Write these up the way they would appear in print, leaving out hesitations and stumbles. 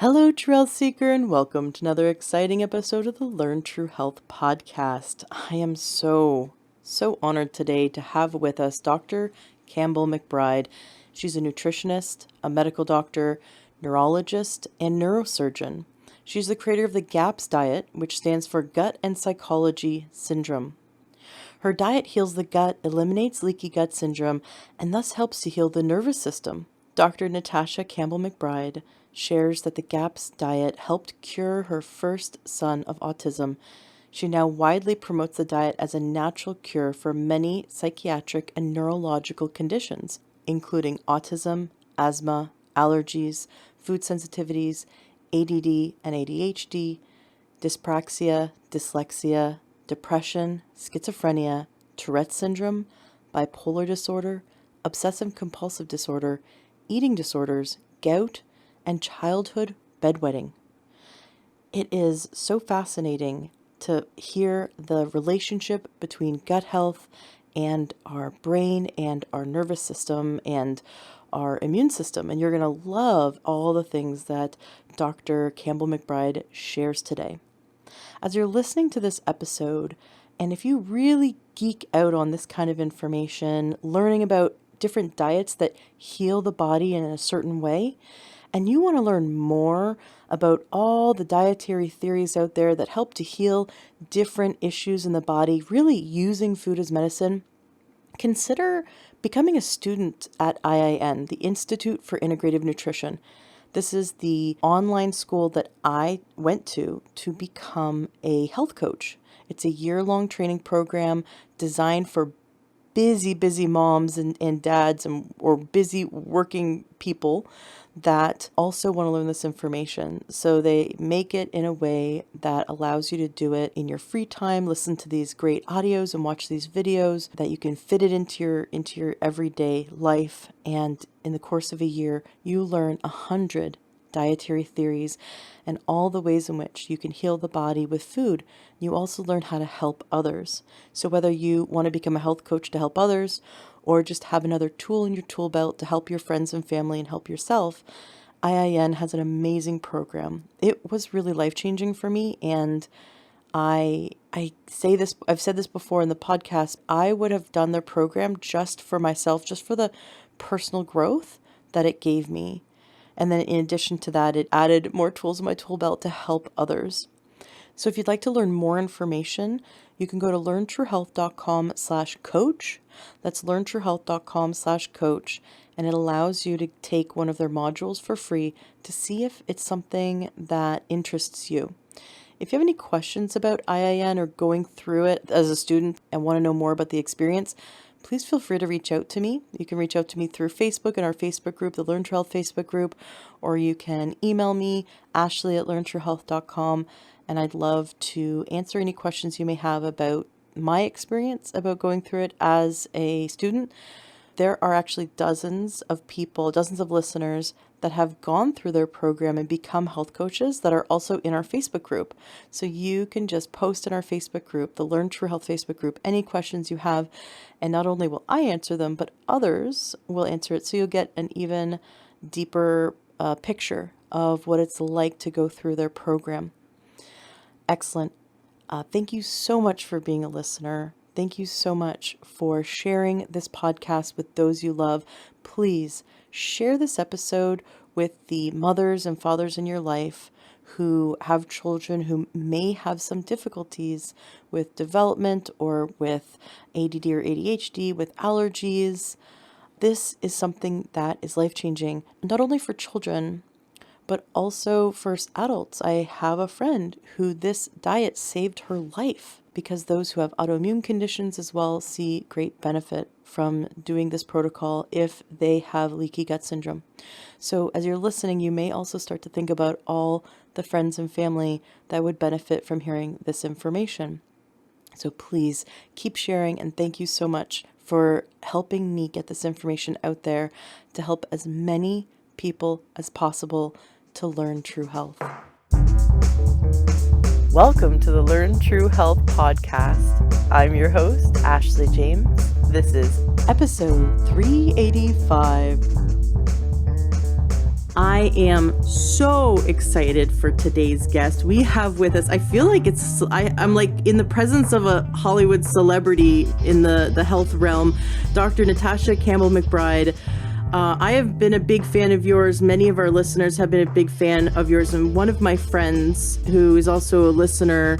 Hello, True Health Seeker, and welcome to another exciting episode of the Learn True Health podcast. I am so honored today to have with us Dr. Campbell-McBride. She's a nutritionist, a medical doctor, neurologist, and neurosurgeon. She's the creator of the GAPS diet, which stands for Gut and Psychology Syndrome. Her diet heals the gut, eliminates leaky gut syndrome, and thus helps to heal the nervous system. Dr. Natasha Campbell-McBride shares that the GAPS diet helped cure her first son of autism. She now widely promotes the diet as a natural cure for many psychiatric and neurological conditions, including autism, asthma, allergies, food sensitivities, ADD and ADHD, dyspraxia, dyslexia, depression, schizophrenia, Tourette's syndrome, bipolar disorder, obsessive-compulsive disorder, eating disorders, gout, and childhood bedwetting. It is so fascinating to hear the relationship between gut health and our brain and our nervous system and our immune system. And you're going to love all the things that Dr. Campbell-McBride shares today. As you're listening to this episode, and if you really geek out on this kind of information, learning about different diets that heal the body in a certain way, and you want to learn more about all the dietary theories out there that help to heal different issues in the body, really using food as medicine, consider becoming a student at IIN, the Institute for Integrative Nutrition. This is the online school that I went to become a health coach. It's a year-long training program designed for busy moms and dads or busy working people that also want to learn this information. So they make it in a way that allows you to do it in your free time, listen to these great audios and watch these videos, that you can fit it into your everyday life. And in the course of a year, you learn 100 dietary theories and all the ways in which you can heal the body with food. You also learn how to help others. So whether you want to become a health coach to help others or just have another tool in your tool belt to help your friends and family and help yourself, IIN has an amazing program. It was really life-changing for me, and I say this, I've said this before in the podcast, I would have done their program just for myself, just for the personal growth that it gave me. And then in addition to that, it added more tools in my tool belt to help others. So if you'd like to learn more information, you can go to learntruehealth.com/coach. That's learntruehealth.com/coach. And it allows you to take one of their modules for free to see if it's something that interests you. If you have any questions about IIN or going through it as a student and want to know more about the experience, please feel free to reach out to me. You can reach out to me through Facebook in our Facebook group, the Learn True Health Facebook group, or you can email me, ashley@learntruehealth.com, and I'd love to answer any questions you may have about my experience about going through it as a student. There are actually dozens of listeners that have gone through their program and become health coaches that are also in our Facebook group. So you can just post in our Facebook group, the Learn True Health Facebook group, any questions you have, and not only will I answer them, but others will answer it. So you'll get an even deeper picture of what it's like to go through their program. Excellent. Thank you so much for being a listener. Thank you so much for sharing this podcast with those you love. Please share this episode with the mothers and fathers in your life who have children who may have some difficulties with development or with ADD or ADHD, with allergies. This is something that is life-changing, not only for children, but also for adults. I have a friend who this diet saved her life because those who have autoimmune conditions as well see great benefit from doing this protocol if they have leaky gut syndrome. So as you're listening, you may also start to think about all the friends and family that would benefit from hearing this information. So please keep sharing, and thank you so much for helping me get this information out there to help as many people as possible to learn true health. Welcome to the Learn True Health podcast. I'm your host, Ashley James. This is episode 385. I am so excited for today's guest. We have with us, I feel like I'm like in the presence of a Hollywood celebrity in the health realm, Dr. Natasha Campbell-McBride. I have been a big fan of yours. Many of our listeners have been a big fan of yours. And one of my friends, who is also a listener,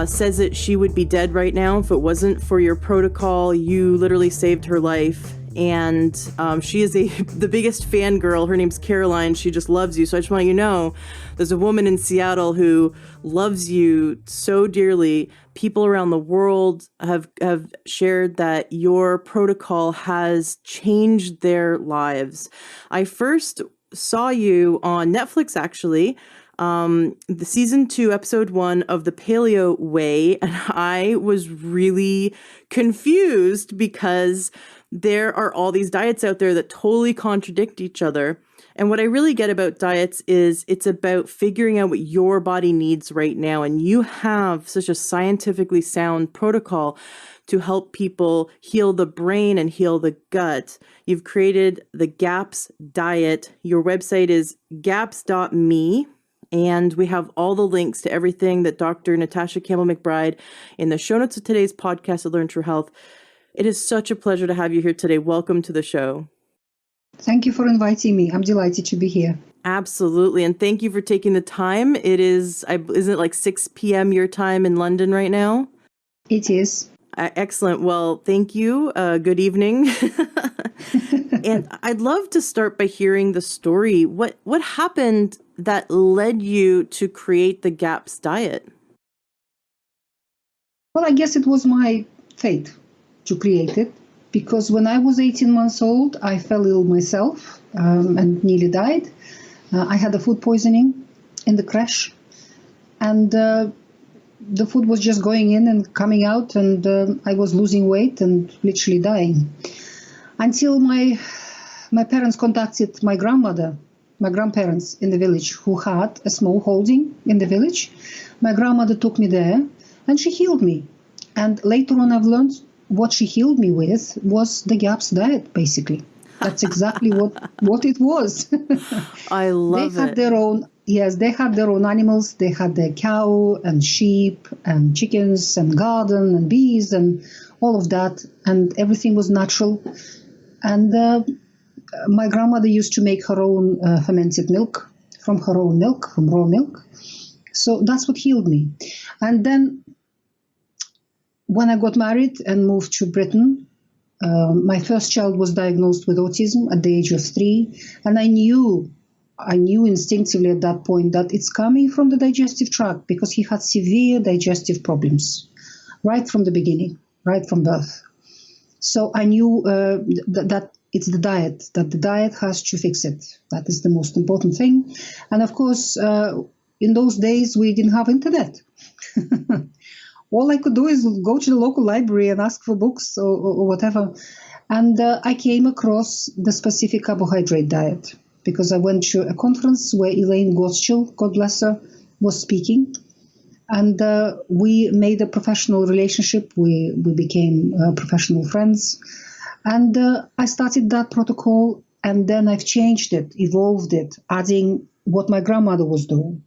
says that she would be dead right now if it wasn't for your protocol. You literally saved her life. And she is the biggest fangirl. Her name's Caroline. She just loves you. So I just want you to know, there's a woman in Seattle who loves you so dearly. People around the world have shared that your protocol has changed their lives. I first saw you on Netflix, actually, the season 2, episode 1 of the Paleo Way. And I was really confused because there are all these diets out there that totally contradict each other. And what I really get about diets is it's about figuring out what your body needs right now. And you have such a scientifically sound protocol to help people heal the brain and heal the gut. You've created the GAPS diet. Your website is gaps.me. And we have all the links to everything that Dr. Natasha Campbell-McBride in the show notes of today's podcast at Learn True Health. It is such a pleasure to have you here today. Welcome to the show. Thank you for inviting me. I'm delighted to be here. Absolutely. And thank you for taking the time. It is, isn't it like 6 p.m. your time in London right now? It is. Excellent. Well, thank you. Good evening. And I'd love to start by hearing the story. What happened that led you to create the GAPS diet? Well, I guess it was my fate to create it, because when I was 18 months old, I fell ill myself and nearly died. I had a food poisoning in the crash, and the food was just going in and coming out, and I was losing weight and literally dying. Until my parents contacted my grandparents in the village, who had a small holding in the village. My grandmother took me there and she healed me. And later on I've learned what she healed me with was the GAPS diet, basically. That's exactly what it was. I love it. They had their own, yes, they had their own animals. They had their cow and sheep and chickens and garden and bees and all of that. And everything was natural. And my grandmother used to make her own fermented milk from raw milk. So that's what healed me. And then when I got married and moved to Britain, my first child was diagnosed with autism at the age of 3. And I knew instinctively at that point that it's coming from the digestive tract, because he had severe digestive problems right from the beginning, right from birth. So I knew that it's the diet, that the diet has to fix it. That is the most important thing. And of course, in those days, we didn't have internet. All I could do is go to the local library and ask for books or whatever. And I came across the specific carbohydrate diet, because I went to a conference where Elaine Gottschall, God bless her, was speaking. And we made a professional relationship. We became professional friends. And I started that protocol, and then I've changed it, evolved it, adding what my grandmother was doing,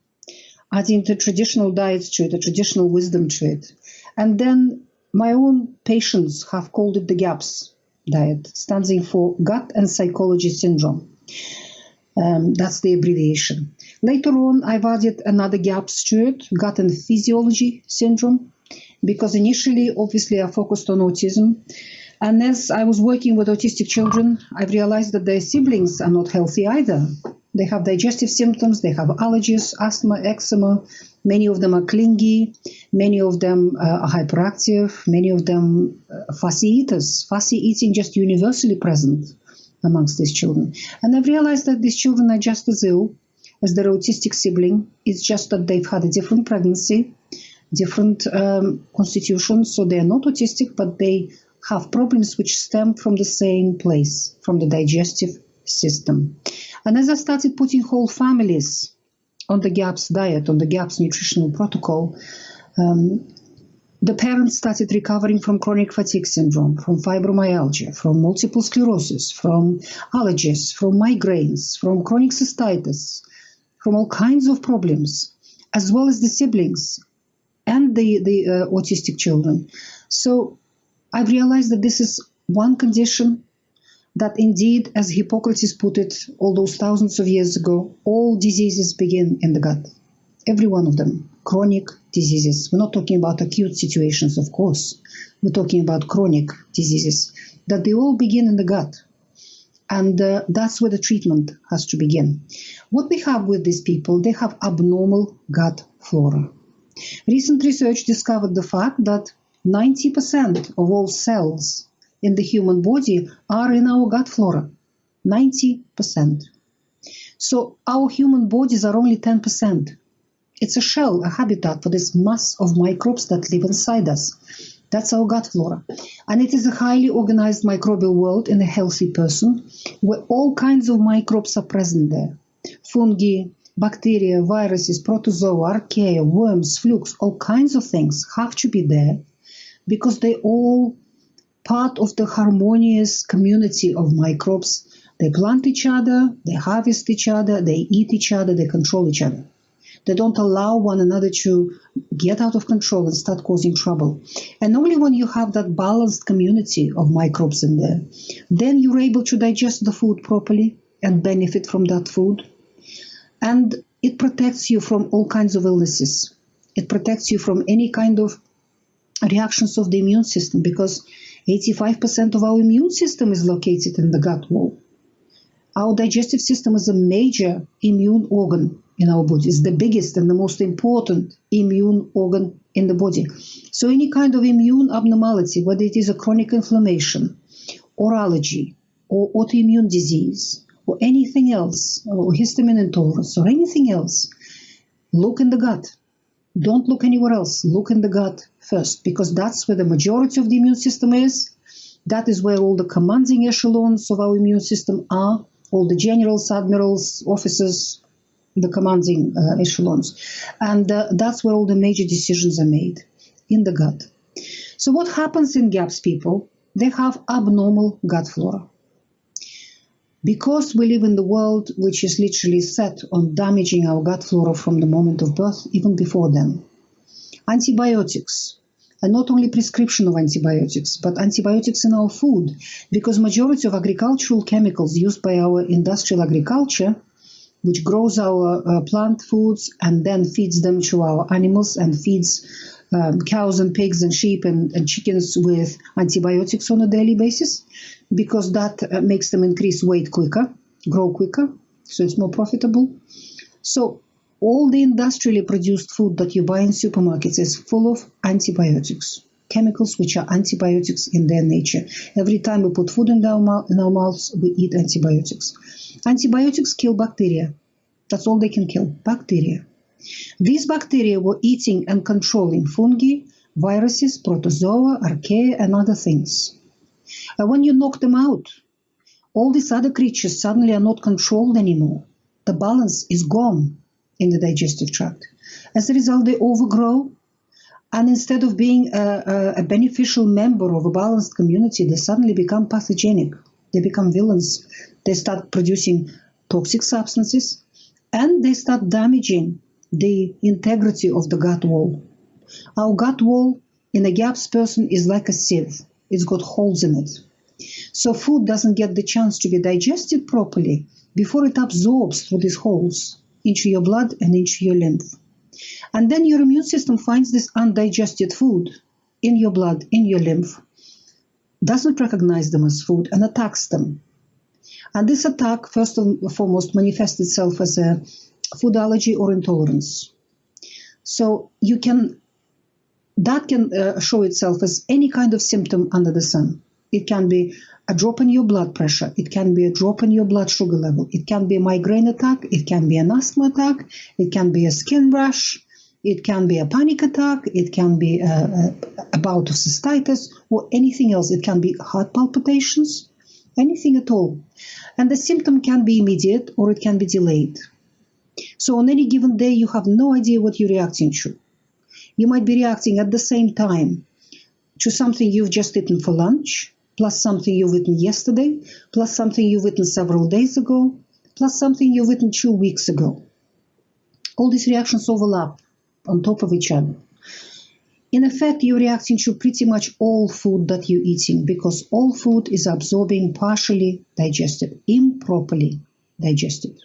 adding the traditional diets to it, the traditional wisdom to it. And then my own patients have called it the GAPS diet, standing for Gut and Psychology Syndrome. That's the abbreviation. Later on, I've added another GAPS to it, Gut and Physiology Syndrome, because initially, obviously, I focused on autism. And as I was working with autistic children, I've realized that their siblings are not healthy either. They have digestive symptoms, they have allergies, asthma, eczema. Many of them are clingy. Many of them are hyperactive. Many of them fussy eaters. Fussy eating just universally present amongst these children. And I've realized that these children are just as ill as their autistic sibling. It's just that they've had a different pregnancy, different constitution. So they're not autistic, but they have problems which stem from the same place, from the digestive system. And as I started putting whole families on the GAPS diet, on the GAPS nutritional protocol, The parents started recovering from chronic fatigue syndrome, from fibromyalgia, from multiple sclerosis, from allergies, from migraines, from chronic cystitis, from all kinds of problems, as well as the siblings and the autistic children. So I've realized that this is one condition that indeed, as Hippocrates put it all those thousands of years ago, all diseases begin in the gut. Every one of them. Chronic diseases. We're not talking about acute situations, of course. We're talking about chronic diseases. That they all begin in the gut. And that's where the treatment has to begin. What we have with these people, they have abnormal gut flora. Recent research discovered the fact that 90% of all cells in the human body are in our gut flora. 90%. So our human bodies are only 10%. It's a shell, a habitat for this mass of microbes that live inside us. That's our gut flora. And it is a highly organized microbial world in a healthy person where all kinds of microbes are present there. Fungi, bacteria, viruses, protozoa, archaea, worms, flukes, all kinds of things have to be there because they're all part of the harmonious community of microbes. They plant each other, they harvest each other, they eat each other, they control each other. They don't allow one another to get out of control and start causing trouble. And only when you have that balanced community of microbes in there, then you're able to digest the food properly and benefit from that food. And it protects you from all kinds of illnesses. It protects you from any kind of reactions of the immune system because 85% of our immune system is located in the gut wall. Our digestive system is a major immune organ in our body. It's the biggest and the most important immune organ in the body. So any kind of immune abnormality, whether it is a chronic inflammation or allergy or autoimmune disease or anything else, or histamine intolerance or anything else, look in the gut. Don't look anywhere else. Look in the gut first because that's where the majority of the immune system is. That is where all the commanding echelons of our immune system are. All the generals, admirals, officers, the commanding echelons. And that's where all the major decisions are made, in the gut. So what happens in GAPS people? They have abnormal gut flora. Because we live in the world which is literally set on damaging our gut flora from the moment of birth, even before then. Antibiotics. And not only prescription of antibiotics, but antibiotics in our food, because majority of agricultural chemicals used by our industrial agriculture, which grows our plant foods and then feeds them to our animals and feeds cows and pigs and sheep and chickens with antibiotics on a daily basis, because that makes them increase weight quicker, grow quicker, so it's more profitable. So all the industrially produced food that you buy in supermarkets is full of antibiotics, chemicals which are antibiotics in their nature. Every time we put food in our mouths, we eat antibiotics. Antibiotics kill bacteria. That's all they can kill, bacteria. These bacteria were eating and controlling fungi, viruses, protozoa, archaea, and other things. And when you knock them out, all these other creatures suddenly are not controlled anymore. The balance is gone in the digestive tract. As a result, they overgrow, and instead of being a beneficial member of a balanced community, they suddenly become pathogenic. They become villains. They start producing toxic substances, and they start damaging the integrity of the gut wall. Our gut wall in a GAPS person is like a sieve. It's got holes in it. So food doesn't get the chance to be digested properly before it absorbs through these holes into your blood and into your lymph. And then your immune system finds this undigested food in your blood, in your lymph, doesn't recognize them as food and attacks them. And this attack, first and foremost, manifests itself as a food allergy or intolerance. So that can show itself as any kind of symptom under the sun. It can be a drop in your blood pressure. It can be a drop in your blood sugar level. It can be a migraine attack. It can be an asthma attack. It can be a skin rash. It can be a panic attack. It can be a bout of cystitis or anything else. It can be heart palpitations, anything at all. And the symptom can be immediate or it can be delayed. So on any given day, you have no idea what you're reacting to. You might be reacting at the same time to something you've just eaten for lunch, plus something you've eaten yesterday, plus something you've eaten several days ago, plus something you've eaten 2 weeks ago. All these reactions overlap on top of each other. In effect, you're reacting to pretty much all food that you're eating because all food is absorbing partially digested, improperly digested.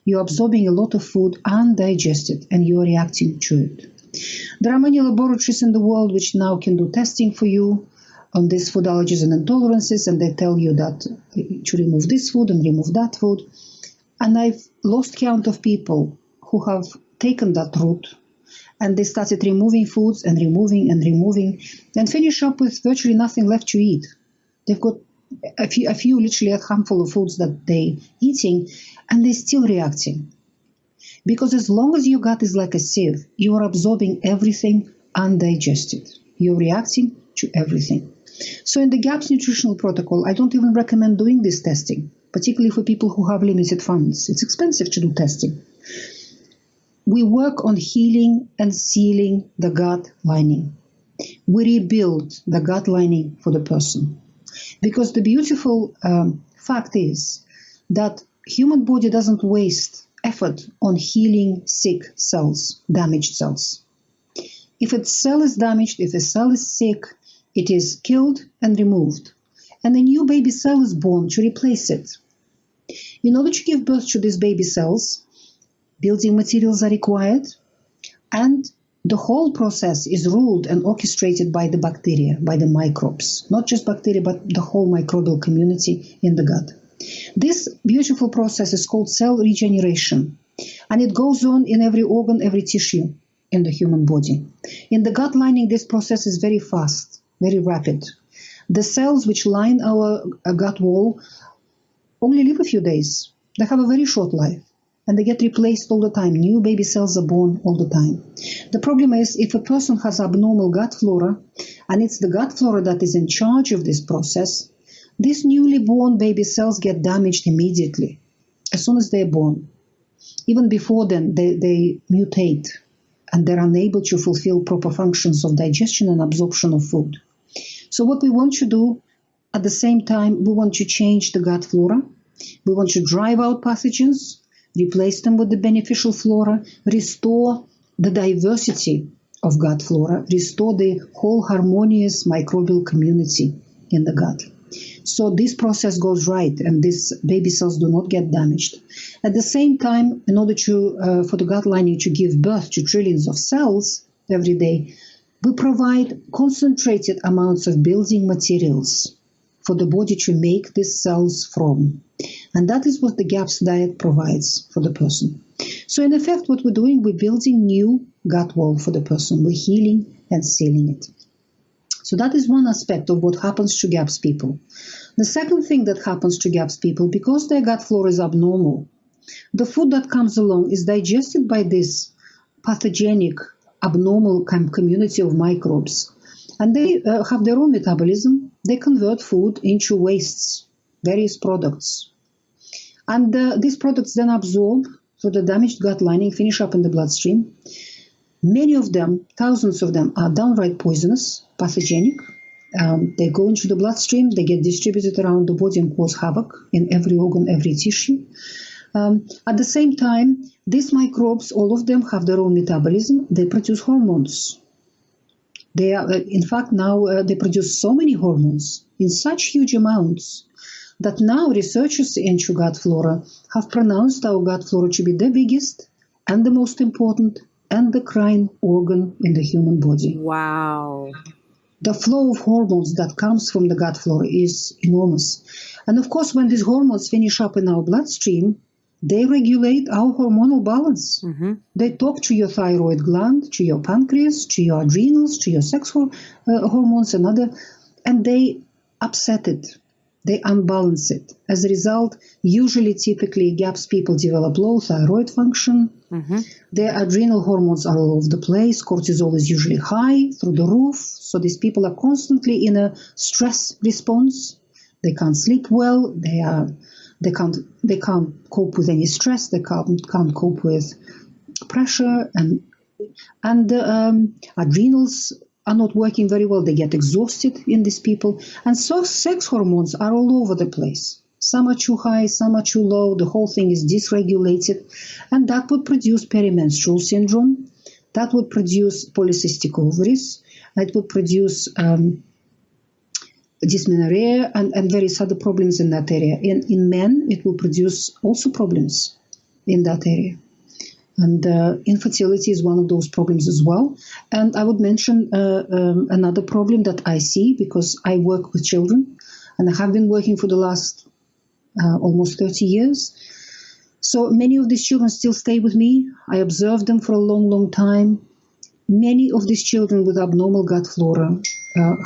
You're absorbing a lot of food undigested and you're reacting to it. There are many laboratories in the world which now can do testing for you on these food allergies and intolerances, and they tell you that to remove this food and remove that food. And I've lost count of people who have taken that route and they started removing foods and removing and finish up with virtually nothing left to eat. They've got a few literally a handful of foods that they're eating and they're still reacting. Because as long as your gut is like a sieve, you are absorbing everything undigested. You're reacting to everything. So in the GAPS nutritional protocol, I don't even recommend doing this testing, particularly for people who have limited funds. It's expensive to do testing. We work on healing and sealing the gut lining. We rebuild the gut lining for the person. Because the beautiful fact is that human body doesn't waste effort on healing sick cells, damaged cells. If a cell is damaged, if a cell is sick, it is killed and removed. And a new baby cell is born to replace it. In order to give birth to these baby cells, building materials are required, and the whole process is ruled and orchestrated by the bacteria, by the microbes. Not just bacteria, but the whole microbial community in the gut. This beautiful process is called cell regeneration, and it goes on in every organ, every tissue in the human body. In the gut lining, this process is very fast, very rapid. The cells which line our gut wall only live a few days. They have a very short life. And they get replaced all the time. New baby cells are born all the time. The problem is if a person has abnormal gut flora, and it's the gut flora that is in charge of this process, these newly born baby cells get damaged immediately, as soon as they're born. Even before then, they mutate, and they're unable to fulfill proper functions of digestion and absorption of food. So what we want to do, at the same time, we want to change the gut flora. We want to drive out pathogens, replace them with the beneficial flora, restore the diversity of gut flora, restore the whole harmonious microbial community in the gut. So this process goes right, and these baby cells do not get damaged. At the same time, in order to for the gut lining to give birth to trillions of cells every day, we provide concentrated amounts of building materials for the body to make these cells from. And that is what the GAPS diet provides for the person. So in effect, what we're doing, we're building new gut wall for the person. We're healing and sealing it. So that is one aspect of what happens to GAPS people. The second thing that happens to GAPS people, because their gut flora is abnormal, the food that comes along is digested by this pathogenic, abnormal community of microbes. And they have their own metabolism. They convert food into wastes, various products. And these products then absorb, so the damaged gut lining finish up in the bloodstream. Many of them, thousands of them, are downright poisonous, pathogenic. They go into the bloodstream, they get distributed around the body and cause havoc in every organ, every tissue. At the same time, these microbes, all of them have their own metabolism. They produce hormones. They are, in fact, now they produce so many hormones in such huge amounts that now researchers into gut flora have pronounced our gut flora to be the biggest and the most important endocrine organ in the human body. Wow. The flow of hormones that comes from the gut flora is enormous. And of course, when these hormones finish up in our bloodstream, they regulate our hormonal balance. Mm-hmm. They talk to your thyroid gland, to your pancreas, to your adrenals, to your sex hormones and they upset it. They unbalance it. As a result, usually, typically, GAPS people develop low thyroid function. Mm-hmm. Their adrenal hormones are all over the place. Cortisol is usually high, through the roof. So these people are constantly in a stress response. They can't sleep well. They can't cope with any stress. They can't cope with pressure and And the adrenals are not working very well. They get exhausted in these people. And so sex hormones are all over the place. Some are too high, some are too low. The whole thing is dysregulated. And that would produce perimenstrual syndrome. That would produce polycystic ovaries. It would produce dysmenorrhea and various other problems in that area. In men, it will produce also problems in that area. And infertility is one of those problems as well. And I would mention another problem that I see, because I work with children, and I have been working for the last almost 30 years. So many of these children still stay with me. I observe them for a long, long time. Many of these children with abnormal gut flora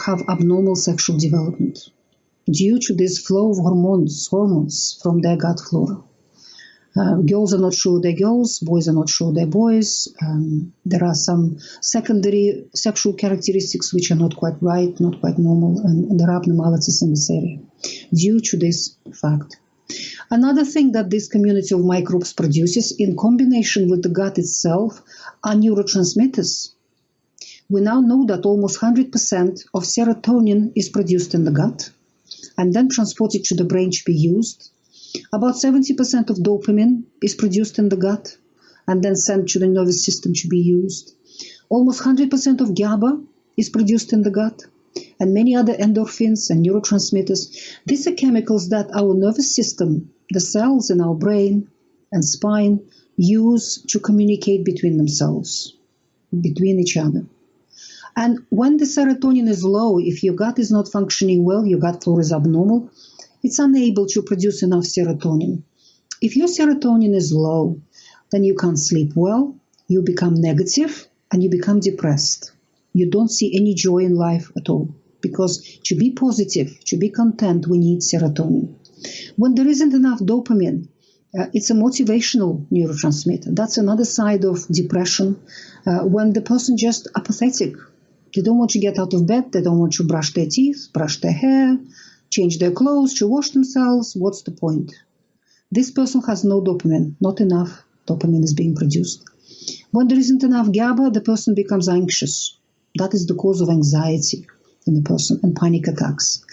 have abnormal sexual development due to this flow of hormones from their gut flora. Girls are not sure they're girls, boys are not sure they're boys. There are some secondary sexual characteristics which are not quite right, not quite normal, and there are abnormalities in this area due to this fact. Another thing that this community of microbes produces in combination with the gut itself are neurotransmitters. We now know that almost 100% of serotonin is produced in the gut and then transported to the brain to be used. About 70% of dopamine is produced in the gut and then sent to the nervous system to be used. Almost 100% of GABA is produced in the gut, and many other endorphins and neurotransmitters. These are chemicals that our nervous system, the cells in our brain and spine, use to communicate between themselves, between each other. And when the serotonin is low, if your gut is not functioning well, your gut flora is abnormal, it's unable to produce enough serotonin. If your serotonin is low, then you can't sleep well, you become negative, and you become depressed. You don't see any joy in life at all, because to be positive, to be content, we need serotonin. When there isn't enough dopamine, it's a motivational neurotransmitter. That's another side of depression, when the person just apathetic. They don't want to get out of bed, they don't want to brush their teeth, brush their hair, change their clothes, to wash themselves. What's the point? This person has no dopamine, not enough dopamine is being produced. When there isn't enough GABA, the person becomes anxious. That is the cause of anxiety in the person and panic attacks.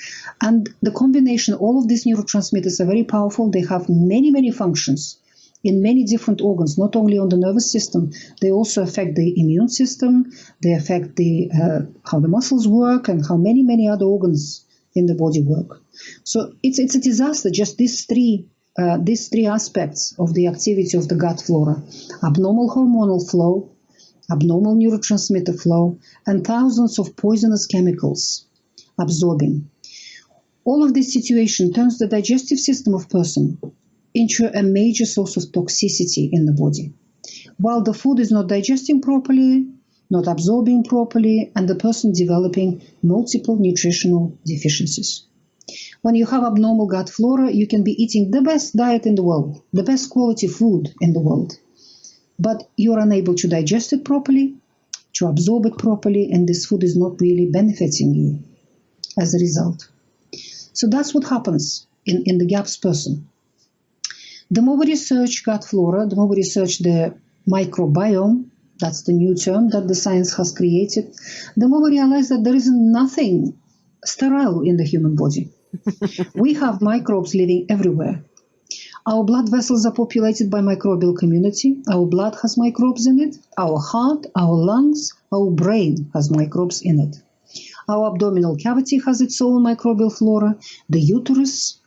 And the combination, all of these neurotransmitters are very powerful. They have many, many functions in many different organs, not only on the nervous system. They also affect the immune system. They affect how the muscles work and how many, many other organs in the body work. So it's a disaster, just these three aspects of the activity of the gut flora: abnormal hormonal flow, abnormal neurotransmitter flow, and thousands of poisonous chemicals absorbing. All of this situation turns the digestive system of person into a major source of toxicity in the body. While the food is not digesting properly, not absorbing properly, and the person developing multiple nutritional deficiencies. When you have abnormal gut flora, you can be eating the best diet in the world, the best quality food in the world, but you're unable to digest it properly, to absorb it properly, and this food is not really benefiting you as a result. So that's what happens in the GAPS person. The more we research gut flora, the more we research the microbiome, that's the new term that the science has created, the more we realize that there is nothing sterile in the human body. We have microbes living everywhere. Our blood vessels are populated by microbial community. Our blood has microbes in it. Our heart, our lungs, our brain has microbes in it. Our abdominal cavity has its own microbial flora. The uterus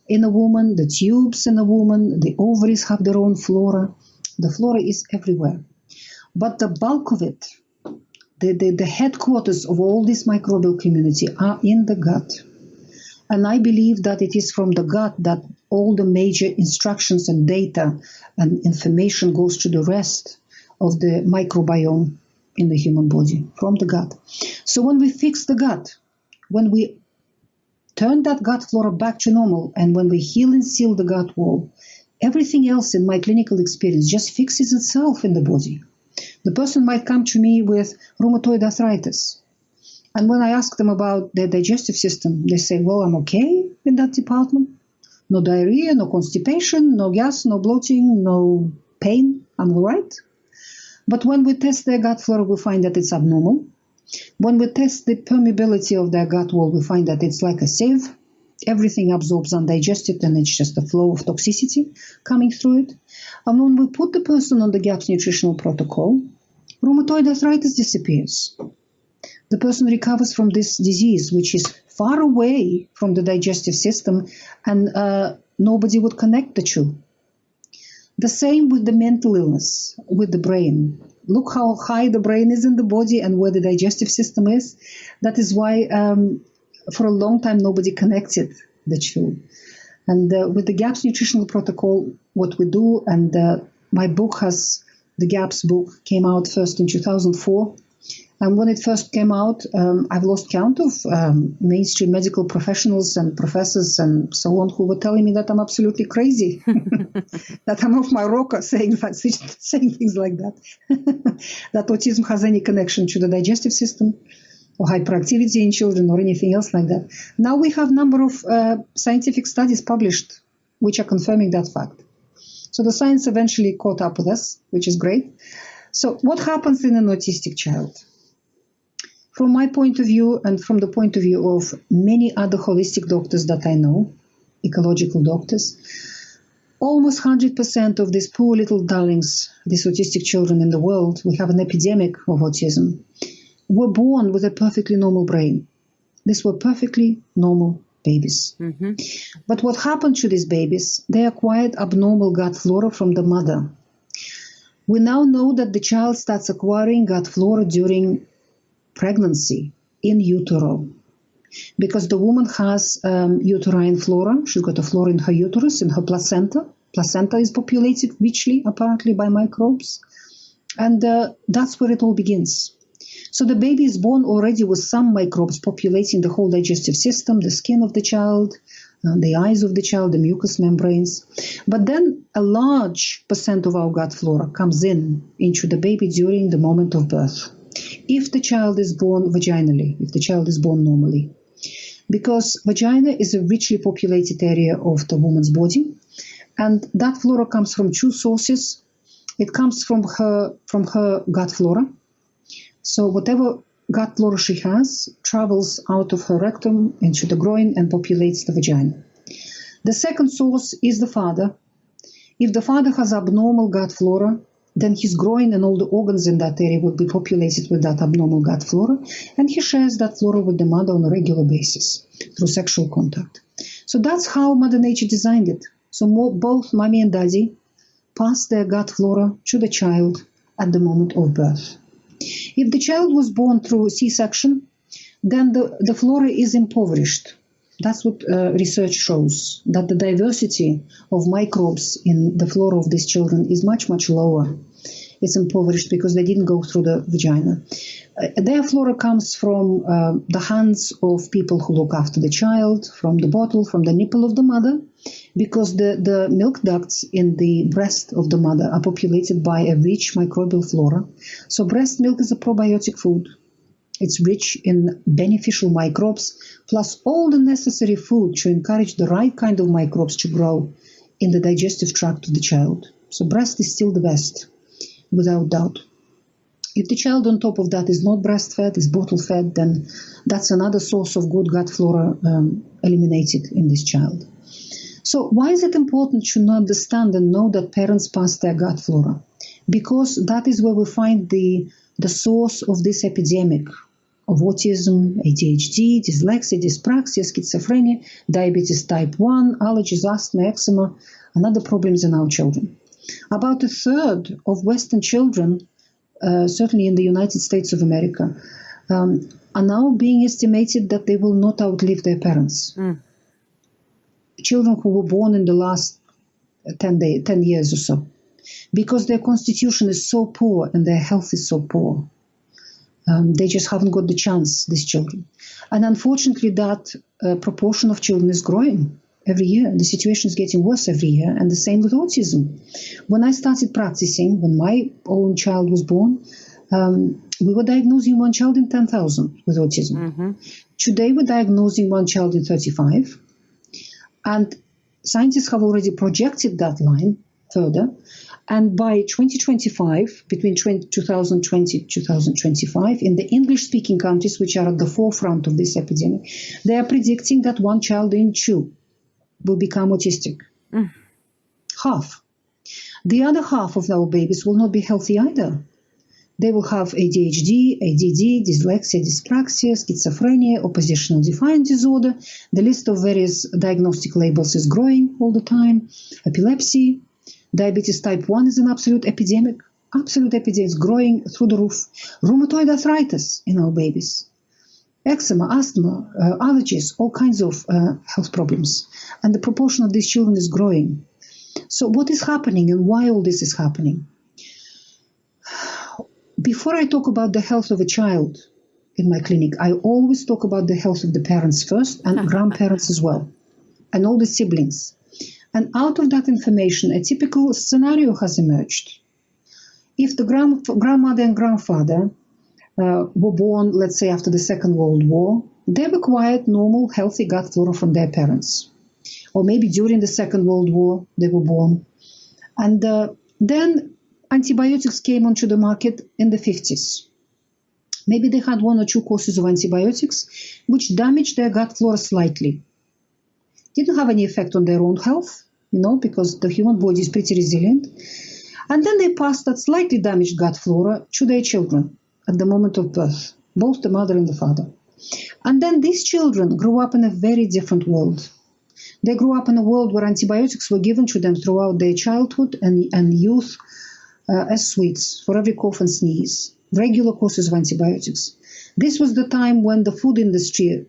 in a woman, the tubes in a woman, the ovaries have their own flora. The flora is everywhere. But the bulk of it, the headquarters of all this microbial community are in the gut. And I believe that it is from the gut that all the major instructions and data and information goes to the rest of the microbiome in the human body, from the gut. So when we fix the gut, when we turn that gut flora back to normal, and when we heal and seal the gut wall, everything else in my clinical experience just fixes itself in the body. The person might come to me with rheumatoid arthritis. And when I ask them about their digestive system, they say, well, I'm okay in that department. No diarrhea, no constipation, no gas, no bloating, no pain. I'm all right. But when we test their gut flora, we find that it's abnormal. When we test the permeability of their gut wall, we find that it's like a sieve. Everything absorbs undigested, and it's just a flow of toxicity coming through it. And when we put the person on the GAPS nutritional protocol, rheumatoid arthritis disappears. The person recovers from this disease, which is far away from the digestive system, and nobody would connect the two. The same with the mental illness, with the brain. Look how high the brain is in the body and where the digestive system is. That is why for a long time nobody connected the two. And with the GAPS nutritional protocol, what we do, and my book the GAPS book came out first in 2004. And when it first came out, I've lost count of mainstream medical professionals and professors and so on who were telling me that I'm absolutely crazy, that I'm off my rocker saying things like that, that autism has any connection to the digestive system or hyperactivity in children or anything else like that. Now we have a number of scientific studies published which are confirming that fact. So the science eventually caught up with us, which is great. So what happens in an autistic child? From my point of view and from the point of view of many other holistic doctors that I know, ecological doctors, almost 100% of these poor little darlings, these autistic children in the world, we have an epidemic of autism, were born with a perfectly normal brain. These were perfectly normal babies. Mm-hmm. But what happened to these babies? They acquired abnormal gut flora from the mother. We now know that the child starts acquiring gut flora during pregnancy in utero, because the woman has uterine flora. She's got a flora in her uterus, in her placenta. Placenta is populated richly, apparently, by microbes. And that's where it all begins. So the baby is born already with some microbes populating the whole digestive system, the skin of the child, the eyes of the child, the mucous membranes. But then a large percent of our gut flora comes into the baby during the moment of birth, if the child is born vaginally, if the child is born normally. Because vagina is a richly populated area of the woman's body, and that flora comes from two sources. It comes from her gut flora. So whatever gut flora she has travels out of her rectum into the groin and populates the vagina. The second source is the father. If the father has abnormal gut flora, then his groin and all the organs in that area would be populated with that abnormal gut flora, and he shares that flora with the mother on a regular basis through sexual contact. So that's how Mother Nature designed it. So both mommy and daddy pass their gut flora to the child at the moment of birth. If the child was born through C-section, then the flora is impoverished. That's what research shows, that the diversity of microbes in the flora of these children is much, much lower. It's impoverished because they didn't go through the vagina. Their flora comes from the hands of people who look after the child, from the bottle, from the nipple of the mother, because the milk ducts in the breast of the mother are populated by a rich microbial flora. So breast milk is a probiotic food. It's rich in beneficial microbes, plus all the necessary food to encourage the right kind of microbes to grow in the digestive tract of the child. So breast is still the best, without doubt. If the child on top of that is not breastfed, is bottle-fed, then that's another source of good gut flora eliminated in this child. So why is it important to understand and know that parents pass their gut flora? Because that is where we find the source of this epidemic of autism, ADHD, dyslexia, dyspraxia, schizophrenia, diabetes type 1, allergies, asthma, eczema, and other problems in our children. About a third of Western children, certainly in the United States of America, are now being estimated that they will not outlive their parents. Children who were born in the last 10 years or so, because their constitution is so poor and their health is so poor. They just haven't got the chance, these children. And unfortunately, that proportion of children is growing every year. The situation is getting worse every year, and the same with autism. When I started practicing, when my own child was born, we were diagnosing one child in 10,000 with autism. Mm-hmm. Today, we're diagnosing one child in 35. And scientists have already projected that line further. And by 2025, between 2020 and 2025, in the English-speaking countries, which are at the forefront of this epidemic, they are predicting that 1 child in 2 will become autistic. Half. The other half of our babies will not be healthy either. They will have ADHD, ADD, dyslexia, dyspraxia, schizophrenia, oppositional defiant disorder. The list of various diagnostic labels is growing all the time. Epilepsy, diabetes type 1 is an absolute epidemic. Absolute epidemic is growing through the roof. Rheumatoid arthritis in our babies. Eczema, asthma, allergies, all kinds of health problems. And the proportion of these children is growing. So what is happening and why all this is happening? Before I talk about the health of a child in my clinic, I always talk about the health of the parents first and grandparents as well, and all the siblings. And out of that information, a typical scenario has emerged. If the grandmother and grandfather were born, let's say, after the Second World War, they've acquired normal, healthy gut flora from their parents. Or maybe during the Second World War, they were born. And then antibiotics came onto the market in the 50s. Maybe they had 1 or 2 courses of antibiotics, which damaged their gut flora slightly. Didn't have any effect on their own health, because the human body is pretty resilient. And then they passed that slightly damaged gut flora to their children at the moment of birth, both the mother and the father. And then these children grew up in a very different world. They grew up in a world where antibiotics were given to them throughout their childhood and youth, as sweets for every cough and sneeze, regular courses of antibiotics. This was the time when the food industry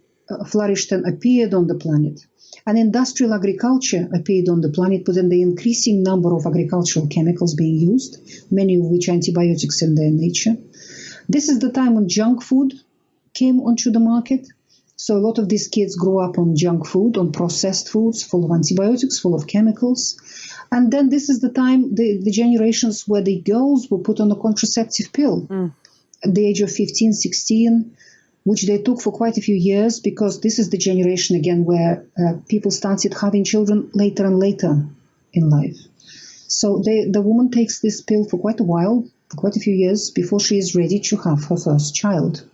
flourished and appeared on the planet. And industrial agriculture appeared on the planet with the increasing number of agricultural chemicals being used, many of which are antibiotics in their nature. This is the time when junk food came onto the market. So a lot of these kids grew up on junk food, on processed foods, full of antibiotics, full of chemicals. And then this is the time, the generations where the girls were put on a contraceptive pill at the age of 15, 16, which they took for quite a few years, because this is the generation, again, where people started having children later and later in life. So the woman takes this pill for quite a while, for quite a few years, before she is ready to have her first child.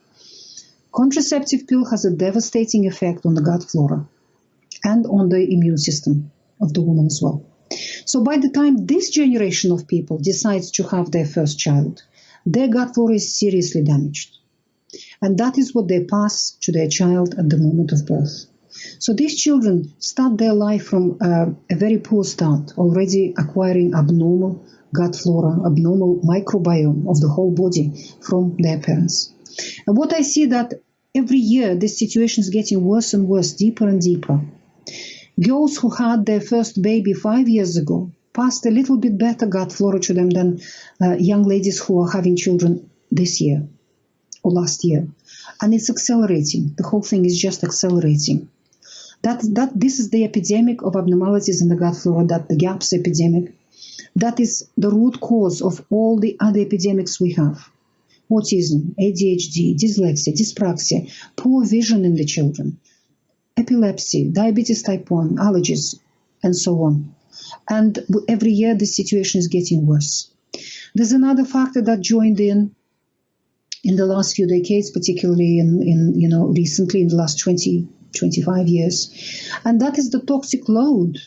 Contraceptive pill has a devastating effect on the gut flora and on the immune system of the woman as well. So by the time this generation of people decides to have their first child, their gut flora is seriously damaged. And that is what they pass to their child at the moment of birth. So these children start their life from a very poor start, already acquiring abnormal gut flora, abnormal microbiome of the whole body from their parents. And what I see that every year this situation is getting worse and worse, deeper and deeper. Girls who had their first baby 5 years ago passed a little bit better gut flora to them than young ladies who are having children this year or last year. And it's accelerating. The whole thing is just accelerating. This is the epidemic of abnormalities in the gut flora, that the GAPS epidemic. That is the root cause of all the other epidemics we have. Autism, ADHD, dyslexia, dyspraxia, poor vision in the children, epilepsy, diabetes type 1, allergies, and so on. And every year this situation is getting worse. There's another factor that joined in the last few decades, particularly recently in the last 20, 25 years, and that is the toxic load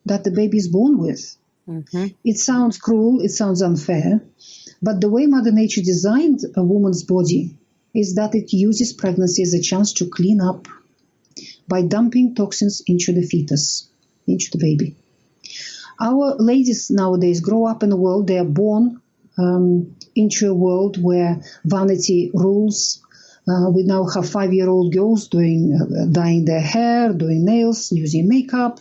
that the baby is born with. Mm-hmm. It sounds cruel, it sounds unfair, but the way Mother Nature designed a woman's body is that it uses pregnancy as a chance to clean up by dumping toxins into the fetus, into the baby. Our ladies nowadays grow up in a world, they are born into a world where vanity rules. We now have 5-year-old girls dyeing their hair, doing nails, using makeup,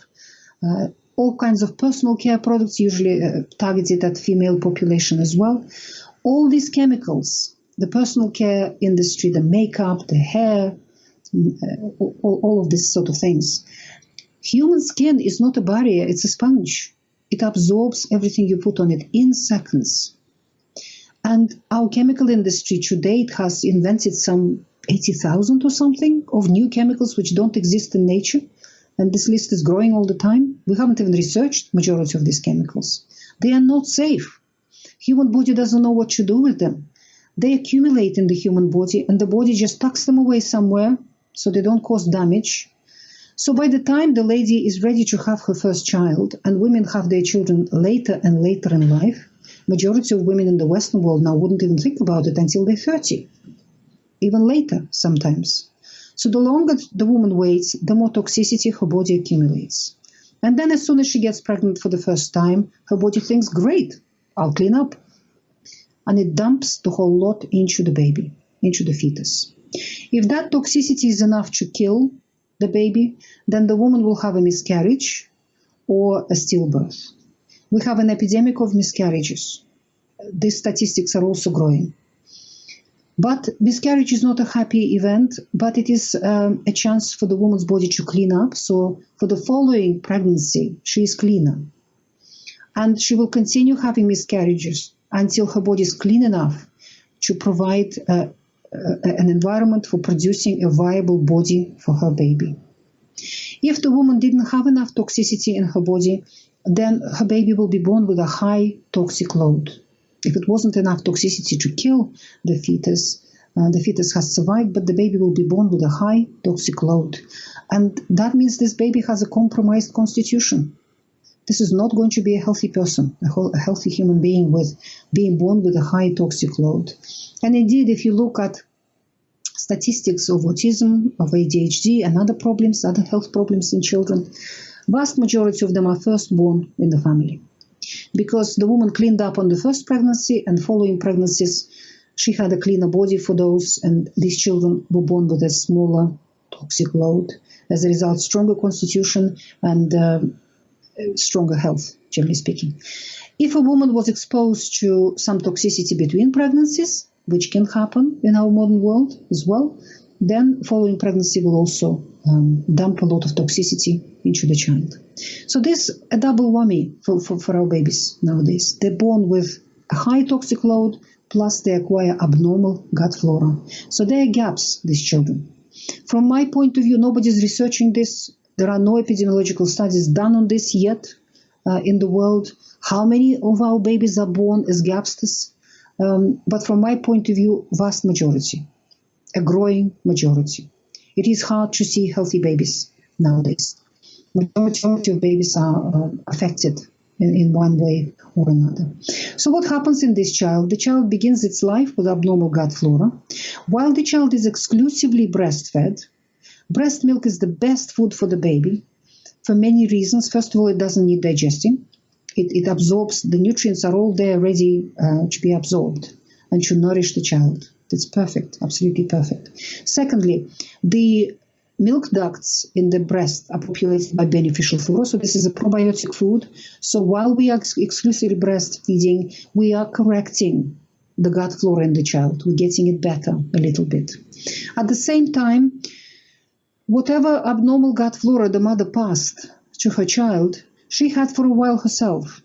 all kinds of personal care products, usually targeted at female population as well. All these chemicals, the personal care industry, the makeup, the hair, all of these sort of things. Human skin is not a barrier, it's a sponge. It absorbs everything you put on it in seconds. And our chemical industry to date has invented some 80,000 or something of new chemicals which don't exist in nature. And this list is growing all the time. We haven't even researched majority of these chemicals. They are not safe Human body doesn't know what to do with them. They accumulate in the human body, and the body just tucks them away somewhere so they don't cause damage. So by the time the lady is ready to have her first child, and women have their children later and later in life, majority of women in the Western world now wouldn't even think about it until they're 30, even later sometimes. So the longer the woman waits, the more toxicity her body accumulates. And then as soon as she gets pregnant for the first time, her body thinks, great, I'll clean up. And it dumps the whole lot into the baby, into the fetus. If that toxicity is enough to kill the baby, then the woman will have a miscarriage or a stillbirth. We have an epidemic of miscarriages. These statistics are also growing. But miscarriage is not a happy event, but it is a chance for the woman's body to clean up. So for the following pregnancy, she is cleaner. And she will continue having miscarriages until her body is clean enough to provide an environment for producing a viable body for her baby. If the woman didn't have enough toxicity in her body, then her baby will be born with a high toxic load. If it wasn't enough toxicity to kill the fetus has survived, but the baby will be born with a high toxic load. And that means this baby has a compromised constitution. This is not going to be a healthy person, a healthy human being with being born with a high toxic load. And indeed, if you look at statistics of autism, of ADHD, and other problems, other health problems in children, vast majority of them are firstborn in the family. Because the woman cleaned up on the first pregnancy, and following pregnancies, she had a cleaner body for those, and these children were born with a smaller toxic load. As a result, stronger constitution and stronger health, generally speaking. If a woman was exposed to some toxicity between pregnancies, which can happen in our modern world as well, then following pregnancy will also dump a lot of toxicity into the child. So this is a double whammy for our babies nowadays. They're born with a high toxic load, plus they acquire abnormal gut flora. So there are gaps, these children. From my point of view, nobody's researching this. There are no epidemiological studies done on this yet in the world. How many of our babies are born as gapsters? But from my point of view, vast majority, a growing majority. It is hard to see healthy babies nowadays. Majority of babies are affected in one way or another. So what happens in this child? The child begins its life with abnormal gut flora. While the child is exclusively breastfed, breast milk is the best food for the baby for many reasons. First of all, it doesn't need digesting. It absorbs, the nutrients are all there ready to be absorbed and to nourish the child. That's perfect, absolutely perfect. Secondly, the milk ducts in the breast are populated by beneficial flora. So this is a probiotic food. So while we are exclusively breastfeeding, we are correcting the gut flora in the child. We're getting it better a little bit. At the same time, whatever abnormal gut flora the mother passed to her child, she had for a while herself.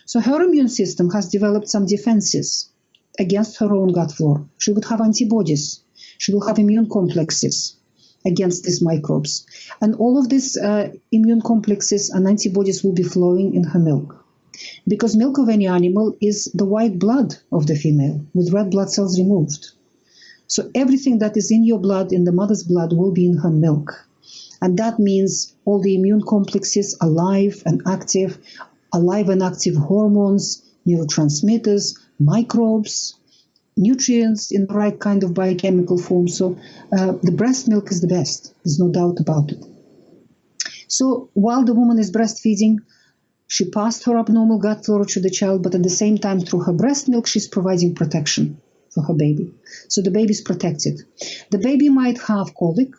So her immune system has developed some defenses against her own gut flora. She would have antibodies. She will have immune complexes against these microbes. And all of these immune complexes and antibodies will be flowing in her milk. Because milk of any animal is the white blood of the female with red blood cells removed. So everything that is in your blood, in the mother's blood, will be in her milk. And that means all the immune complexes alive and active hormones, neurotransmitters, microbes, nutrients in the right kind of biochemical form. So the breast milk is the best. There's no doubt about it. So while the woman is breastfeeding, she passed her abnormal gut flora to the child, but at the same time, through her breast milk, she's providing protection for her baby. So the baby is protected. The baby might have colic.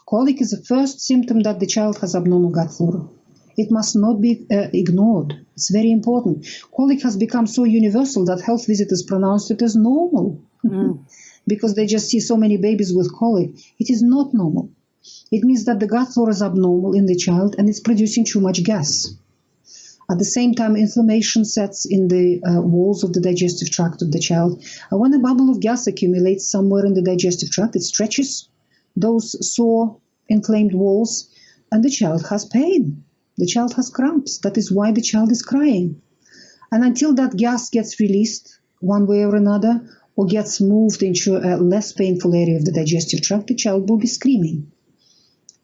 Colic is the first symptom that the child has abnormal gut flora. It must not be ignored. It's very important. Colic has become so universal that health visitors pronounce it as normal because they just see so many babies with colic. It is not normal. It means that the gut flora is abnormal in the child and it's producing too much gas. At the same time, inflammation sets in the walls of the digestive tract of the child. When a bubble of gas accumulates somewhere in the digestive tract, it stretches those sore, inflamed walls, and the child has pain. The child has cramps. That is why the child is crying. And until that gas gets released one way or another, or gets moved into a less painful area of the digestive tract, the child will be screaming.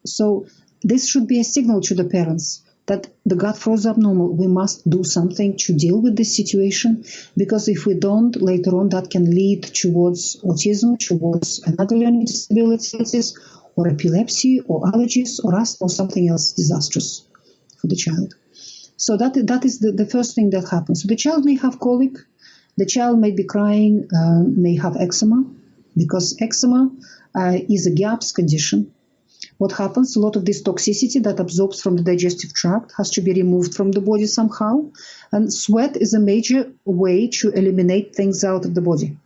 So this should be a signal to the parents that the gut flow is abnormal. We must do something to deal with this situation, because if we don't, later on that can lead towards autism, towards another learning disabilities, or epilepsy, or allergies, or asthma, or something else disastrous for the child. So that is the first thing that happens. So the child may have colic, the child may be crying, may have eczema, because eczema is a GAPS condition. What happens, a lot of this toxicity that absorbs from the digestive tract has to be removed from the body somehow, and sweat is a major way to eliminate things out of the body.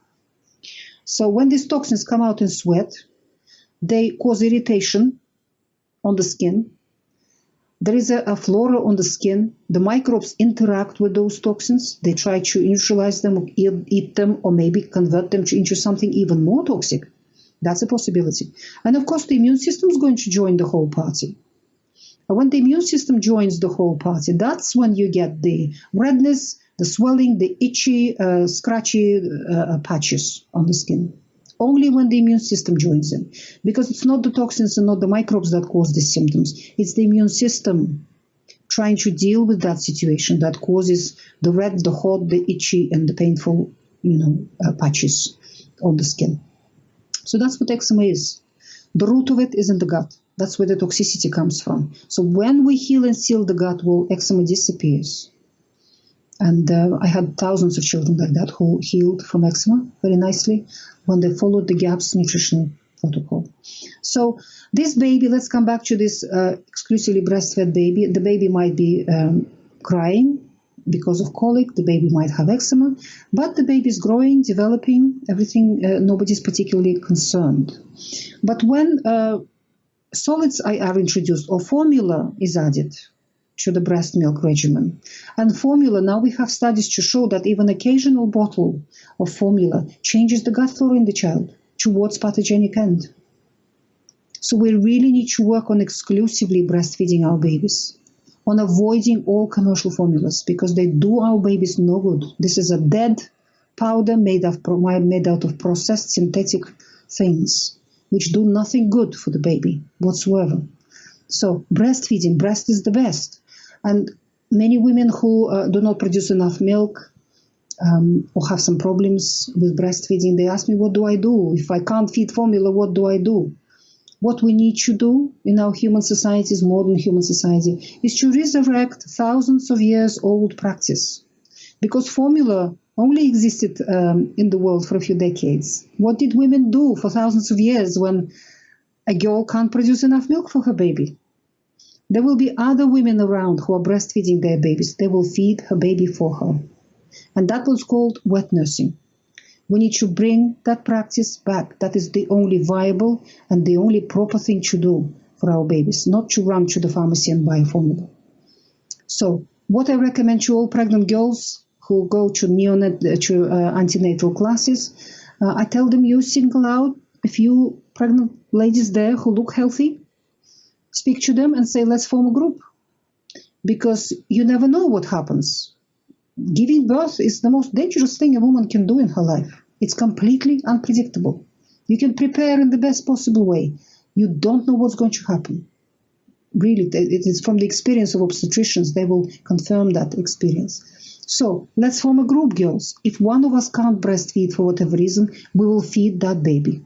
So when these toxins come out in sweat, they cause irritation on the skin. There is a flora on the skin. The microbes interact with those toxins. They try to neutralize them, or eat them, or maybe convert them into something even more toxic. That's a possibility. And of course, the immune system is going to join the whole party. And when the immune system joins the whole party, that's when you get the redness, the swelling, the itchy, scratchy patches on the skin. Only when the immune system joins in. Because it's not the toxins and not the microbes that cause these symptoms. It's the immune system trying to deal with that situation that causes the red, the hot, the itchy, and the painful, patches on the skin. So that's what eczema is. The root of it is in the gut. That's where the toxicity comes from. So when we heal and seal the gut wall, eczema disappears. And I had thousands of children like that who healed from eczema very nicely when they followed the GAPS nutritional protocol. So this baby, let's come back to this exclusively breastfed baby. The baby might be crying because of colic. The baby might have eczema, but the baby is growing, developing, everything. Nobody's particularly concerned. But when solids are introduced or formula is added to the breast milk regimen, and formula, now we have studies to show that even occasional bottle of formula changes the gut flora in the child towards pathogenic end. So we really need to work on exclusively breastfeeding our babies, on avoiding all commercial formulas, because they do our babies no good. This is a dead powder made out of processed synthetic things, which do nothing good for the baby whatsoever. So breastfeeding, breast is the best. And many women who do not produce enough milk or have some problems with breastfeeding, they ask me, what do I do? If I can't feed formula, what do I do? What we need to do in our human societies, modern human society, is to resurrect thousands of years old practice. Because formula only existed in the world for a few decades. What did women do for thousands of years when a girl can't produce enough milk for her baby? There will be other women around who are breastfeeding their babies. They will feed her baby for her. And that was called wet nursing. We need to bring that practice back. That is the only viable and the only proper thing to do for our babies, not to run to the pharmacy and buy a formula. So what I recommend to all pregnant girls who go to antenatal classes, I tell them, you single out a few pregnant ladies there who look healthy, speak to them and say, let's form a group. Because you never know what happens. Giving birth is the most dangerous thing a woman can do in her life. It's completely unpredictable. You can prepare in the best possible way. You don't know what's going to happen. Really, it is from the experience of obstetricians. They will confirm that experience. So let's form a group, girls. If one of us can't breastfeed for whatever reason, we will feed that baby.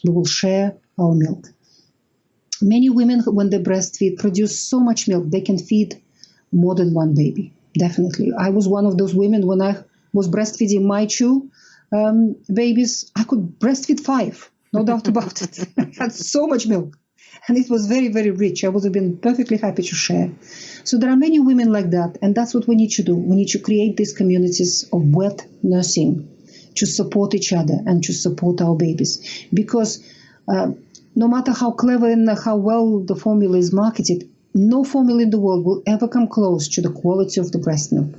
We will share our milk. Many women, when they breastfeed, produce so much milk, they can feed more than one baby. Definitely. I was one of those women when I was breastfeeding my two babies. I could breastfeed 5, no doubt about it. I had so much milk. And it was very, very rich. I would have been perfectly happy to share. So there are many women like that. And that's what we need to do. We need to create these communities of wet nursing to support each other and to support our babies. Because no matter how clever and how well the formula is marketed, no formula in the world will ever come close to the quality of the breast milk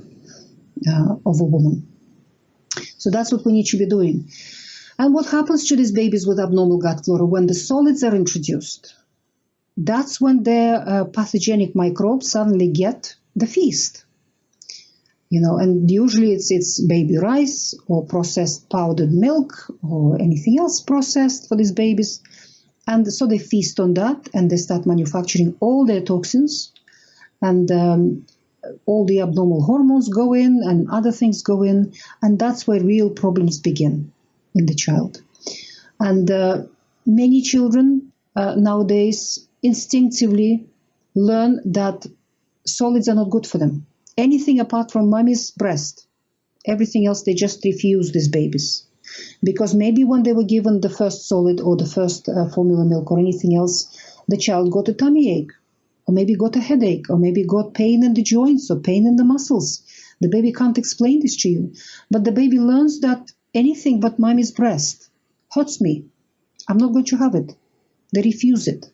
of a woman. So that's what we need to be doing. And what happens to these babies with abnormal gut flora when the solids are introduced? That's when their pathogenic microbes suddenly get the feast. and usually it's baby rice or processed powdered milk or anything else processed for these babies. And so they feast on that and they start manufacturing all their toxins, and all the abnormal hormones go in and other things go in, and that's where real problems begin in the child. And many children nowadays instinctively learn that solids are not good for them. Anything apart from mommy's breast, everything else, they just refuse these babies. Because maybe when they were given the first solid or the first formula milk or anything else, the child got a tummy ache, or maybe got a headache, or maybe got pain in the joints or pain in the muscles. The baby can't explain this to you. But the baby learns that anything but mommy's breast hurts me. I'm not going to have it. They refuse it.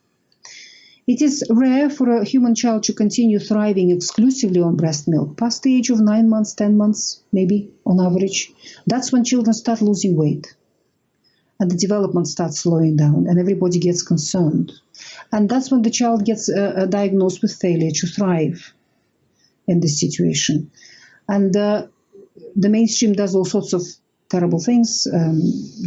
It is rare for a human child to continue thriving exclusively on breast milk past the age of 9 months, 10 months, maybe on average. That's when children start losing weight and the development starts slowing down and everybody gets concerned. And that's when the child gets diagnosed with failure to thrive in this situation. And the mainstream does all sorts of terrible things.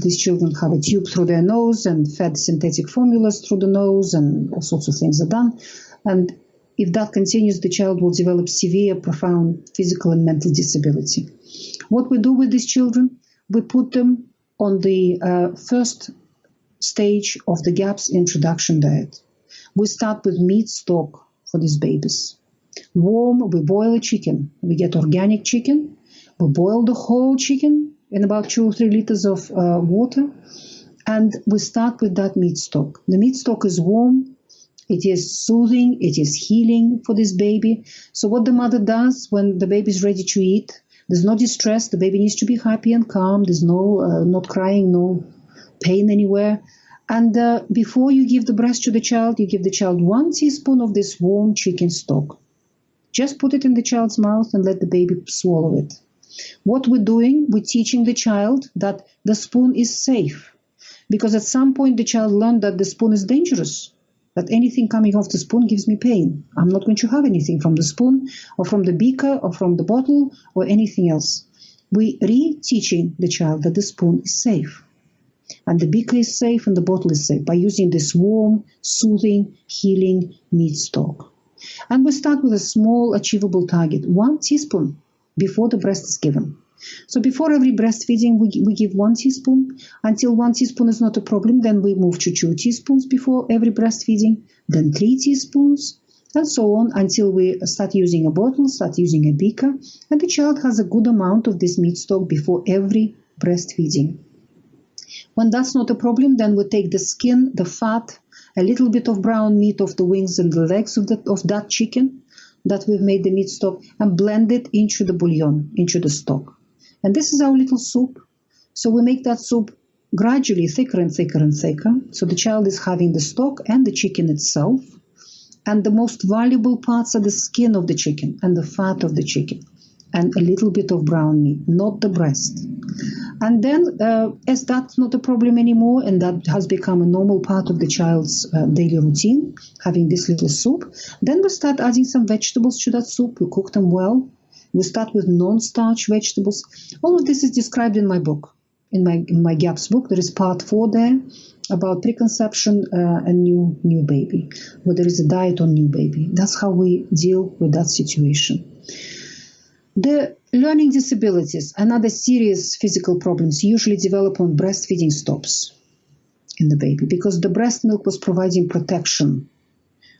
These children have a tube through their nose and fed synthetic formulas through the nose, and all sorts of things are done. And if that continues, the child will develop severe, profound physical and mental disability. What we do with these children, we put them on the first stage of the GAPS introduction diet. We start with meat stock for these babies. Warm, we boil a chicken. We get organic chicken. We boil the whole chicken in about 2 or 3 liters of water, and we start with that meat stock. The meat stock is warm, it is soothing, it is healing for this baby. So what the mother does when the baby is ready to eat, there's no distress, the baby needs to be happy and calm, there's no not crying, no pain anywhere. And before you give the breast to the child, you give the child 1 teaspoon of this warm chicken stock. Just put it in the child's mouth and let the baby swallow it. What we're doing, we're teaching the child that the spoon is safe. Because at some point the child learned that the spoon is dangerous, that anything coming off the spoon gives me pain. I'm not going to have anything from the spoon or from the beaker or from the bottle or anything else. We're re-teaching the child that the spoon is safe. And the beaker is safe and the bottle is safe by using this warm, soothing, healing meat stock. And we start with a small achievable target, 1 teaspoon. Before the breast is given. So before every breastfeeding, we give 1 teaspoon. Until 1 teaspoon is not a problem, then we move to 2 teaspoons before every breastfeeding, then 3 teaspoons, and so on until we start using a bottle, start using a beaker, and the child has a good amount of this meat stock before every breastfeeding. When that's not a problem, then we take the skin, the fat, a little bit of brown meat of the wings and the legs of that chicken, that we've made the meat stock, and blend it into the bouillon, into the stock. And this is our little soup. So we make that soup gradually thicker and thicker and thicker. So the child is having the stock and the chicken itself. And the most valuable parts are the skin of the chicken and the fat of the chicken and a little bit of brown meat, not the breast. And then, as that's not a problem anymore, and that has become a normal part of the child's daily routine, having this little soup, then we start adding some vegetables to that soup. We cook them well. We start with non-starch vegetables. All of this is described in my book, in my GAPS book. There is part 4 there about preconception and new baby, where there is a diet on new baby. That's how we deal with that situation. The learning disabilities and other serious physical problems usually develop when breastfeeding stops in the baby, because the breast milk was providing protection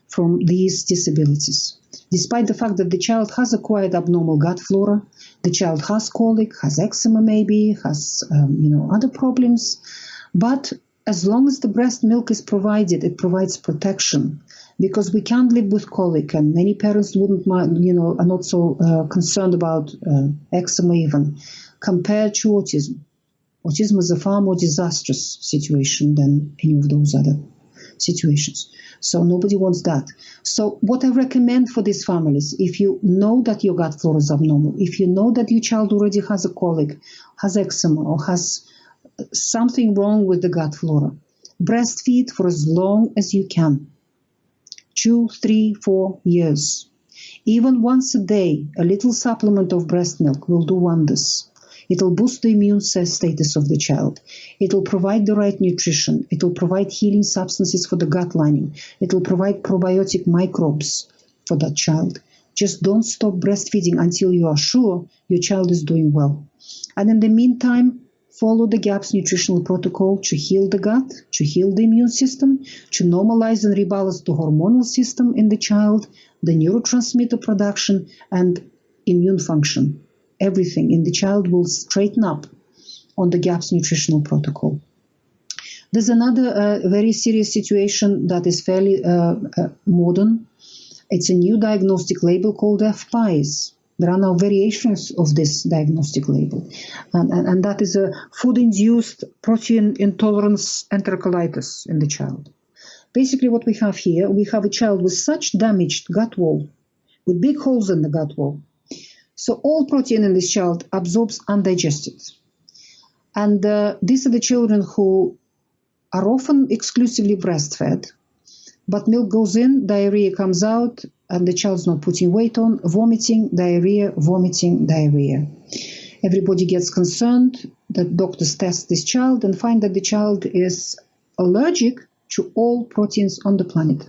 from these disabilities. Despite the fact that the child has acquired abnormal gut flora, the child has colic, has eczema maybe, has other problems, but as long as the breast milk is provided, it provides protection. Because we can't live with colic, and many parents wouldn't mind, are not so concerned about eczema even, compared to autism. Autism is a far more disastrous situation than any of those other situations. So nobody wants that. So what I recommend for these families, if you know that your gut flora is abnormal, if you know that your child already has a colic, has eczema, or has something wrong with the gut flora, breastfeed for as long as you can. 2, 3, 4 years. Even once a day, a little supplement of breast milk will do wonders. It will boost the immune status of the child. It will provide the right nutrition. It will provide healing substances for the gut lining. It will provide probiotic microbes for that child. Just don't stop breastfeeding until you are sure your child is doing well. And in the meantime, follow the GAPS nutritional protocol to heal the gut, to heal the immune system, to normalize and rebalance the hormonal system in the child, the neurotransmitter production, and immune function. Everything in the child will straighten up on the GAPS nutritional protocol. There's another very serious situation that is fairly modern. It's a new diagnostic label called FPIES. There are now variations of this diagnostic label, and that is a food-induced protein intolerance enterocolitis in the child. Basically what we have here, we have a child with such damaged gut wall, with big holes in the gut wall. So all protein in this child absorbs undigested. And these are the children who are often exclusively breastfed, but milk goes in, diarrhea comes out, and the child's not putting weight on, vomiting, diarrhea, vomiting, diarrhea. Everybody gets concerned. The doctors test this child and find that the child is allergic to all proteins on the planet.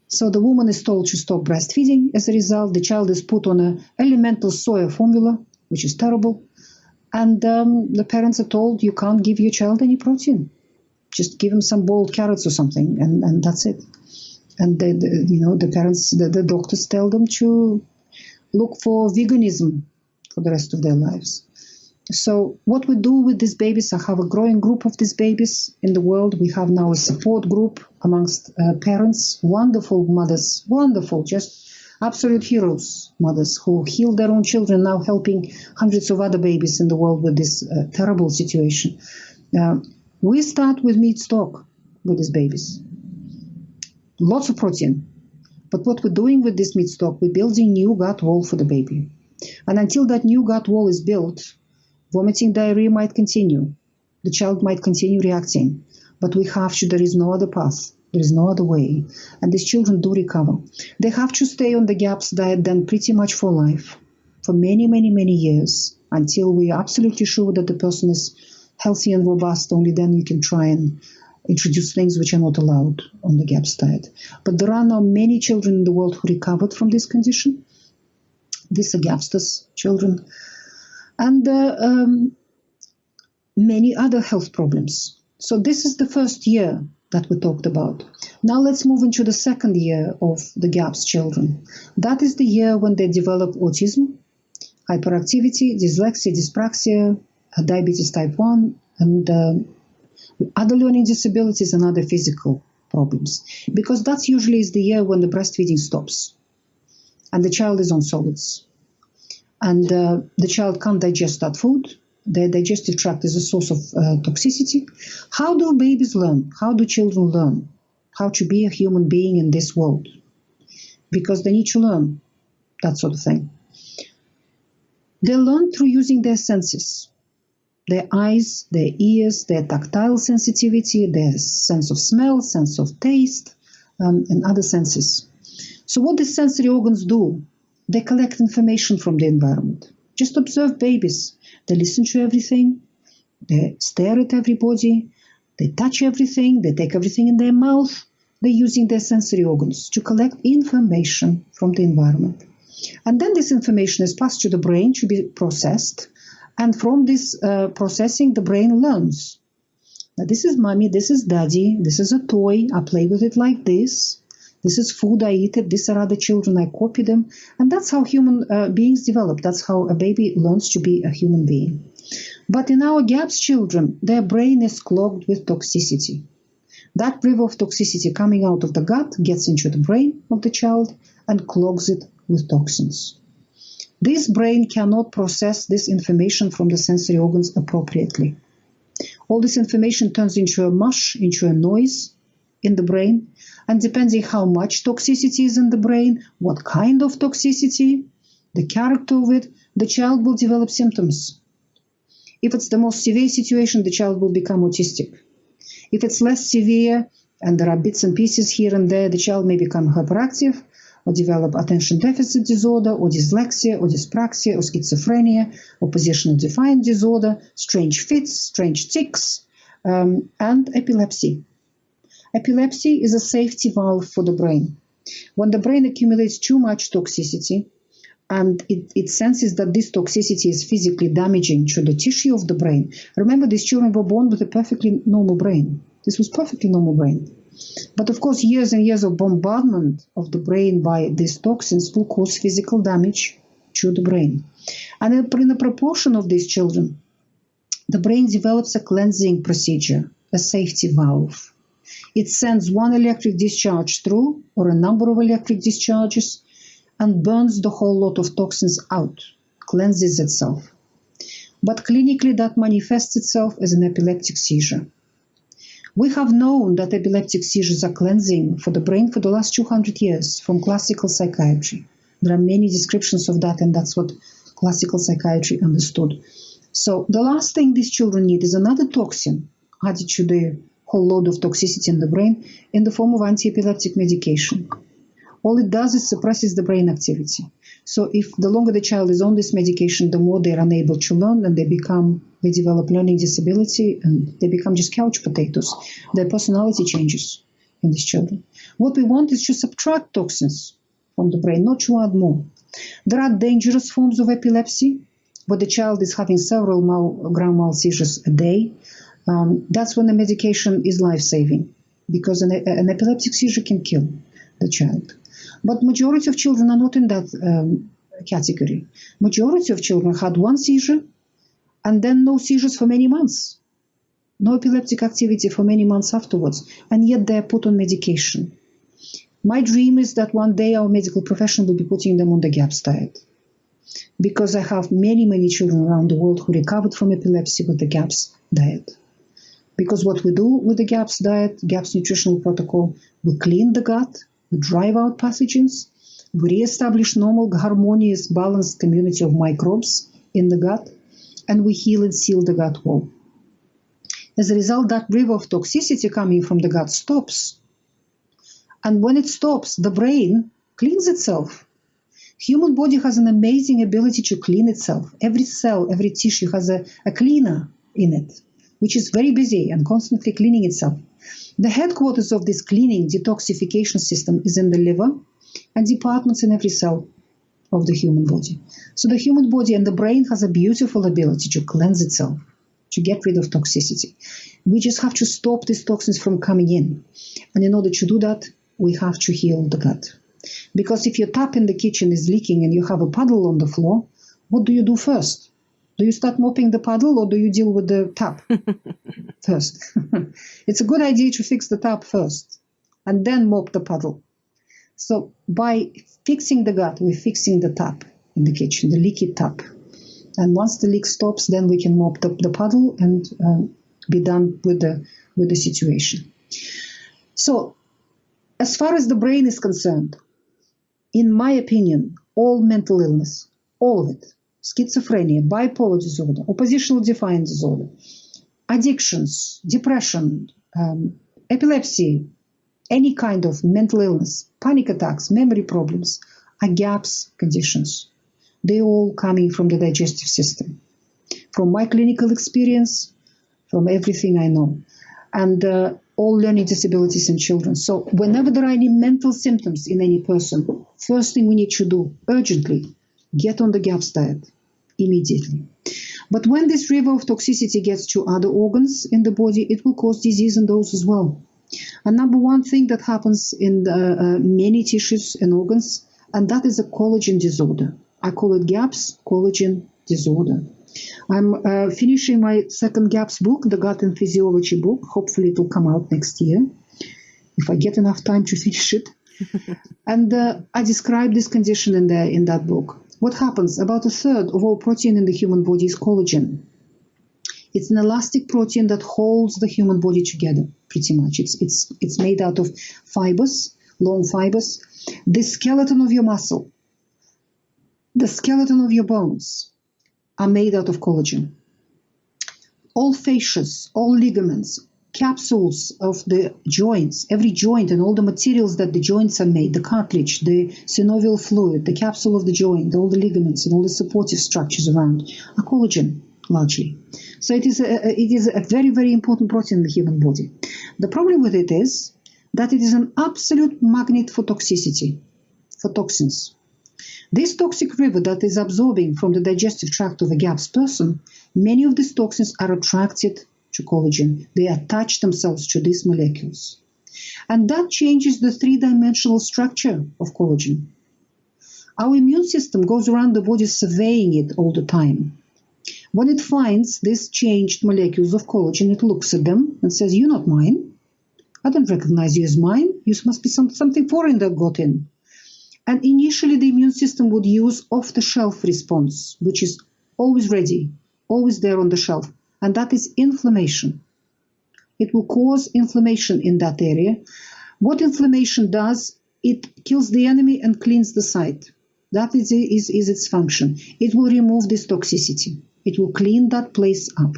So the woman is told to stop breastfeeding. As a result, the child is put on an elemental soya formula, which is terrible. And the parents are told, you can't give your child any protein. Just give him some boiled carrots or something, and that's it. And the parents, the doctors tell them to look for veganism for the rest of their lives. So what we do with these babies, I have a growing group of these babies in the world. We have now a support group amongst parents, wonderful mothers, wonderful, just absolute heroes, mothers who heal their own children, now helping hundreds of other babies in the world with this terrible situation. We start with meat stock with these babies. Lots of protein. But what we're doing with this meat stock, we're building new gut wall for the baby. And until that new gut wall is built, vomiting, diarrhea might continue. The child might continue reacting. But we have to, there is no other path. There is no other way. And these children do recover. They have to stay on the GAPS diet then pretty much for life, for many, many, many years, until we are absolutely sure that the person is healthy and robust. Only then you can try and introduce things which are not allowed on the GAPS diet. But there are now many children in the world who recovered from this condition. These are GAPsters children. And many other health problems. So this is the first year that we talked about. Now let's move into the second year of the GAPS children. That is the year when they develop autism, hyperactivity, dyslexia, dyspraxia, diabetes type 1, and other learning disabilities and other physical problems. Because that usually is the year when the breastfeeding stops and the child is on solids. And the child can't digest that food. Their digestive tract is a source of toxicity. How do babies learn? How do children learn how to be a human being in this world? Because they need to learn that sort of thing. They learn through using their senses. Their eyes, their ears, their tactile sensitivity, their sense of smell, sense of taste, and other senses. So what these sensory organs do, they collect information from the environment. Just observe babies. They listen to everything. They stare at everybody. They touch everything. They take everything in their mouth. They're using their sensory organs to collect information from the environment. And then this information is passed to the brain to be processed. And from this processing, the brain learns. Now, this is mommy, this is daddy, this is a toy, I play with it like this. This is food, I eat it, these are other children, I copy them. And that's how human beings develop. That's how a baby learns to be a human being. But in our GAPS children, their brain is clogged with toxicity. That river of toxicity coming out of the gut gets into the brain of the child and clogs it with toxins. This brain cannot process this information from the sensory organs appropriately. All this information turns into a mush, into a noise in the brain, and depending how much toxicity is in the brain, what kind of toxicity, the character of it, the child will develop symptoms. If it's the most severe situation, the child will become autistic. If it's less severe, and there are bits and pieces here and there, the child may become hyperactive, or develop attention deficit disorder, or dyslexia, or dyspraxia, or schizophrenia, or positional defiant disorder, strange fits, strange tics, and epilepsy. Epilepsy is a safety valve for the brain. When the brain accumulates too much toxicity, and it senses that this toxicity is physically damaging to the tissue of the brain. Remember, these children were born with a perfectly normal brain. This was perfectly normal brain. But of course, years and years of bombardment of the brain by these toxins will cause physical damage to the brain. And in a proportion of these children, the brain develops a cleansing procedure, a safety valve. It sends one electric discharge through, or a number of electric discharges, and burns the whole lot of toxins out, cleanses itself. But clinically, that manifests itself as an epileptic seizure. We have known that epileptic seizures are cleansing for the brain for the last 200 years from classical psychiatry. There are many descriptions of that, and that's what classical psychiatry understood. So the last thing these children need is another toxin added to the whole load of toxicity in the brain in the form of anti-epileptic medication. All it does is suppresses the brain activity. So if the longer the child is on this medication, the more they're unable to learn, and they develop learning disability, and they become just couch potatoes. Their personality changes in these children. What we want is to subtract toxins from the brain, not to add more. There are dangerous forms of epilepsy, where the child is having several grand mal seizures a day. That's when the medication is life-saving, because an epileptic seizure can kill the child. But majority of children are not in that category. Majority of children had one seizure and then no seizures for many months. No epileptic activity for many months afterwards, and yet they are put on medication. My dream is that one day our medical profession will be putting them on the GAPS diet, because I have many, many children around the world who recovered from epilepsy with the GAPS diet. Because what we do with the GAPS diet, GAPS nutritional protocol, we clean the gut, we drive out pathogens, we re-establish normal, harmonious, balanced community of microbes in the gut, and we heal and seal the gut wall. As a result, that river of toxicity coming from the gut stops. And when it stops, the brain cleans itself. Human body has an amazing ability to clean itself. Every cell, every tissue has a cleaner in it, which is very busy and constantly cleaning itself. The headquarters of this cleaning detoxification system is in the liver, and departments in every cell of the human body. So the human body and the brain has a beautiful ability to cleanse itself, to get rid of toxicity. We just have to stop these toxins from coming in. And in order to do that, we have to heal the gut. Because if your tap in the kitchen is leaking and you have a puddle on the floor, what do you do first? Do you start mopping the puddle, or do you deal with the tap first? It's a good idea to fix the tap first and then mop the puddle. So by fixing the gut, we're fixing the tap in the kitchen, the leaky tap. And once the leak stops, then we can mop the puddle and be done with the situation. So as far as the brain is concerned, in my opinion, all mental illness, all of it, schizophrenia, bipolar disorder, oppositional defiant disorder, addictions, depression, epilepsy, any kind of mental illness, panic attacks, memory problems, are GAPS conditions. They're all coming from the digestive system. From my clinical experience, from everything I know, and all learning disabilities in children. So whenever there are any mental symptoms in any person, first thing we need to do, urgently, get on the GAPS diet immediately. But when this river of toxicity gets to other organs in the body, it will cause disease in those as well. And number one thing that happens in many tissues and organs, and that is a collagen disorder. I call it GAPS, collagen disorder. I'm finishing my second GAPS book, the Gut and Physiology book. Hopefully it will come out next year, if I get enough time to finish it. And I describe this condition in that book. What happens? About a third of all protein in the human body is collagen. It's an elastic protein that holds the human body together, pretty much. It's made out of fibers, long fibers. The skeleton of your muscle, the skeleton of your bones are made out of collagen. All fascias, all ligaments, capsules of the joints, every joint and all the materials that the joints are made, the cartilage, the synovial fluid, the capsule of the joint, all the ligaments and all the supportive structures around are collagen largely. So it is a very, very important protein in the human body. The problem with it is that it is an absolute magnet for toxicity, for toxins. This toxic river that is absorbing from the digestive tract of a GAPS person, many of these toxins are attracted to collagen. They attach themselves to these molecules. And that changes the three-dimensional structure of collagen. Our immune system goes around the body surveying it all the time. When it finds these changed molecules of collagen, it looks at them and says, "You're not mine. I don't recognize you as mine. You must be something foreign that got in." And initially, the immune system would use off-the-shelf response, which is always ready, always there on the shelf, and that is inflammation. It will cause inflammation in that area. What inflammation does, it kills the enemy and cleans the site. That is its function. It will remove this toxicity. It will clean that place up.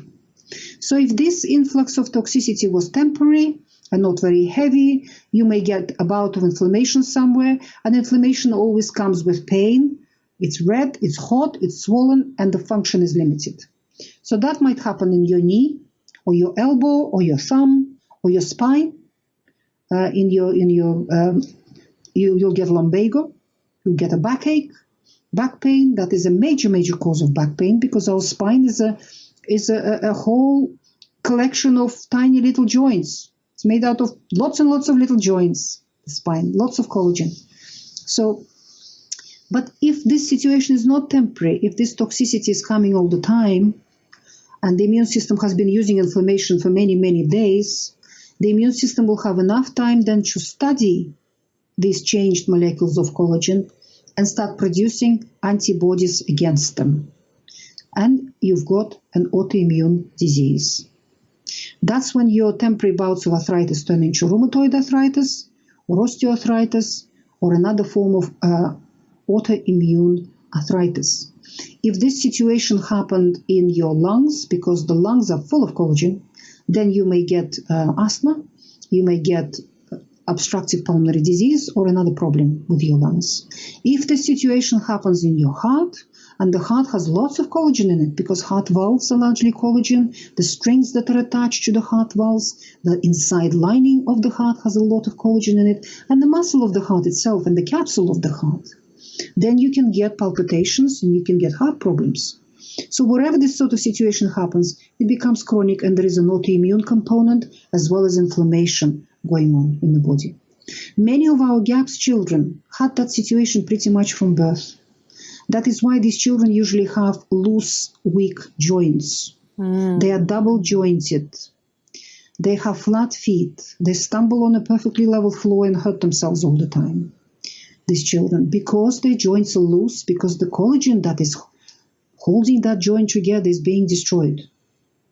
So if this influx of toxicity was temporary and not very heavy, you may get a bout of inflammation somewhere, and inflammation always comes with pain. It's red, it's hot, it's swollen, and the function is limited. So that might happen in your knee, or your elbow, or your thumb, or your spine. You'll get lumbago, you'll get a backache, back pain. That is a major, major cause of back pain, because our spine is a whole collection of tiny little joints. It's made out of lots and lots of little joints, the spine, lots of collagen. So, but if this situation is not temporary, if this toxicity is coming all the time, and the immune system has been using inflammation for many, many days, the immune system will have enough time then to study these changed molecules of collagen and start producing antibodies against them. And you've got an autoimmune disease. That's when your temporary bouts of arthritis turn into rheumatoid arthritis or osteoarthritis or another form of autoimmune arthritis. If this situation happened in your lungs, because the lungs are full of collagen, then you may get asthma, you may get obstructive pulmonary disease or another problem with your lungs. If the situation happens in your heart, and the heart has lots of collagen in it, because heart valves are largely collagen, the strings that are attached to the heart valves, the inside lining of the heart has a lot of collagen in it, and the muscle of the heart itself and the capsule of the heart, then you can get palpitations and you can get heart problems. So wherever this sort of situation happens, it becomes chronic, and there is an autoimmune component as well as inflammation going on in the body. Many of our GAPS children had that situation pretty much from birth. That is why these children usually have loose, weak joints. They are double jointed. They have flat feet. They stumble on a perfectly level floor and hurt themselves all the time, these children, because their joints are loose, because the collagen that is holding that joint together is being destroyed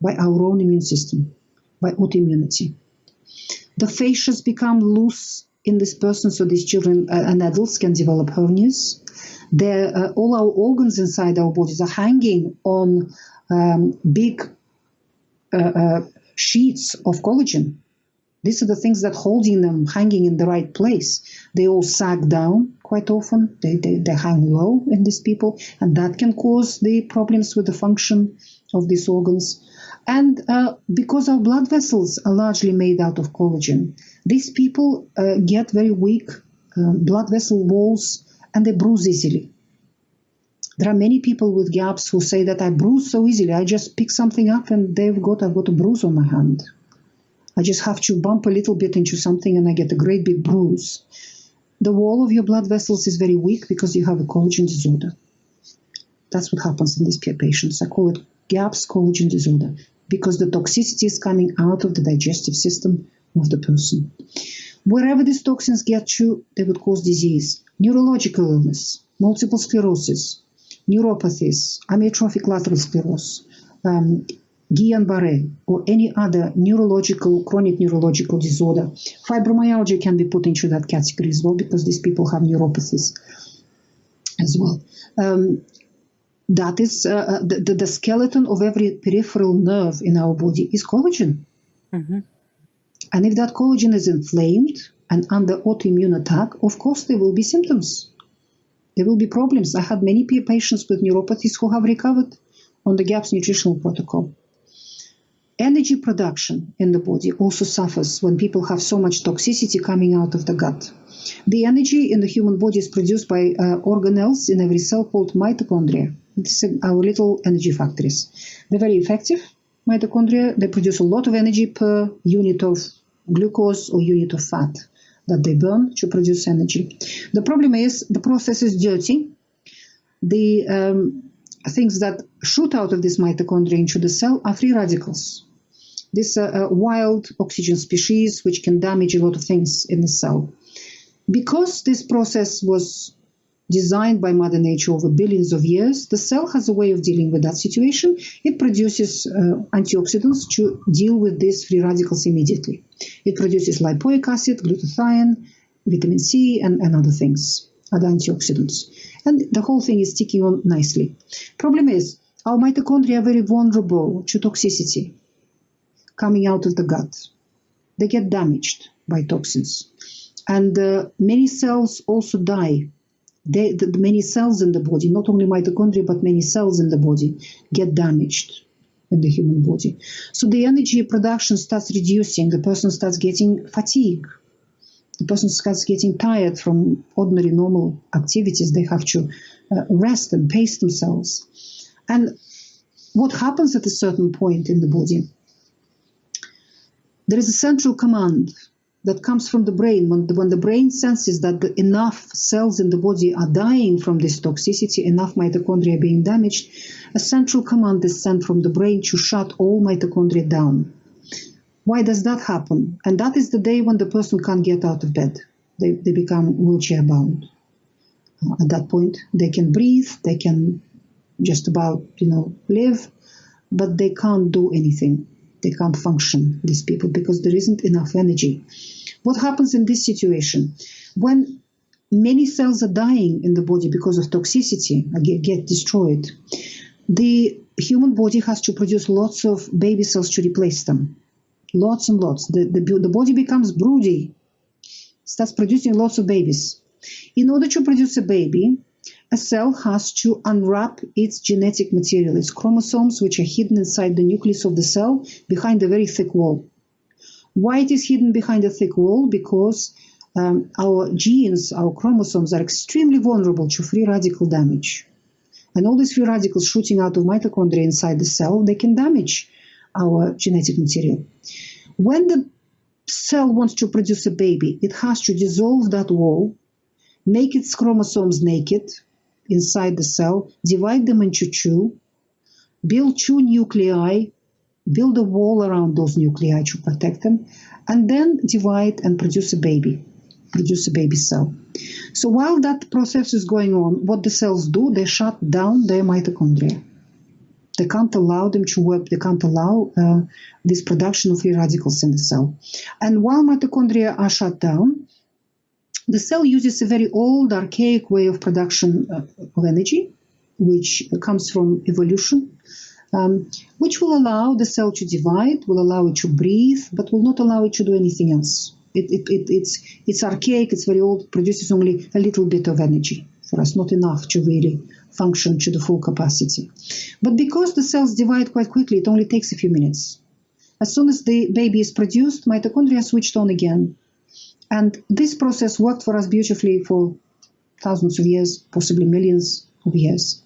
by our own immune system, by autoimmunity. The fascias become loose in this person, so these children and adults can develop hernias. All our organs inside our bodies are hanging on big sheets of collagen. These are the things that holding them hanging in the right place. They all sag down quite often. They hang low in these people, and that can cause the problems with the function of these organs. And because our blood vessels are largely made out of collagen, these people get very weak blood vessel walls, and they bruise easily. There are many people with GAPS who say that I bruise so easily. I just pick something up and I've got a bruise on my hand. I just have to bump a little bit into something and I get a great big bruise. The wall of your blood vessels is very weak because you have a collagen disorder. That's what happens in these patients. I call it GAPS collagen disorder, because the toxicity is coming out of the digestive system of the person. Wherever these toxins get to, they would cause disease, neurological illness, multiple sclerosis, neuropathies, amyotrophic lateral sclerosis, Guillain-Barré, or any other chronic neurological disorder. Fibromyalgia can be put into that category as well, because these people have neuropathies as well. That is the skeleton of every peripheral nerve in our body is collagen. Mm-hmm. And if that collagen is inflamed and under autoimmune attack, of course there will be symptoms. There will be problems. I had many patients with neuropathies who have recovered on the GAPS nutritional protocol. Energy production in the body also suffers when people have so much toxicity coming out of the gut. The energy in the human body is produced by organelles in every cell called mitochondria. It's our little energy factories. They're very effective, mitochondria. They produce a lot of energy per unit of glucose or unit of fat that they burn to produce energy. The problem is the process is dirty. The things that shoot out of this mitochondria into the cell are free radicals. These are wild oxygen species which can damage a lot of things in the cell. Because this process was designed by Mother Nature over billions of years, the cell has a way of dealing with that situation. It produces antioxidants to deal with these free radicals immediately. It produces lipoic acid, glutathione, vitamin C, and other things, other antioxidants. And the whole thing is ticking on nicely. Problem is, our mitochondria are very vulnerable to toxicity coming out of the gut. They get damaged by toxins. And many cells also die. The many cells in the body, not only mitochondria, but many cells in the body get damaged in the human body. So the energy production starts reducing. The person starts getting fatigue. The person starts getting tired from ordinary normal activities. They have to rest and pace themselves. And what happens at a certain point in the body? There is a central command that comes from the brain. When the brain senses that enough cells in the body are dying from this toxicity, enough mitochondria are being damaged, a central command is sent from the brain to shut all mitochondria down. Why does that happen? And that is the day when the person can't get out of bed. They become wheelchair bound. At that point, they can breathe, they can just about, live, but they can't do anything. They can't function, these people, because there isn't enough energy. What happens in this situation? When many cells are dying in the body because of toxicity, get destroyed, the human body has to produce lots of baby cells to replace them. Lots and lots. The body becomes broody, starts producing lots of babies. In order to produce a baby, a cell has to unwrap its genetic material, its chromosomes, which are hidden inside the nucleus of the cell behind a very thick wall. Why it is hidden behind a thick wall? Because our genes, our chromosomes, are extremely vulnerable to free radical damage. And all these free radicals shooting out of mitochondria inside the cell, they can damage our genetic material. When the cell wants to produce a baby, it has to dissolve that wall, make its chromosomes naked inside the cell, divide them into two, build two nuclei, build a wall around those nuclei to protect them, and then divide and produce a baby cell. So while that process is going on, what the cells do, they shut down their mitochondria. They can't allow them to work. They can't allow this production of free radicals in the cell. And while mitochondria are shut down, the cell uses a very old, archaic way of production of energy, which comes from evolution, which will allow the cell to divide, will allow it to breathe, but will not allow it to do anything else. It's archaic, it's very old, produces only a little bit of energy for us, not enough to really function to the full capacity. But because the cells divide quite quickly, it only takes a few minutes. As soon as the baby is produced, mitochondria are switched on again. And this process worked for us beautifully for thousands of years, possibly millions of years.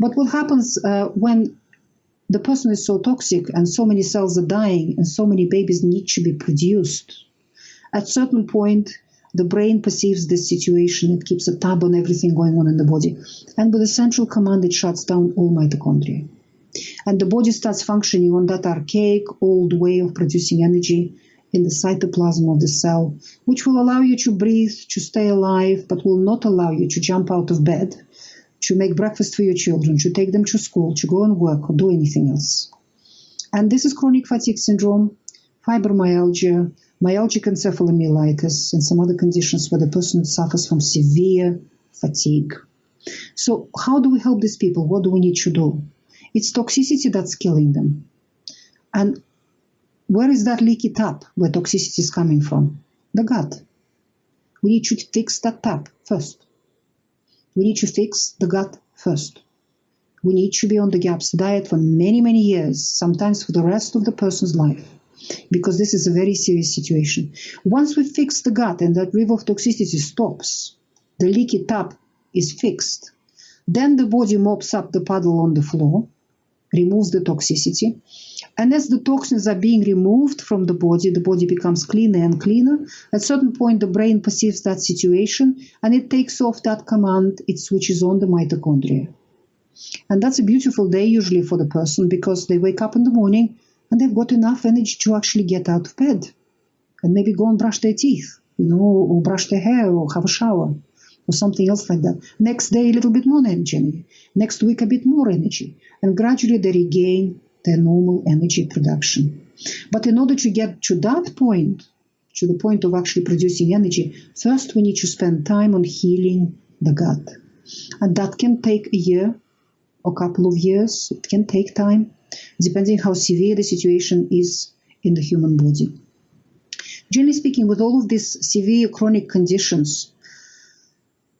But what happens when the person is so toxic and so many cells are dying and so many babies need to be produced? At a certain point, the brain perceives this situation. It keeps a tab on everything going on in the body. And with a central command, it shuts down all mitochondria. And the body starts functioning on that archaic, old way of producing energy in the cytoplasm of the cell, which will allow you to breathe, to stay alive, but will not allow you to jump out of bed, to make breakfast for your children, to take them to school, to go and work, or do anything else. And this is chronic fatigue syndrome, fibromyalgia, myalgic encephalomyelitis, and some other conditions where the person suffers from severe fatigue. So how do we help these people? What do we need to do? It's toxicity that's killing them. And where is that leaky tap where toxicity is coming from? The gut. We need to fix that tap first. We need to fix the gut first. We need to be on the GAPS diet for many, many years, sometimes for the rest of the person's life, because this is a very serious situation. Once we fix the gut and that river of toxicity stops, the leaky tap is fixed, then the body mops up the puddle on the floor, removes the toxicity, and as the toxins are being removed from the body becomes cleaner and cleaner. At a certain point, the brain perceives that situation, and it takes off that command, it switches on the mitochondria. And that's a beautiful day usually for the person, because they wake up in the morning and they've got enough energy to actually get out of bed and maybe go and brush their teeth, or brush their hair or have a shower or something else like that. Next day, a little bit more energy. Next week, a bit more energy. And gradually they regain their normal energy production. But in order to get to that point, to the point of actually producing energy, first we need to spend time on healing the gut. And that can take a year or a couple of years. It can take time, depending how severe the situation is in the human body. Generally speaking, with all of these severe chronic conditions,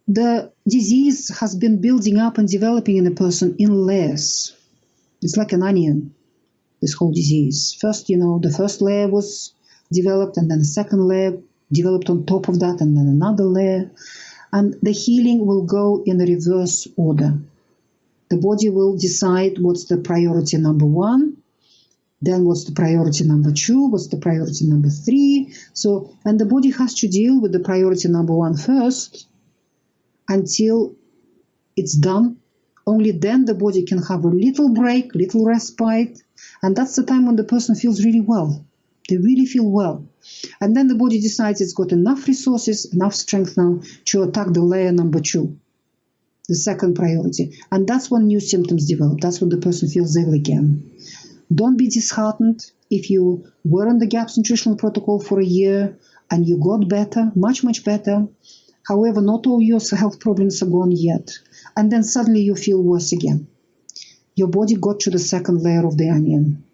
the disease has been building up and developing in a person in layers. It's like an onion, this whole disease. First, the first layer was developed, and then the second layer developed on top of that, and then another layer. And the healing will go in a reverse order. The body will decide what's the priority number one, then what's the priority number two, what's the priority number three. And the body has to deal with the priority number one first until it's done. Only then the body can have a little break, little respite. And that's the time when the person feels really well. They really feel well. And then the body decides it's got enough resources, enough strength now to attack the layer number two, the second priority. And that's when new symptoms develop. That's when the person feels ill again. Don't be disheartened if you were on the GAPS nutritional protocol for a year and you got better, much, much better. However, not all your health problems are gone yet. And then suddenly you feel worse again. Your body got to the second layer of the onion.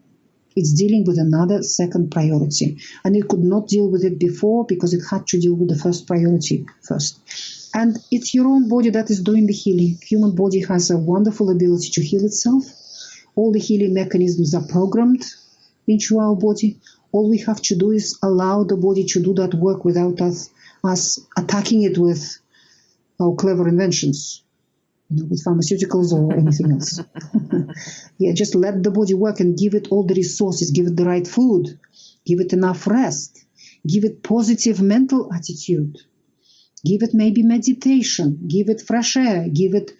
It's dealing with another second priority. And it could not deal with it before because it had to deal with the first priority first. And it's your own body that is doing the healing. Human body has a wonderful ability to heal itself. All the healing mechanisms are programmed into our body. All we have to do is allow the body to do that work without us attacking it with our clever inventions, with pharmaceuticals or anything else. Yeah, just let the body work and give it all the resources, give it the right food, give it enough rest, give it positive mental attitude, give it maybe meditation, give it fresh air, give it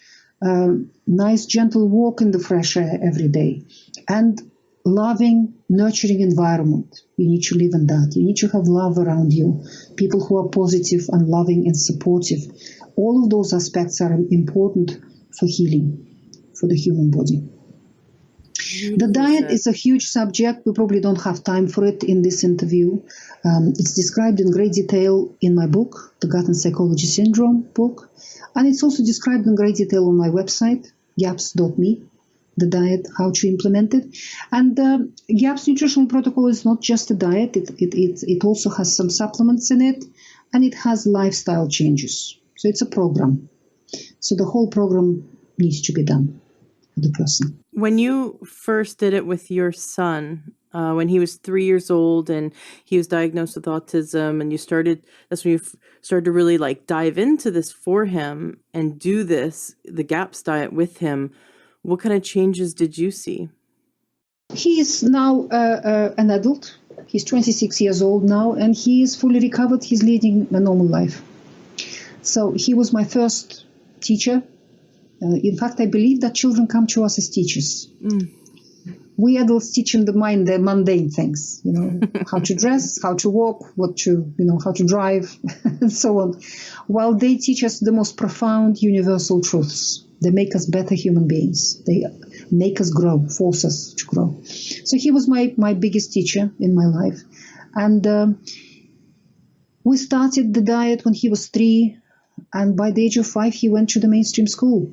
nice gentle walk in the fresh air every day, and loving, nurturing environment. You need to live in that. You need to have love around you, people who are positive and loving and supportive. All of those aspects are important for healing, for the human body. The diet is a huge subject. We probably don't have time for it in this interview. It's described in great detail in my book, the Gut and Psychology Syndrome book. And it's also described in great detail on my website, gaps.me, the diet, how to implement it. And the GAPS nutritional protocol is not just a diet. It also has some supplements in it, and it has lifestyle changes. So it's a program. So the whole program needs to be done for the person. When you first did it with your son, when he was 3 years old and he was diagnosed with autism, and that's when you started to really dive into this for him and do the GAPS diet with him. What kind of changes did you see? He is now an adult. He's 26 years old now, and he is fully recovered. He's leading a normal life. So he was my first teacher. In fact, I believe that children come to us as teachers. We adults teach them the mundane things, how to dress, how to walk, how to drive, and so on. While they teach us the most profound universal truths. They make us better human beings. They make us grow, force us to grow. So he was my biggest teacher in my life. And we started the diet when he was 3. And by the age of 5, he went to the mainstream school.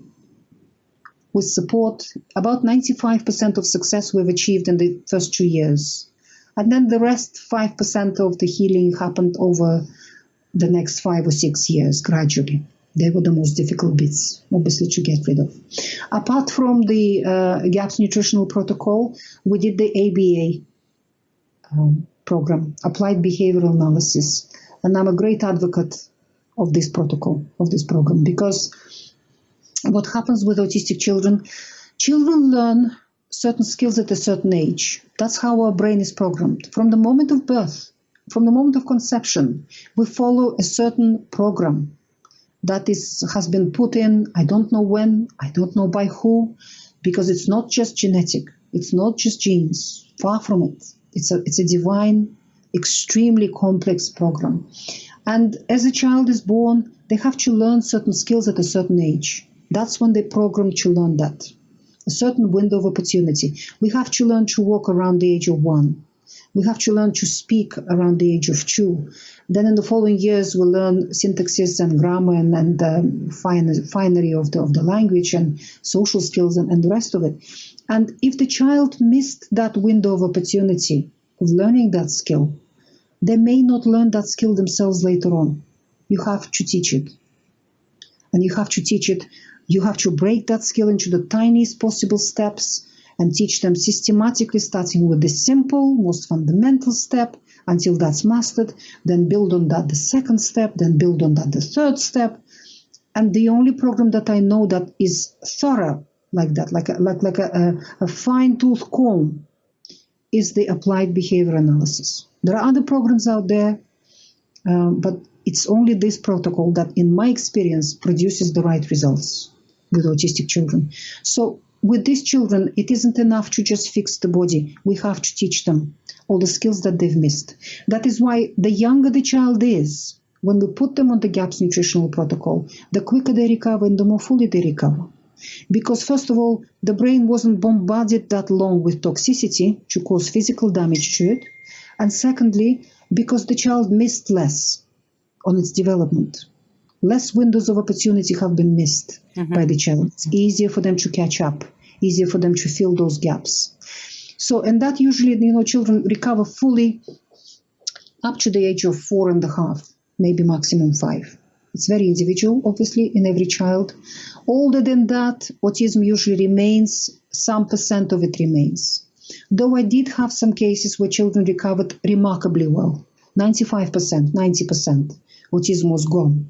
With support, about 95% of success we've achieved in the first 2 years. And then the rest, 5% of the healing happened over the next 5 or 6 years gradually. They were the most difficult bits, obviously, to get rid of. Apart from the GAPS nutritional protocol, we did the ABA program, Applied Behavioral Analysis. And I'm a great advocate of this protocol, of this program, because what happens with autistic children, children learn certain skills at a certain age. That's how our brain is programmed. From the moment of birth, from the moment of conception, we follow a certain program that has been put in, I don't know when, I don't know by who, because it's not just genetic, it's not just genes, far from it. It's a divine, extremely complex program. And as a child is born, they have to learn certain skills at a certain age. That's when they're programmed to learn that. A certain window of opportunity. We have to learn to walk around the age of 1. We have to learn to speak around the age of 2. Then in the following years, we'll learn syntaxes and grammar and finery of the language and social skills and the rest of it. And if the child missed that window of opportunity of learning that skill, they may not learn that skill themselves later on. You have to teach it. And you have to teach it. You have to break that skill into the tiniest possible steps and teach them systematically, starting with the simple, most fundamental step until that's mastered, then build on that the second step, then build on that the third step. And the only program that I know that is thorough like that, like a fine-tooth comb, is the Applied Behavior Analysis. There are other programs out there, but it's only this protocol that, in my experience, produces the right results with autistic children. So with these children, it isn't enough to just fix the body. We have to teach them all the skills that they've missed. That is why the younger the child is, when we put them on the GAPS nutritional protocol, the quicker they recover and the more fully they recover. Because first of all, the brain wasn't bombarded that long with toxicity to cause physical damage to it. And secondly, because the child missed less on its development. Less windows of opportunity have been missed by the child. It's easier for them to catch up, easier for them to fill those gaps. So, and that usually, children recover fully up to the age of 4.5, maybe maximum 5. It's very individual, obviously, in every child. Older than that, autism usually remains, some percent of it remains. Though I did have some cases where children recovered remarkably well, 95%, 90%, autism was gone.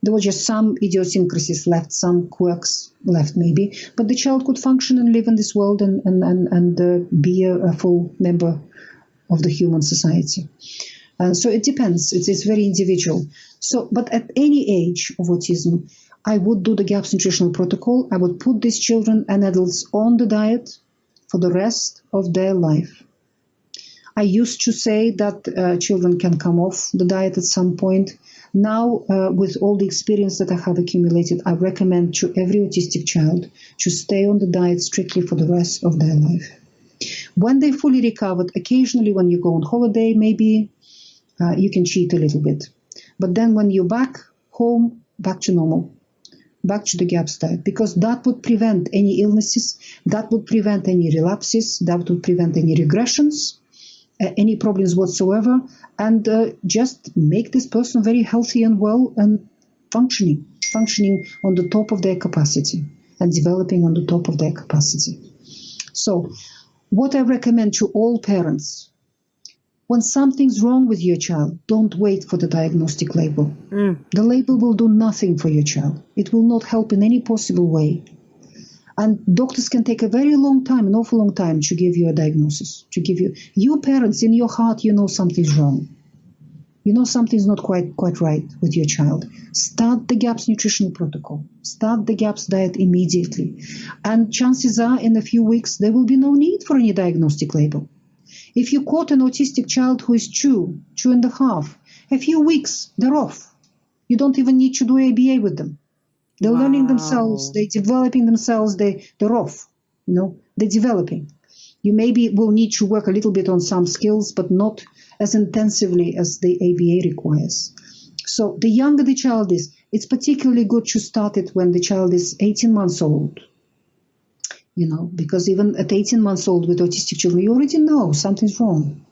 There were just some idiosyncrasies left, some quirks left maybe, but the child could function and live in this world and be a full member of the human society. So it depends. It's very individual. So, but at any age of autism, I would do the GAPS nutritional protocol. I would put these children and adults on the diet for the rest of their life. I used to say that children can come off the diet at some point. Now, with all the experience that I have accumulated, I recommend to every autistic child to stay on the diet strictly for the rest of their life. When they fully recovered, occasionally when you go on holiday, maybe you can cheat a little bit. But then when you're back home, back to normal, back to the GAPS diet, because that would prevent any illnesses, that would prevent any relapses, that would prevent any regressions, any problems whatsoever, and just make this person very healthy and well and functioning on the top of their capacity and developing on the top of their capacity. So what I recommend to all parents, when something's wrong with your child, don't wait for the diagnostic label. The label will do nothing for your child. It will not help in any possible way. And doctors can take a very long time, an awful long time, to give you a diagnosis, to give you parents, in your heart, you know something's wrong. You know something's not quite right with your child. Start the GAPS nutritional protocol. Start the GAPS diet immediately. And chances are, in a few weeks, there will be no need for any diagnostic label. If you caught an autistic child who is 2.5, a few weeks, they're off. You don't even need to do ABA with them. They're learning themselves, they're developing themselves, they're off, they're developing. You maybe will need to work a little bit on some skills, but not as intensively as the ABA requires. So the younger the child is, it's particularly good to start it when the child is 18 months old. Because even at 18 months old with autistic children, you already know something's wrong.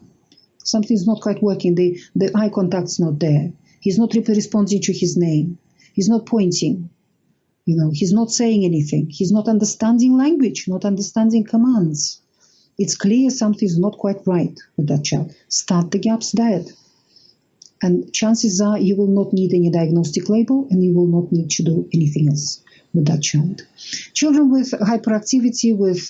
Something's not quite working. The eye contact's not there. He's not responding to his name. He's not pointing. He's not saying anything. He's not understanding language, not understanding commands. It's clear something's not quite right with that child. Start the GAPS diet. And chances are you will not need any diagnostic label and you will not need to do anything else with that child. Children with hyperactivity, with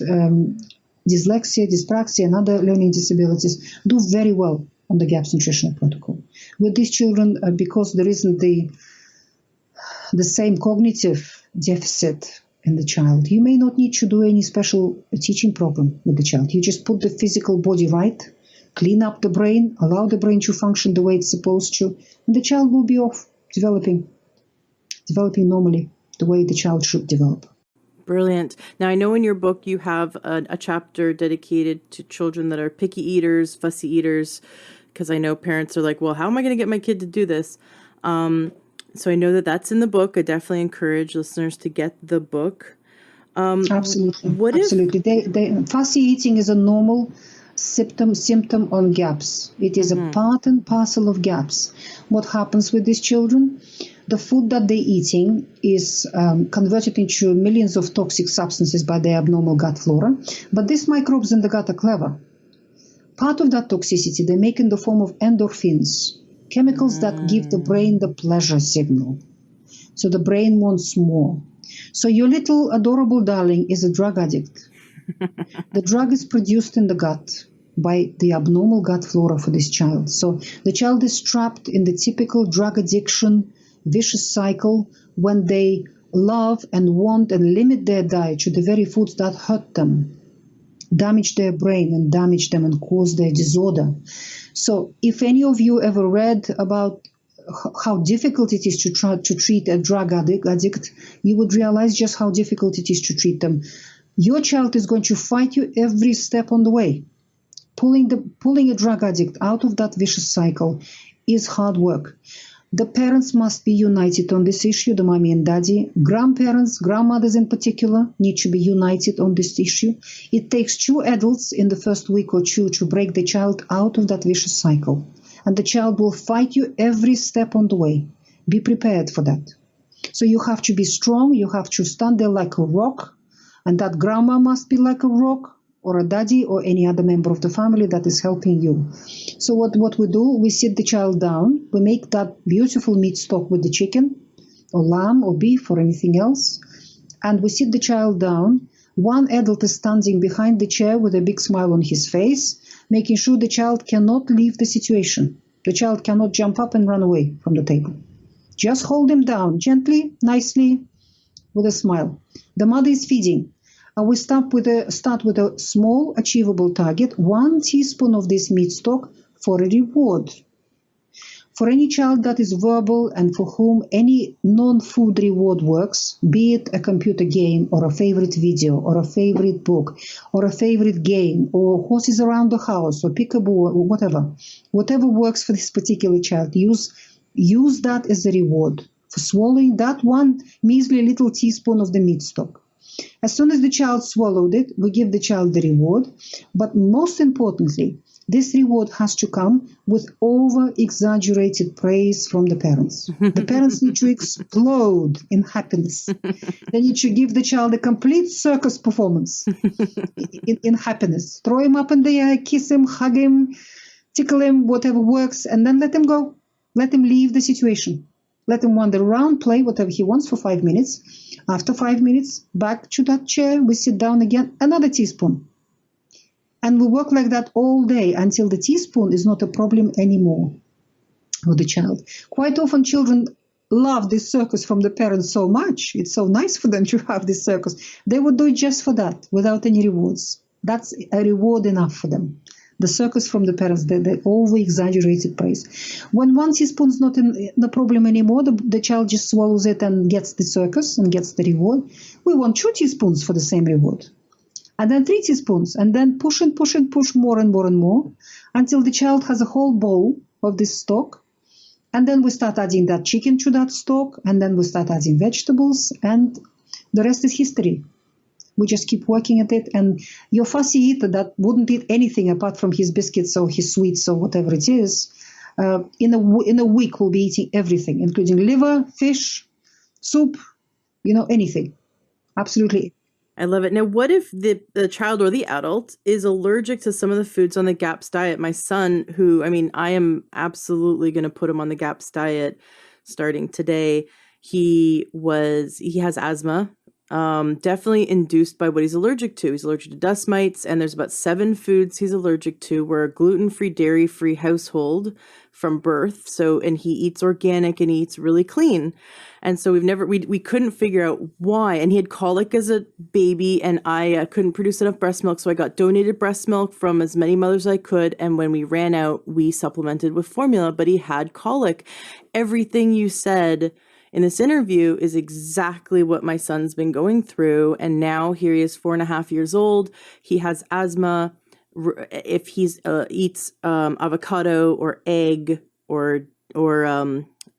dyslexia, dyspraxia, and other learning disabilities do very well on the GAPS nutritional protocol. With these children, because there isn't the same cognitive deficit in the child, you may not need to do any special teaching program with the child. You just put the physical body right, clean up the brain, allow the brain to function the way it's supposed to, and the child will be off developing normally the way the child should develop. Brilliant. Now, I know in your book you have a chapter dedicated to children that are picky eaters, fussy eaters, because I know parents are like, well, how am I going to get my kid to do this? So I know that that's in the book. I definitely encourage listeners to get the book. Absolutely. Absolutely. Fussy eating is a normal symptom on GAPS. It is a part and parcel of GAPS. What happens with these children? The food that they're eating is converted into millions of toxic substances by their abnormal gut flora. But these microbes in the gut are clever. Part of that toxicity they make in the form of endorphins, chemicals that give the brain the pleasure signal. So the brain wants more. So your little adorable darling is a drug addict. The drug is produced in the gut by the abnormal gut flora for this child. So the child is trapped in the typical drug addiction vicious cycle when they love and want and limit their diet to the very foods that hurt them, damage their brain and damage them and cause their disorder. So if any of you ever read about how difficult it is to try to treat a drug addict, you would realize just how difficult it is to treat them. Your child is going to fight you every step on the way. Pulling a drug addict out of that vicious cycle is hard work. The parents must be united on this issue, the mommy and daddy. Grandparents, grandmothers in particular, need to be united on this issue. It takes 2 adults in the first week or 2 to break the child out of that vicious cycle. And the child will fight you every step on the way. Be prepared for that. So you have to be strong. You have to stand there like a rock. And that grandma must be like a rock, or a daddy, or any other member of the family that is helping you. So what we do, we sit the child down. We make that beautiful meat stock with the chicken, or lamb, or beef, or anything else. And we sit the child down. One adult is standing behind the chair with a big smile on his face, making sure the child cannot leave the situation. The child cannot jump up and run away from the table. Just hold him down gently, nicely, with a smile. The mother is feeding. We start with a small achievable target, 1 teaspoon of this meat stock for a reward. For any child that is verbal and for whom any non-food reward works, be it a computer game or a favorite video or a favorite book or a favorite game or horses around the house or peekaboo or whatever works for this particular child, use that as a reward for swallowing that 1 measly little teaspoon of the meat stock. As soon as the child swallowed it, we give the child the reward. But most importantly, this reward has to come with over-exaggerated praise from the parents. The parents need to explode in happiness. They need to give the child a complete circus performance in happiness. Throw him up in the air, kiss him, hug him, tickle him, whatever works, and then let him go. Let him leave the situation. Let him wander around, play whatever he wants for 5 minutes. After 5 minutes, back to that chair, we sit down again, another teaspoon. And we work like that all day until the teaspoon is not a problem anymore with the child. Quite often children love this circus from the parents so much. It's so nice for them to have this circus. They would do it just for that, without any rewards. That's a reward enough for them. The circus from the parents, the over-exaggerated praise. When 1 teaspoon is not the problem anymore, the child just swallows it and gets the circus and gets the reward. We want 2 teaspoons for the same reward. And then 3 teaspoons. And then push and push and push more and more and more until the child has a whole bowl of this stock. And then we start adding that chicken to that stock. And then we start adding vegetables. And the rest is history. We just keep working at it. And your fussy eater that wouldn't eat anything apart from his biscuits or his sweets or whatever it is, in a week will be eating everything, including liver, fish, soup, anything. Absolutely. I love it. Now, what if the child or the adult is allergic to some of the foods on the GAPS diet? My son, who, I am absolutely going to put him on the GAPS diet starting today. He has asthma, definitely induced by what he's allergic to. He's allergic to dust mites, and there's about 7 foods he's allergic to. We're a gluten-free, dairy-free household from birth. So, and he eats organic and he eats really clean. And so we couldn't figure out why. And he had colic as a baby, and I couldn't produce enough breast milk. So I got donated breast milk from as many mothers as I could. And when we ran out, we supplemented with formula, but he had colic. Everything you said in this interview is exactly what my son's been going through. And now here he is, 4.5 years old. He has asthma. If he eats avocado or egg or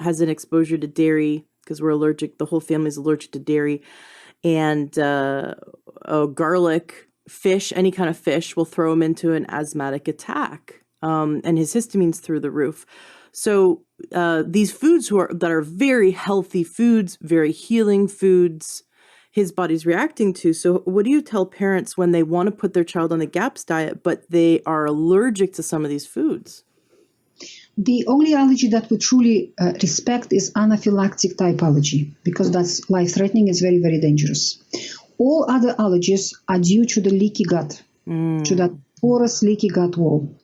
has an exposure to dairy, because we're allergic, the whole family's allergic to dairy, and garlic, fish, any kind of fish will throw him into an asthmatic attack, and his histamine's through the roof. So these foods that are very healthy foods, very healing foods, his body's reacting to. So what do you tell parents when they want to put their child on the GAPS diet, but they are allergic to some of these foods? The only allergy that we truly respect is anaphylactic type allergy, because that's life-threatening. It's very, very dangerous. All other allergies are due to the leaky gut, to that porous leaky gut wall.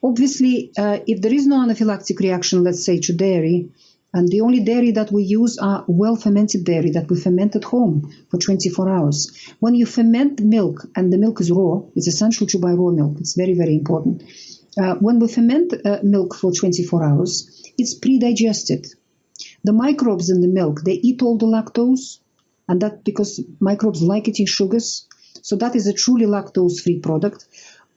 Obviously, if there is no anaphylactic reaction, let's say to dairy, and the only dairy that we use are well-fermented dairy that we ferment at home for 24 hours. When you ferment milk, and the milk is raw, it's essential to buy raw milk. It's very, very important. When we ferment milk for 24 hours, it's pre-digested. The microbes in the milk, they eat all the lactose, and that because microbes like eating sugars. So that is a truly lactose-free product.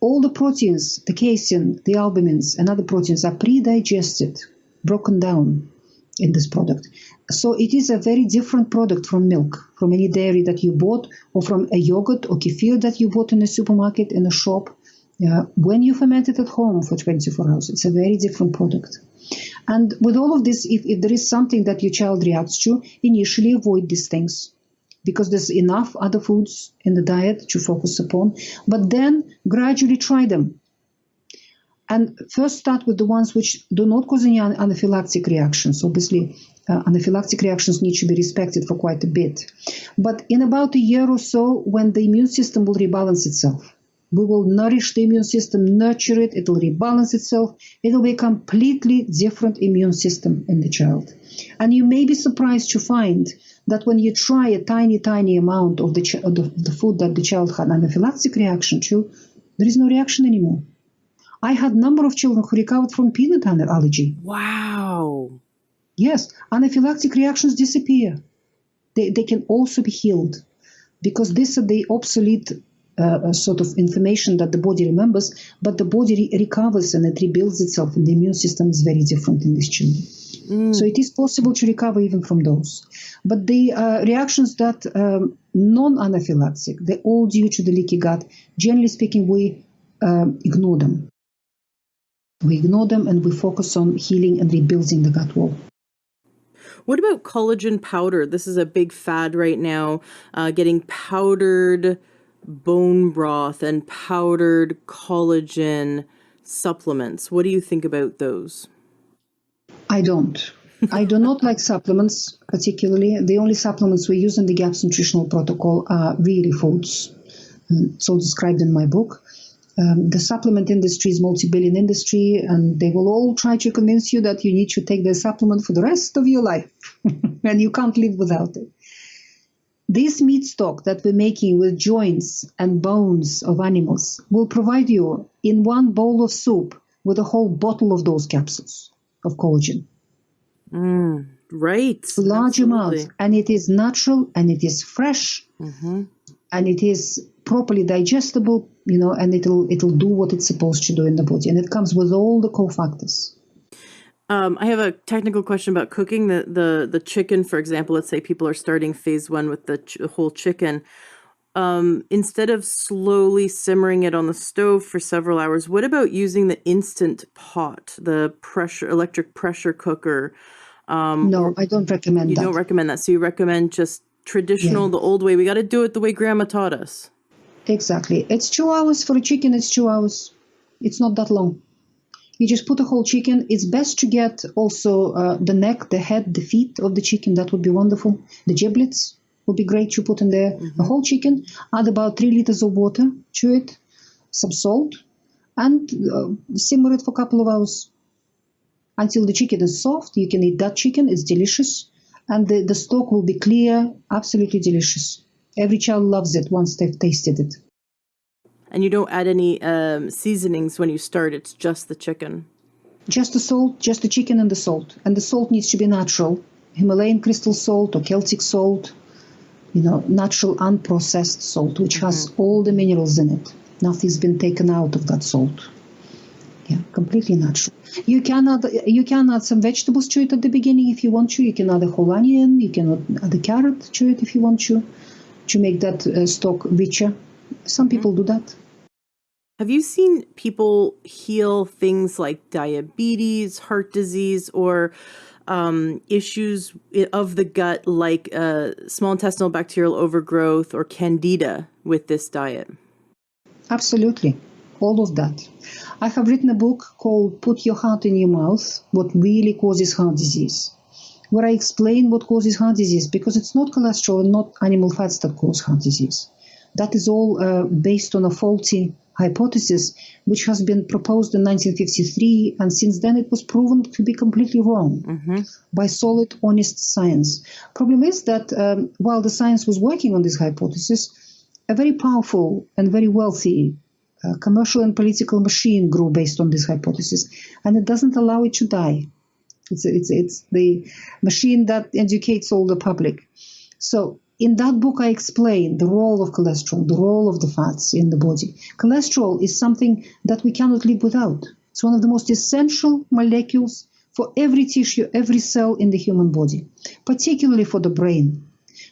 All the proteins, the casein, the albumins, and other proteins are pre-digested, broken down in this product. So it is a very different product from milk, from any dairy that you bought, or from a yogurt or kefir that you bought in a supermarket, in a shop. When you ferment it at home for 24 hours, it's a very different product. And with all of this, if there is something that your child reacts to, initially avoid these things, because there's enough other foods in the diet to focus upon, but then gradually try them. And first start with the ones which do not cause any anaphylactic reactions. Obviously, anaphylactic reactions need to be respected for quite a bit. But in about a year or so, when the immune system will rebalance itself, we will nourish the immune system, nurture it, it will rebalance itself. It will be a completely different immune system in the child. And you may be surprised to find that when you try a tiny, tiny amount of the food that the child had an anaphylactic reaction to, there is no reaction anymore. I had a number of children who recovered from peanut allergy. Wow. Yes, anaphylactic reactions disappear. They can also be healed, because these are the obsolete sort of information that the body remembers, but the body recovers and it rebuilds itself, and the immune system is very different in these children. So it is possible to recover even from those. But the reactions that non-anaphylactic, they're all due to the leaky gut. Generally speaking, we ignore them. We ignore them and we focus on healing and rebuilding the gut wall. What about collagen powder? This is a big fad right now, getting powdered bone broth and powdered collagen supplements. What do you think about those? I don't. I do not like supplements particularly. The only supplements we use in the GAPS nutritional protocol are really foods. It's all described in my book. The supplement industry is multi-billion industry, and they will all try to convince you that you need to take the supplement for the rest of your life, and you can't live without it. This meat stock that we're making with joints and bones of animals will provide you in one bowl of soup with a whole bottle of those capsules of collagen. Right. Large amounts. And it is natural, and it is fresh, and it is properly digestible, and it'll do what it's supposed to do in the body. And it comes with all the cofactors. I have a technical question about cooking. The chicken, for example, let's say people are starting phase 1 with the whole chicken. instead of slowly simmering it on the stove for several hours, what about using the instant pot, the electric pressure cooker? No, I don't recommend You that. don't recommend that. So you recommend just traditional, Yeah. the old way. We got to do it the way Grandma taught us. Exactly. It's 2 hours for a chicken. It's 2 hours. It's not that long. You just put a whole chicken. It's best to get also the neck, the head, the feet of the chicken. That would be wonderful. The giblets would be great to put in there. A whole chicken. Add about 3 liters of water to it, some salt, and simmer it for a couple of hours until the chicken is soft. You can eat that chicken. It's delicious. And the stock will be clear, absolutely delicious. Every child loves it once they've tasted it. And you don't add any seasonings when you start. It's just the chicken. Just the salt, just the chicken and the salt. And the salt needs to be natural. Himalayan crystal salt or Celtic salt, natural unprocessed salt, which has all the minerals in it. Nothing's been taken out of that salt. Yeah, completely natural. You can add some vegetables to it at the beginning if you want to. You can add a whole onion. You can add a carrot to it if you want to make that stock richer. Some people do that. Have you seen people heal things like diabetes, heart disease, or issues of the gut like small intestinal bacterial overgrowth or candida with this diet? Absolutely. All of that. I have written a book called Put Your Heart in Your Mouth, What Really Causes Heart Disease, where I explain what causes heart disease, because it's not cholesterol and not animal fats that cause heart disease. That is all based on a faulty hypothesis, which has been proposed in 1953, and since then it was proven to be completely wrong by solid, honest science. Problem is that while the science was working on this hypothesis, a very powerful and very wealthy commercial and political machine grew based on this hypothesis, and it doesn't allow it to die. It's the machine that educates all the public. So in that book, I explain the role of cholesterol, the role of the fats in the body. Cholesterol is something that we cannot live without. It's one of the most essential molecules for every tissue, every cell in the human body, particularly for the brain,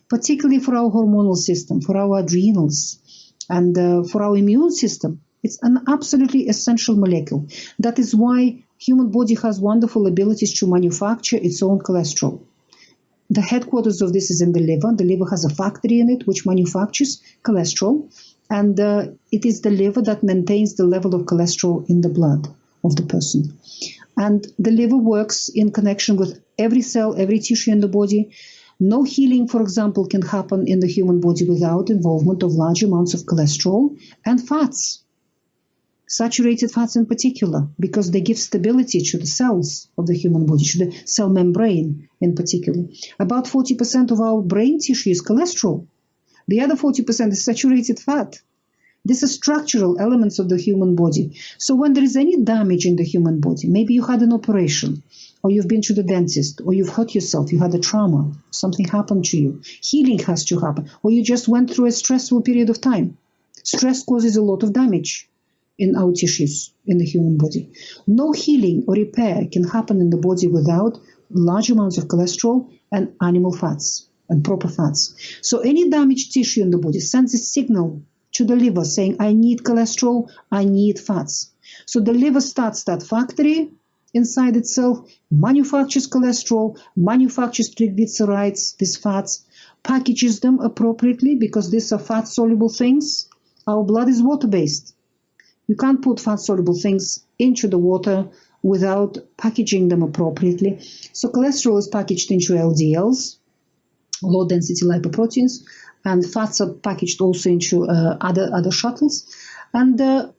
particularly for our hormonal system, for our adrenals, and for our immune system. It's an absolutely essential molecule. That is why human body has wonderful abilities to manufacture its own cholesterol. The headquarters of this is in the liver. The liver has a factory in it which manufactures cholesterol, and it is the liver that maintains the level of cholesterol in the blood of the person. And the liver works in connection with every cell, every tissue in the body. No healing, for example, can happen in the human body without involvement of large amounts of cholesterol and fats. Saturated fats in particular, because they give stability to the cells of the human body, to the cell membrane in particular. About 40% of our brain tissue is cholesterol. The other 40% is saturated fat. These are structural elements of the human body. So when there is any damage in the human body, maybe you had an operation, or you've been to the dentist, or you've hurt yourself, you had a trauma, something happened to you, healing has to happen, or you just went through a stressful period of time. Stress causes a lot of damage in our tissues in the human body. No healing or repair can happen in the body without large amounts of cholesterol and animal fats and proper fats. So any damaged tissue in the body sends a signal to the liver saying, I need cholesterol, I need fats. So the liver starts that factory inside itself, manufactures cholesterol, manufactures triglycerides, these fats, packages them appropriately because these are fat-soluble things. Our blood is water-based. You can't put fat-soluble things into the water without packaging them appropriately. So cholesterol is packaged into LDLs, low-density lipoproteins, and fats are packaged also into other shuttles. And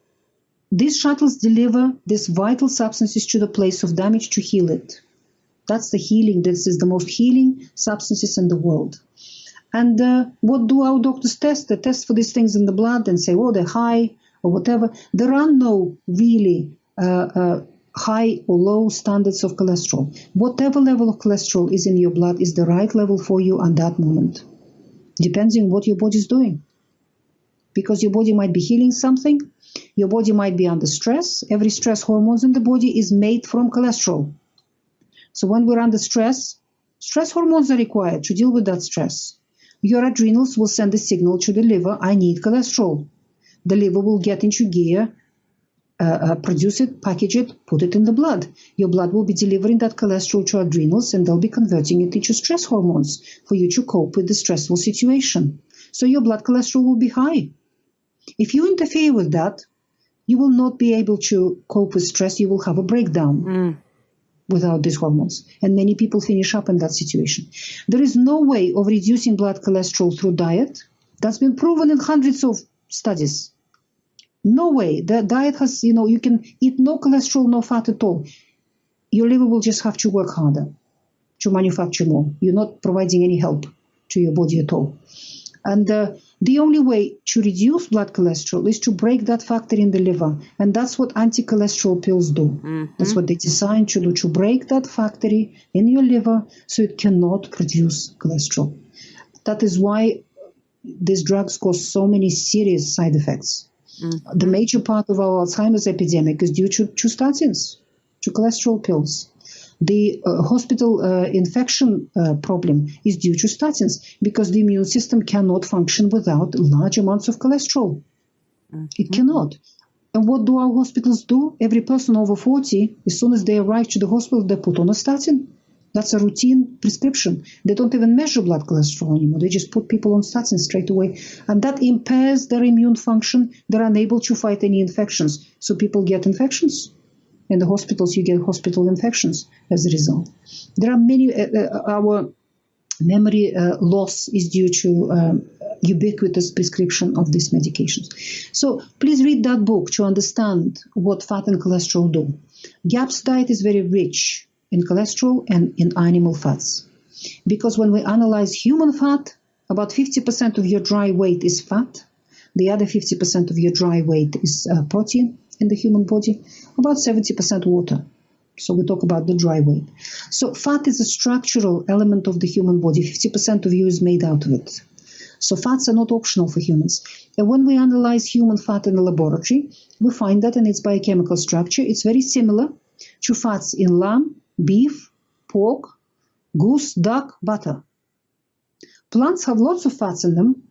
these shuttles deliver these vital substances to the place of damage to heal it. That's the healing. This is the most healing substances in the world. And what do our doctors test? They test for these things in the blood and say, oh, they're high, or whatever. There are no really high or low standards of cholesterol. Whatever level of cholesterol is in your blood is the right level for you at that moment, depending on what your body is doing. Because your body might be healing something, your body might be under stress. Every stress hormones in the body is made from cholesterol. So when we're under stress, stress hormones are required to deal with that stress. your adrenals will send a signal to the liver, I need cholesterol. The liver will get into gear, produce it, package it, put it in the blood. Your blood will be delivering that cholesterol to adrenals, and they'll be converting it into stress hormones for you to cope with the stressful situation. So your blood cholesterol will be high. If you interfere with that, you will not be able to cope with stress. You will have a breakdown without these hormones. And many people finish up in that situation. There is no way of reducing blood cholesterol through diet. That's been proven in hundreds of studies. No way. The diet has, you can eat no cholesterol, no fat at all. Your liver will just have to work harder to manufacture more. You're not providing any help to your body at all. And the only way to reduce blood cholesterol is to break that factory in the liver. And that's what anti-cholesterol pills do. That's what they designed to do, to break that factory in your liver so it cannot produce cholesterol. That is why these drugs cause so many serious side effects. The major part of our Alzheimer's epidemic is due to statins, to cholesterol pills. The hospital infection problem is due to statins because the immune system cannot function without large amounts of cholesterol. It cannot. And what do our hospitals do? Every person over 40, as soon as they arrive to the hospital, they put on a statin. That's a routine prescription. They don't even measure blood cholesterol anymore. They just put people on statins straight away. And that impairs their immune function. They're unable to fight any infections. So people get infections. In the hospitals, you get hospital infections as a result. There are many, our memory loss is due to ubiquitous prescription of these medications. So please read that book to understand what fat and cholesterol do. GAPS diet is very rich in cholesterol and in animal fats. Because when we analyze human fat, about 50% of your dry weight is fat. The other 50% of your dry weight is protein in the human body, about 70% water. So we talk about the dry weight. So fat is a structural element of the human body. 50% of you is made out of it. So fats are not optional for humans. And when we analyze human fat in the laboratory, we find that in its biochemical structure, it's very similar to fats in lamb, beef, pork, goose, duck, butter. Plants have lots of fats in them,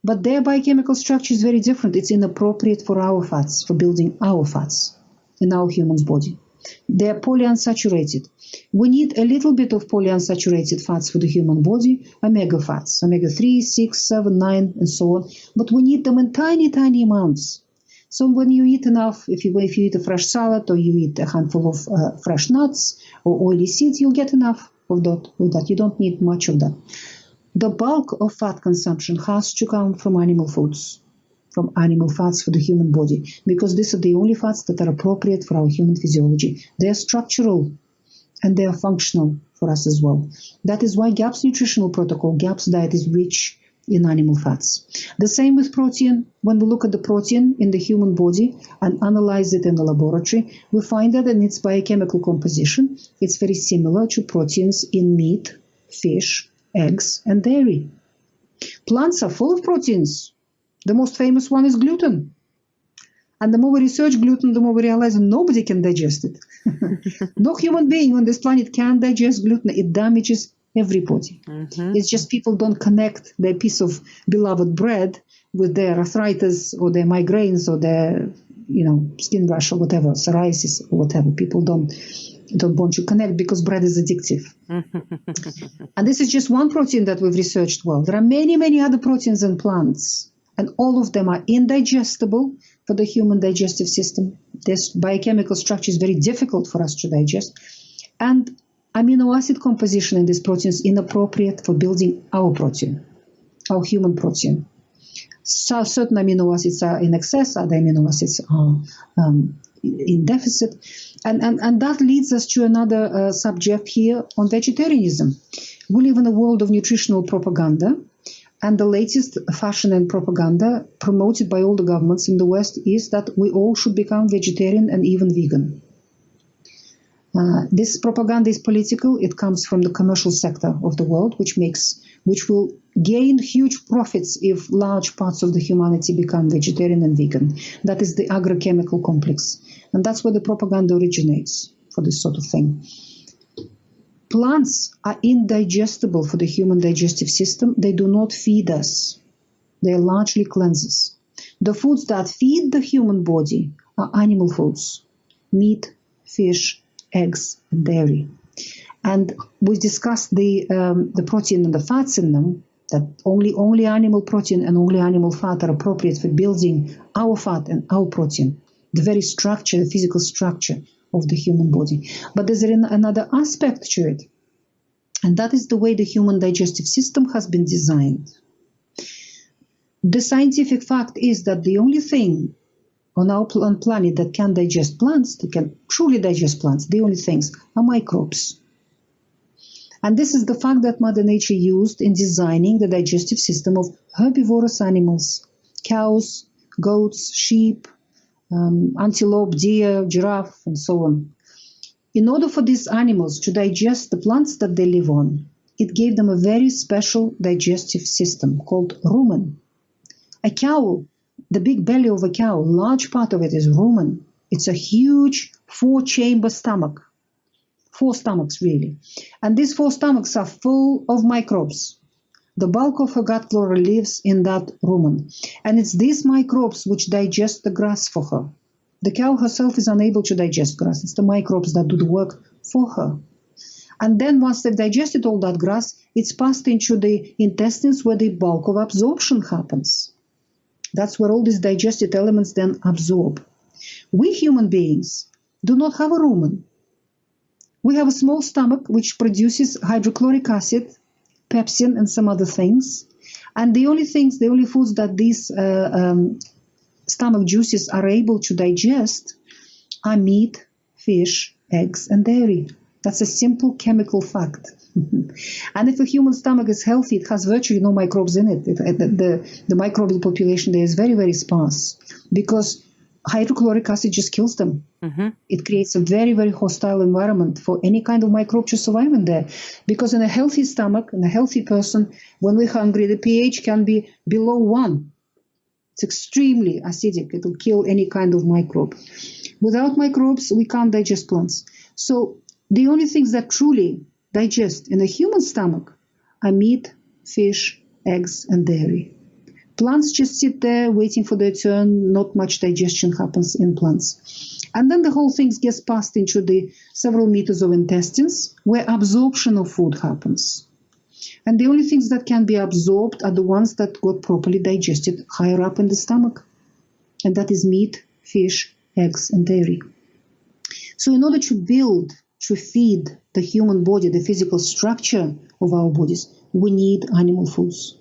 but their biochemical structure is very different. It's inappropriate for our fats, for building our fats in our human's body. They're polyunsaturated. We need a little bit of polyunsaturated fats for the human body, omega fats, omega-3, 6, 7, 9, and so on. But we need them in tiny, tiny amounts. So when you eat enough, if you eat a fresh salad or you eat a handful of fresh nuts or oily seeds, you'll get enough of that. You don't need much of that. The bulk of fat consumption has to come from animal foods, from animal fats for the human body, because these are the only fats that are appropriate for our human physiology. They are structural and they are functional for us as well. That is why GAPS nutritional protocol, GAPS diet is rich in animal fats. The same with protein. When we look at the protein in the human body and analyze it in the laboratory, we find that in its biochemical composition, it's very similar to proteins in meat, fish, eggs, and dairy. Plants are full of proteins. The most famous one is gluten. And the more we research gluten, the more we realize nobody can digest it. No human being on this planet can digest gluten. It damages everybody. It's just people don't connect their piece of beloved bread with their arthritis or their migraines or their, skin rash or whatever, psoriasis or whatever. People don't want to connect because bread is addictive. And this is just one protein that we've researched well. There are many, many other proteins in plants, and all of them are indigestible for the human digestive system. This biochemical structure is very difficult for us to digest. And amino acid composition in these proteins inappropriate for building our protein, our human protein. So certain amino acids are in excess, other amino acids are in deficit. And that leads us to another subject here on vegetarianism. We live in a world of nutritional propaganda, and the latest fashion and propaganda promoted by all the governments in the West is that we all should become vegetarian and even vegan. This propaganda is political. It comes from the commercial sector of the world, which will gain huge profits if large parts of the humanity become vegetarian and vegan. That is the agrochemical complex. And that's where the propaganda originates for this sort of thing. Plants are indigestible for the human digestive system. They do not feed us. They are largely cleansers. The foods that feed the human body are animal foods: meat, fish, eggs, and dairy. And we discussed the protein and the fats in them, that only animal protein and only animal fat are appropriate for building our fat and our protein, the very structure, the physical structure of the human body. But there's another aspect to it, and that is the way the human digestive system has been designed. The scientific fact is that the only thing on our planet that can digest plants, that can truly digest plants, the only things are microbes. And this is the fact that Mother Nature used in designing the digestive system of herbivorous animals: cows, goats, sheep, antelope, deer, giraffe, and so on. In order for these animals to digest the plants that they live on, it gave them a very special digestive system called rumen. A cow, the big belly of a cow, large part of it is rumen. It's a huge 4-chamber stomach. 4 stomachs, really. And these 4 stomachs are full of microbes. The bulk of her gut flora lives in that rumen. And it's these microbes which digest the grass for her. The cow herself is unable to digest grass. It's the microbes that do the work for her. And then once they've digested all that grass, it's passed into the intestines where the bulk of absorption happens. That's where all these digested elements then absorb. We human beings do not have a rumen. We have a small stomach which produces hydrochloric acid, pepsin, and some other things. And the only foods that these stomach juices are able to digest are meat, fish, eggs, and dairy. That's a simple chemical fact. And if a human stomach is healthy, it has virtually no microbes in it. The microbial population there is very, very sparse because hydrochloric acid just kills them. Mm-hmm. It creates a very, very hostile environment for any kind of microbe to survive in there. Because in a healthy stomach, in a healthy person, when we're hungry, the pH can be below 1. It's extremely acidic. It will kill any kind of microbe. Without microbes, we can't digest plants. So the only things that truly digest in a human stomach are meat, fish, eggs, and dairy. Plants just sit there waiting for their turn. Not much digestion happens in plants. And then the whole thing gets passed into the several meters of intestines where absorption of food happens. And the only things that can be absorbed are the ones that got properly digested higher up in the stomach. And that is meat, fish, eggs, and dairy. So in order to feed the human body, the physical structure of our bodies, we need animal foods.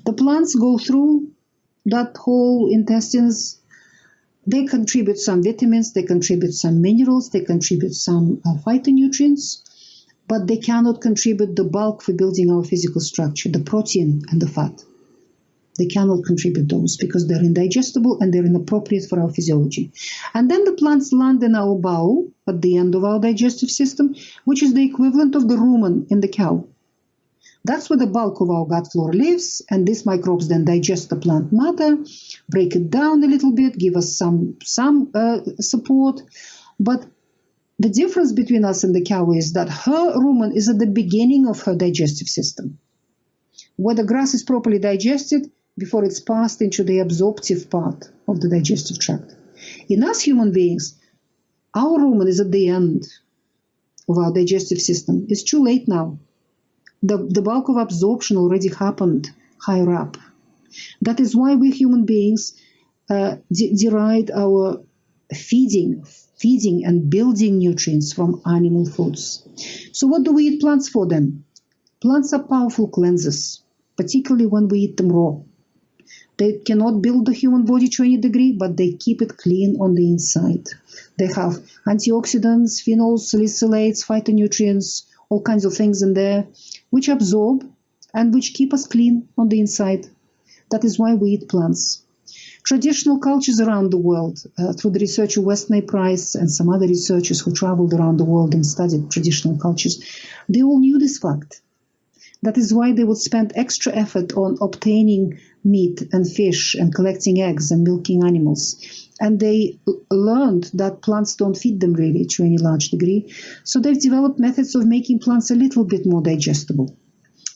The plants go through that whole intestines. They contribute some vitamins, they contribute some minerals, they contribute some phytonutrients, but they cannot contribute the bulk for building our physical structure, the protein and the fat. They cannot contribute those because they're indigestible and they're inappropriate for our physiology. And then the plants land in our bowel at the end of our digestive system, which is the equivalent of the rumen in the cow. That's where the bulk of our gut flora lives, and these microbes then digest the plant matter, break it down a little bit, give us some support. But the difference between us and the cow is that her rumen is at the beginning of her digestive system, where the grass is properly digested before it's passed into the absorptive part of the digestive tract. In us human beings, our rumen is at the end of our digestive system. It's too late now. The bulk of absorption already happened higher up. That is why we human beings deride our feeding and building nutrients from animal foods. So what do we eat plants for then? Plants are powerful cleansers, particularly when we eat them raw. They cannot build the human body to any degree, but they keep it clean on the inside. They have antioxidants, phenols, salicylates, phytonutrients, all kinds of things in there, which absorb and which keep us clean on the inside. That is why we eat plants. Traditional cultures around the world, through the research of Weston A. Price and some other researchers who traveled around the world and studied traditional cultures, they all knew this fact. That is why they would spend extra effort on obtaining meat and fish and collecting eggs and milking animals. And they learned that plants don't feed them really to any large degree. So they've developed methods of making plants a little bit more digestible.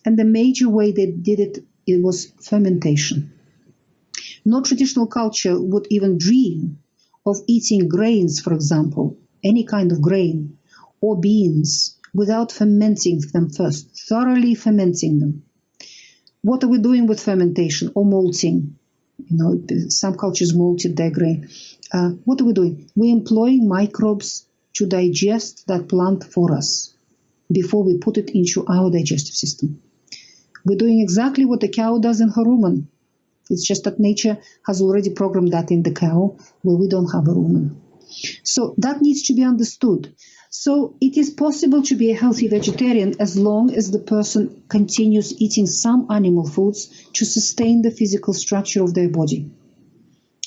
And the major way they did it, it was fermentation. No traditional culture would even dream of eating grains, for example, any kind of grain, or beans, without fermenting them first, thoroughly fermenting them. What are we doing with fermentation or malting? Some cultures malted their grain. What are we doing? We're employing microbes to digest that plant for us before we put it into our digestive system. We're doing exactly what the cow does in her rumen. It's just that nature has already programmed that in the cow where we don't have a rumen. So that needs to be understood. So it is possible to be a healthy vegetarian as long as the person continues eating some animal foods to sustain the physical structure of their body.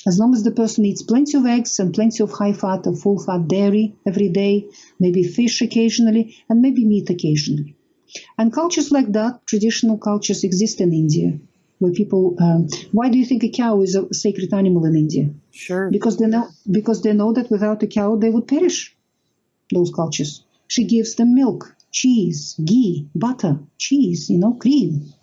As long as the person eats plenty of eggs and plenty of high-fat or full-fat dairy every day, maybe fish occasionally, and maybe meat occasionally. And cultures like that, traditional cultures, exist in India, where people. Why do you think a cow is a sacred animal in India? Sure. Because they know that without a cow they would perish. Those cultures. She gives them milk, cheese, ghee, butter, cheese, cream,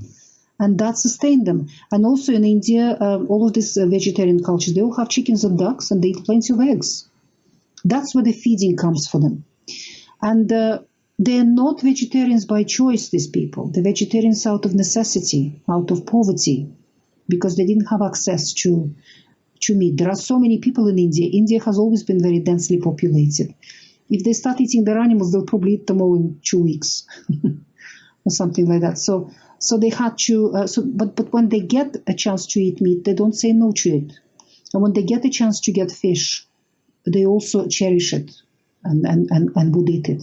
and that sustained them. And also in India, all of these vegetarian cultures, they all have chickens and ducks, and they eat plenty of eggs. That's where the feeding comes for them. And they're not vegetarians by choice, these people. They're vegetarians out of necessity, out of poverty, because they didn't have access to meat. There are so many people in India. India has always been very densely populated. If they start eating their animals, they'll probably eat them all in 2 weeks or something like that. So they had to, but when they get a chance to eat meat, they don't say no to it. And when they get a chance to get fish, they also cherish it and would eat it.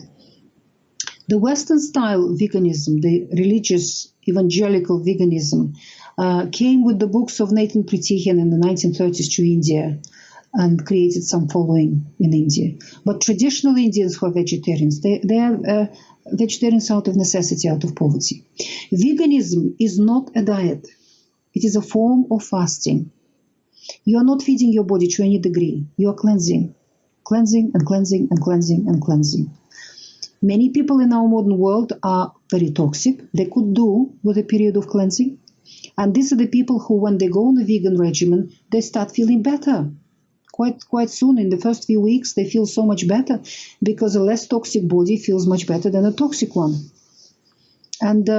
The Western style veganism, the religious evangelical veganism, came with the books of Nathan Pritikin in the 1930s to India and created some following in India. But traditional Indians who are vegetarians, they are vegetarians out of necessity, out of poverty. Veganism is not a diet. It is a form of fasting. You are not feeding your body to any degree. You are cleansing and cleansing and cleansing and cleansing. Many people in our modern world are very toxic. They could do with a period of cleansing. And these are the people who, when they go on a vegan regimen, they start feeling better. Quite soon, in the first few weeks, they feel so much better because a less toxic body feels much better than a toxic one. And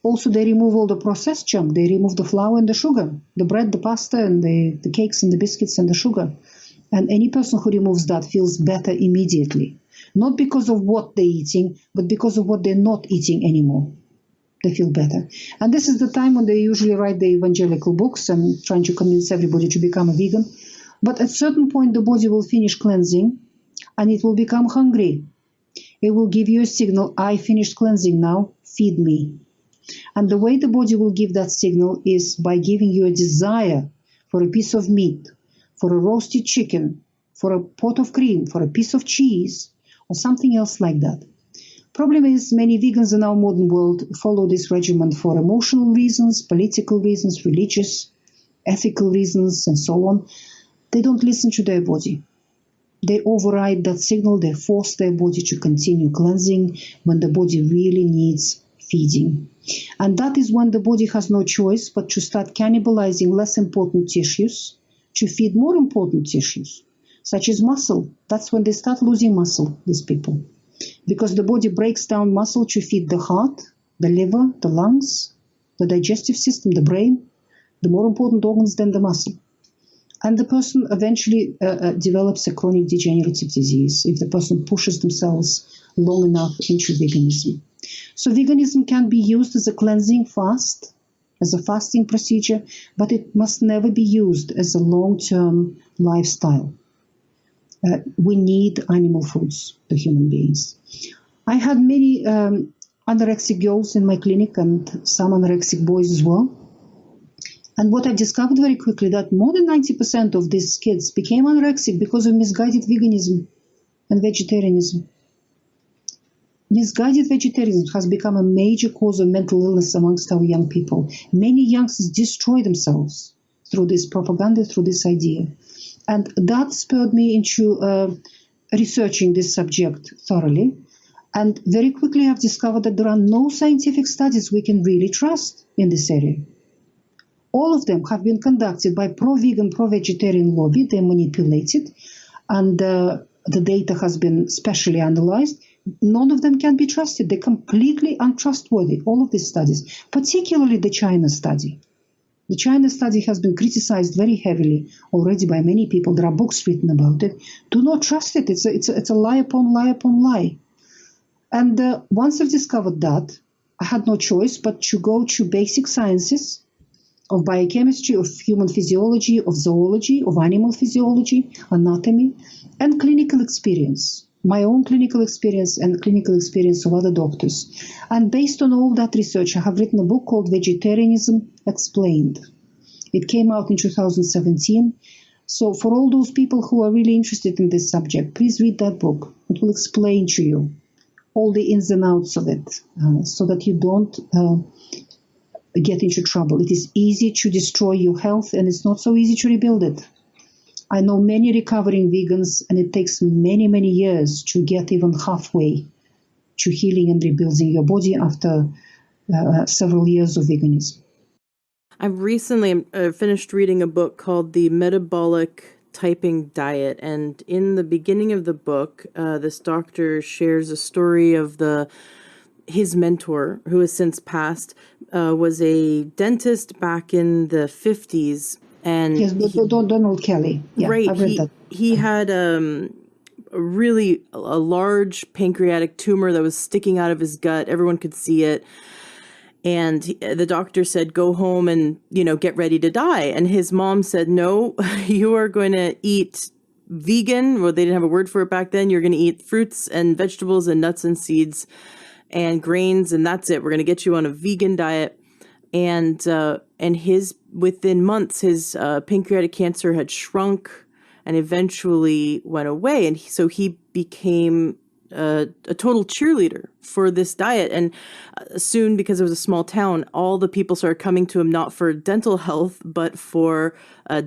also they remove all the processed junk. They remove the flour and the sugar, the bread, the pasta, and the cakes and the biscuits and the sugar. And any person who removes that feels better immediately. Not because of what they're eating, but because of what they're not eating anymore. They feel better. And this is the time when they usually write the evangelical books and trying to convince everybody to become a vegan. But at a certain point, the body will finish cleansing and it will become hungry. It will give you a signal, I finished cleansing now, feed me. And the way the body will give that signal is by giving you a desire for a piece of meat, for a roasted chicken, for a pot of cream, for a piece of cheese, or something else like that. Problem is, many vegans in our modern world follow this regimen for emotional reasons, political reasons, religious, ethical reasons, and so on. They don't listen to their body. They override that signal. They force their body to continue cleansing when the body really needs feeding. And that is when the body has no choice but to start cannibalizing less important tissues to feed more important tissues, such as muscle. That's when they start losing muscle, these people. Because the body breaks down muscle to feed the heart, the liver, the lungs, the digestive system, the brain, the more important organs than the muscle. And the person eventually develops a chronic degenerative disease if the person pushes themselves long enough into veganism. So veganism can be used as a cleansing fast, as a fasting procedure, but it must never be used as a long-term lifestyle. We need animal foods, the human beings. I had many anorexic girls in my clinic and some anorexic boys as well. And what I discovered very quickly that more than 90% of these kids became anorexic because of misguided veganism and vegetarianism. Misguided vegetarianism has become a major cause of mental illness amongst our young people. Many youngsters destroy themselves through this propaganda, through this idea. And that spurred me into researching this subject thoroughly. And very quickly I've discovered that there are no scientific studies we can really trust in this area. All of them have been conducted by pro-vegan, pro-vegetarian lobby. They're manipulated, and the data has been specially analyzed. None of them can be trusted. They're completely untrustworthy, all of these studies, particularly the China study. The China study has been criticized very heavily already by many people. There are books written about it. Do not trust it. It's a lie upon lie upon lie. And once I've discovered that, I had no choice but to go to basic sciences of biochemistry, of human physiology, of zoology, of animal physiology, anatomy, and clinical experience, my own clinical experience and clinical experience of other doctors. And based on all that research, I have written a book called Vegetarianism Explained. It came out in 2017. So for all those people who are really interested in this subject, please read that book. It will explain to you all the ins and outs of it, so that you don't get into trouble. It is easy to destroy your health, and it's not so easy to rebuild it. I know many recovering vegans, and it takes many, many years to get even halfway to healing and rebuilding your body after several years of veganism. I've recently finished reading a book called The Metabolic Typing Diet, and in the beginning of the book, this doctor shares a story of his mentor, who has since passed, was a dentist back in the 50s. And yes, Donald Kelly. Yeah, right. I've read that. He had a large pancreatic tumor that was sticking out of his gut. Everyone could see it. And the doctor said, go home and, get ready to die. And his mom said, no, you are going to eat vegan. Well, they didn't have a word for it back then. You're going to eat fruits and vegetables and nuts and seeds and grains, and that's it. We're going to get you on a vegan diet. And within months, his pancreatic cancer had shrunk and eventually went away. And so he became a total cheerleader for this diet. And soon, because it was a small town, all the people started coming to him not for dental health, but for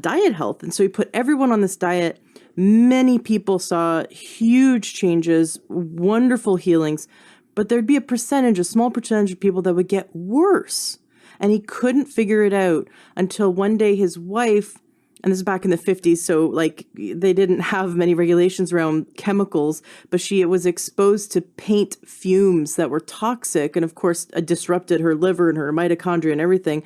diet health. And so he put everyone on this diet. Many people saw huge changes, wonderful healings, but there'd be a small percentage of people that would get worse. And he couldn't figure it out until one day his wife, and this is back in the 50s, so they didn't have many regulations around chemicals, but she was exposed to paint fumes that were toxic and, of course, disrupted her liver and her mitochondria and everything.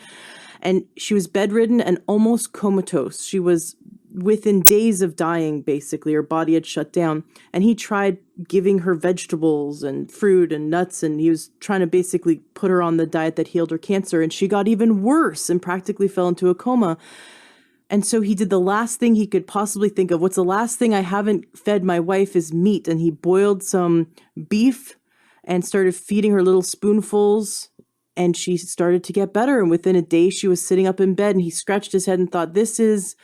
And she was bedridden and almost comatose. She was within days of dying, basically. Her body had shut down. And he tried giving her vegetables and fruit and nuts, and he was trying to basically put her on the diet that healed her cancer. And she got even worse and practically fell into a coma. And so he did the last thing he could possibly think of. What's the last thing I haven't fed my wife is meat. And he boiled some beef and started feeding her little spoonfuls. And she started to get better. And within a day, she was sitting up in bed, and he scratched his head and thought, this is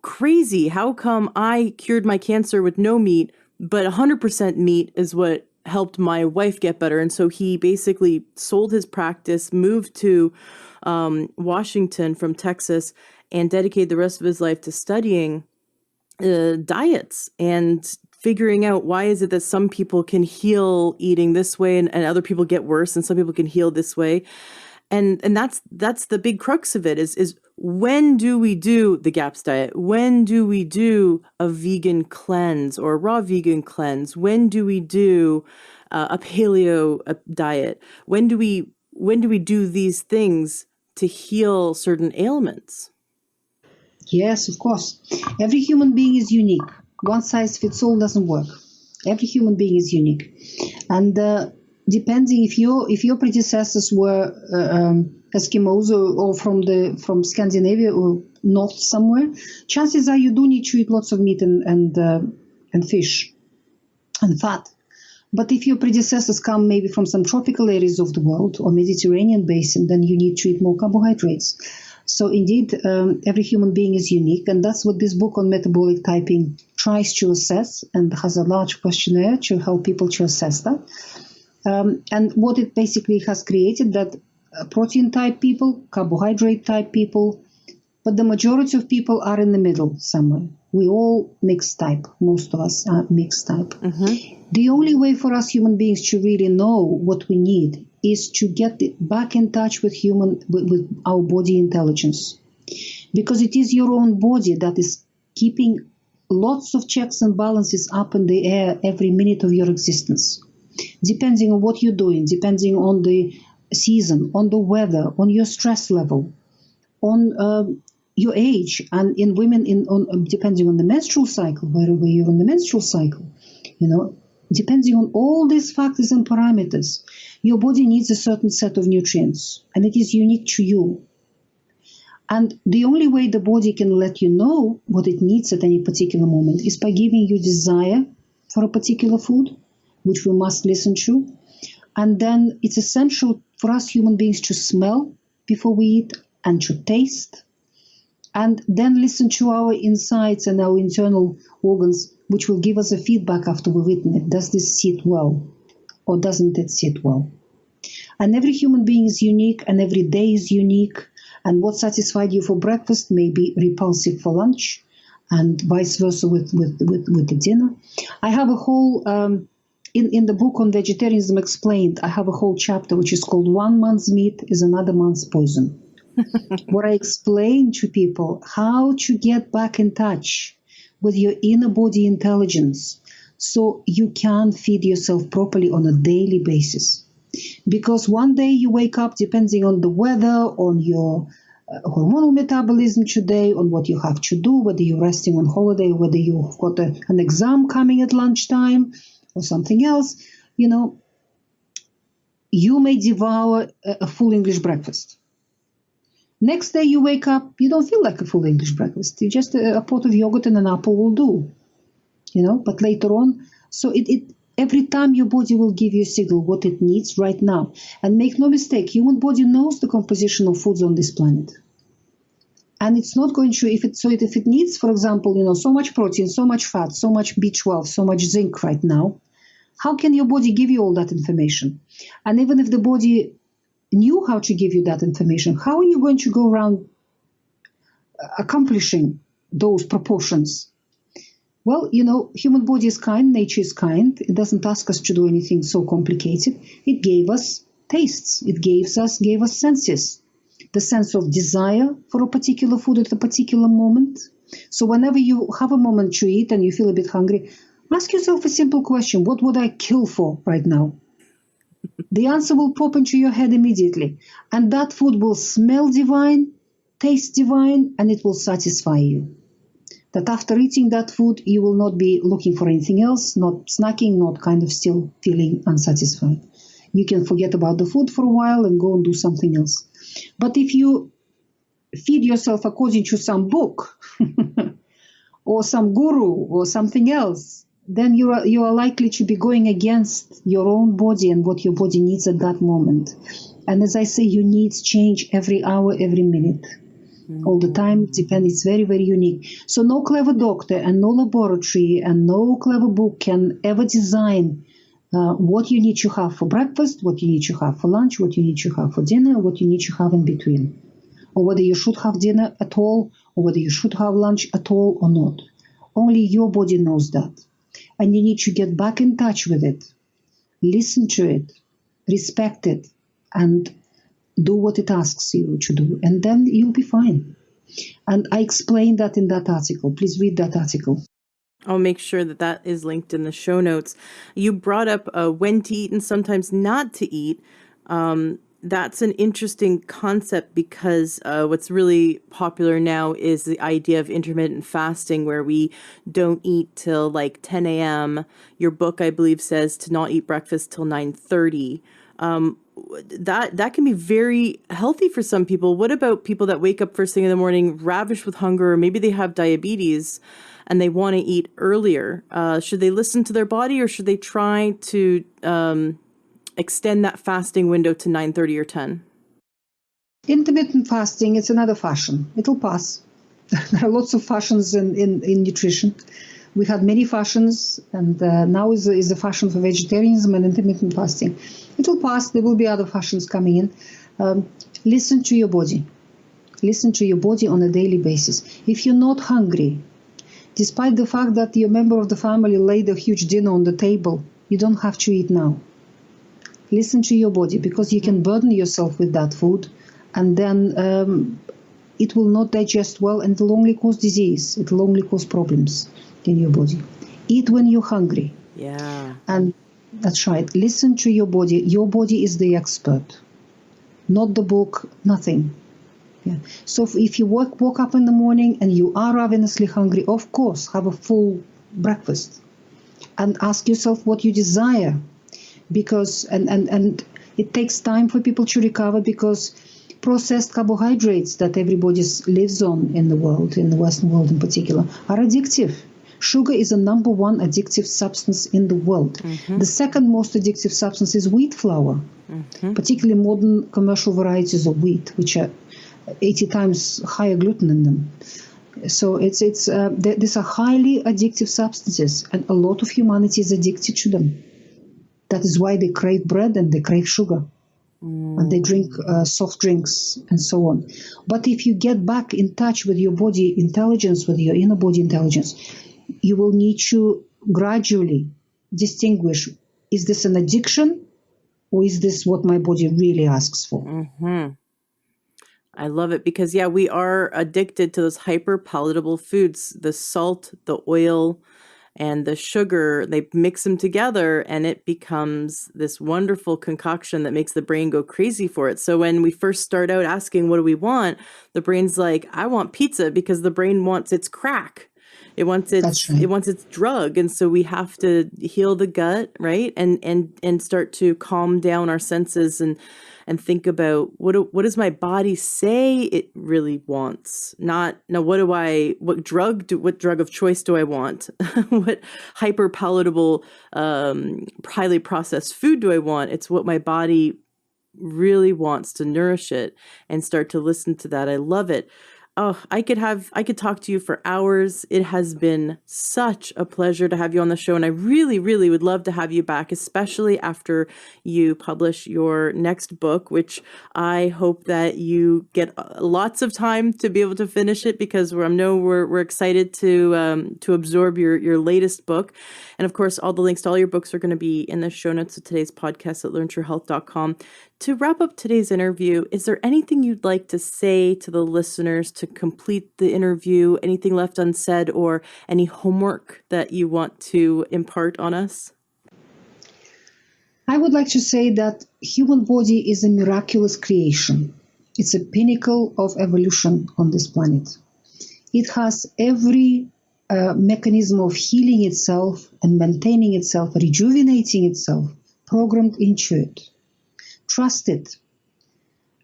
crazy. How come I cured my cancer with no meat, but 100% meat is what helped my wife get better? And so he basically sold his practice, moved to Washington from Texas, and dedicated the rest of his life to studying diets and figuring out why is it that some people can heal eating this way and other people get worse, and some people can heal this way. And that's the big crux of it is when do we do the GAPS diet? When do we do a vegan cleanse or a raw vegan cleanse? When do we do a paleo diet? When do we do these things to heal certain ailments? Yes, of course. Every human being is unique. One size fits all doesn't work. Every human being is unique. And depending if your predecessors were Eskimos or from Scandinavia or north somewhere, chances are you do need to eat lots of meat and fish and fat. But if your predecessors come maybe from some tropical areas of the world or Mediterranean basin, then you need to eat more carbohydrates. So indeed, every human being is unique, and that's what this book on metabolic typing tries to assess, and has a large questionnaire to help people to assess that. And what it basically has created, that protein type people, carbohydrate type people, but the majority of people are in the middle somewhere. We all mixed type. Most of us are mixed type. The only way for us human beings to really know what we need is to get back in touch with our body intelligence. Because it is your own body that is keeping lots of checks and balances up in the air every minute of your existence. Depending on what you're doing, depending on the season, on the weather, on your stress level, on your age, and in women, depending on the menstrual cycle, wherever you're in the menstrual cycle, depending on all these factors and parameters, your body needs a certain set of nutrients, and it is unique to you. And the only way the body can let you know what it needs at any particular moment is by giving you desire for a particular food, which we must listen to. And then it's essential for us human beings to smell before we eat and to taste, and then listen to our insides and our internal organs, which will give us a feedback after we've eaten it. Does this sit well or doesn't it sit well? And every human being is unique and every day is unique. And what satisfied you for breakfast may be repulsive for lunch, and vice versa with the dinner. I have a whole, in the book on vegetarianism explained, I have a whole chapter which is called "One Man's Meat is Another Man's Poison," where I explain to people how to get back in touch with your inner body intelligence so you can feed yourself properly on a daily basis. Because one day you wake up, depending on the weather, on your hormonal metabolism today, on what you have to do, whether you're resting on holiday, whether you've got an exam coming at lunchtime or something else, you may devour a full English breakfast. Next day you wake up, you don't feel like a full English breakfast. You just a pot of yogurt and an apple will do, but later on. So every time your body will give you a signal what it needs right now. And make no mistake, human body knows the composition of foods on this planet. And it's not going to, if it needs, for example, so much protein, so much fat, so much B12, so much zinc right now, how can your body give you all that information? And even if the body knew how to give you that information, how are you going to go around accomplishing those proportions? Well, human body is kind, nature is kind. It doesn't ask us to do anything so complicated. It gave us tastes. It gave us senses. The sense of desire for a particular food at a particular moment. So whenever you have a moment to eat and you feel a bit hungry, ask yourself a simple question. What would I kill for right now? The answer will pop into your head immediately. And that food will smell divine, taste divine, and it will satisfy you. That after eating that food, you will not be looking for anything else, not snacking, not kind of still feeling unsatisfied. You can forget about the food for a while and go and do something else. But if you feed yourself according to some book or some guru or something else, then you are likely to be going against your own body and what your body needs at that moment. And as I say, your needs change every hour, every minute. All the time, it's very, very unique. So no clever doctor and no laboratory and no clever book can ever design what you need to have for breakfast, what you need to have for lunch, what you need to have for dinner, what you need to have in between. Or whether you should have dinner at all, or whether you should have lunch at all or not. Only your body knows that. And you need to get back in touch with it. Listen to it, respect it, and do what it asks you to do, and then you'll be fine. And I explained that in that article. Please read that article. I'll make sure that is linked in the show notes. You brought up when to eat and sometimes not to eat. That's an interesting concept because what's really popular now is the idea of intermittent fasting, where we don't eat till like 10 a.m. Your book, I believe, says to not eat breakfast till 9:30. That can be very healthy for some people. What about people that wake up first thing in the morning, ravished with hunger, or maybe they have diabetes and they want to eat earlier? Should they listen to their body, or should they try to extend that fasting window to 9:30 or 10? Intermittent fasting, it's another fashion. It'll pass. There are lots of fashions in nutrition. We had many fashions, and now is a fashion for vegetarianism and intermittent fasting. It will pass. There will be other fashions coming in. Listen to your body. Listen to your body on a daily basis. If you're not hungry, Despite the fact that your member of the family laid a huge dinner on the table, you don't have to eat now. Listen to your body, because you can burden yourself with that food, and then it will not digest well, and it will only cause disease. It will only cause problems in your body. Eat when you're hungry. Yeah. And that's right. Listen to your body. Your body is the expert, not the book, nothing. Yeah. So if you woke up in the morning and you are ravenously hungry, of course, have a full breakfast and ask yourself what you desire, because and it takes time for people to recover, because processed carbohydrates that everybody lives on in the world, in the Western world in particular, are addictive. Sugar is the number one addictive substance in the world. The second most addictive substance is wheat flour, particularly modern commercial varieties of wheat, which are 80 times higher gluten in them. So these are highly addictive substances, and a lot of humanity is addicted to them. That is why they crave bread and they crave sugar. And they drink soft drinks and so on. But if you get back in touch with your body intelligence, with your inner body intelligence, you will need to gradually distinguish, is this an addiction, or is this what my body really asks for? I love it, because we are addicted to those hyper palatable foods, the salt, the oil, and the sugar. They mix them together and it becomes this wonderful concoction that makes the brain go crazy for it. So when we first start out asking, what do we want? The brain's like, I want pizza, because the brain wants its crack. It wants its drug. And so we have to heal the gut, right? And start to calm down our senses and think about what does my body say it really wants? Not what drug of choice do I want? What hyper palatable, highly processed food do I want? It's what my body really wants to nourish it, and start to listen to that. I love it. Oh, I could talk to you for hours. It has been such a pleasure to have you on the show. And I really, really would love to have you back, especially after you publish your next book, which I hope that you get lots of time to be able to finish it, because we're excited to absorb your latest book. And of course, all the links to all your books are going to be in the show notes of today's podcast at learntruehealth.com. To wrap up today's interview, is there anything you'd like to say to the listeners to complete the interview? Anything left unsaid, or any homework that you want to impart on us? I would like to say that human body is a miraculous creation. It's a pinnacle of evolution on this planet. It has every mechanism of healing itself and maintaining itself, rejuvenating itself, programmed into it. Trust it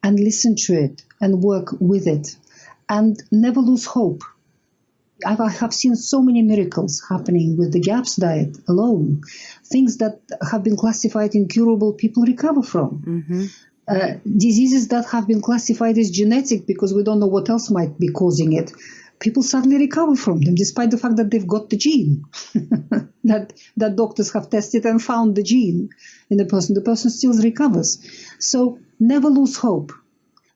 and listen to it and work with it, and never lose hope. I have seen so many miracles happening with the GAPS diet alone. Things that have been classified incurable, people recover from. Diseases that have been classified as genetic because we don't know what else might be causing it, people suddenly recover from them, despite the fact that they've got the gene, that doctors have tested and found the gene in the person. The person still recovers. So never lose hope.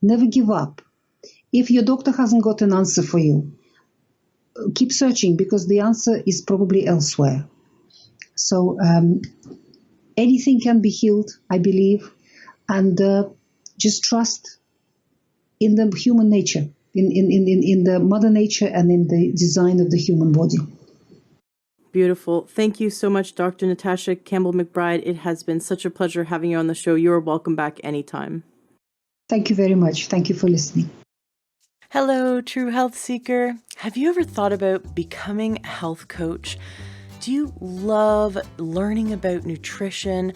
Never give up. If your doctor hasn't got an answer for you, keep searching, because the answer is probably elsewhere. So anything can be healed, I believe, and just trust in the human nature. In the mother nature and in the design of the human body. Beautiful. Thank you so much, Dr. Natasha Campbell-McBride. It has been such a pleasure having you on the show. You're welcome back anytime. Thank you very much. Thank you for listening. Hello, true health seeker. Have you ever thought about becoming a health coach? Do you love learning about nutrition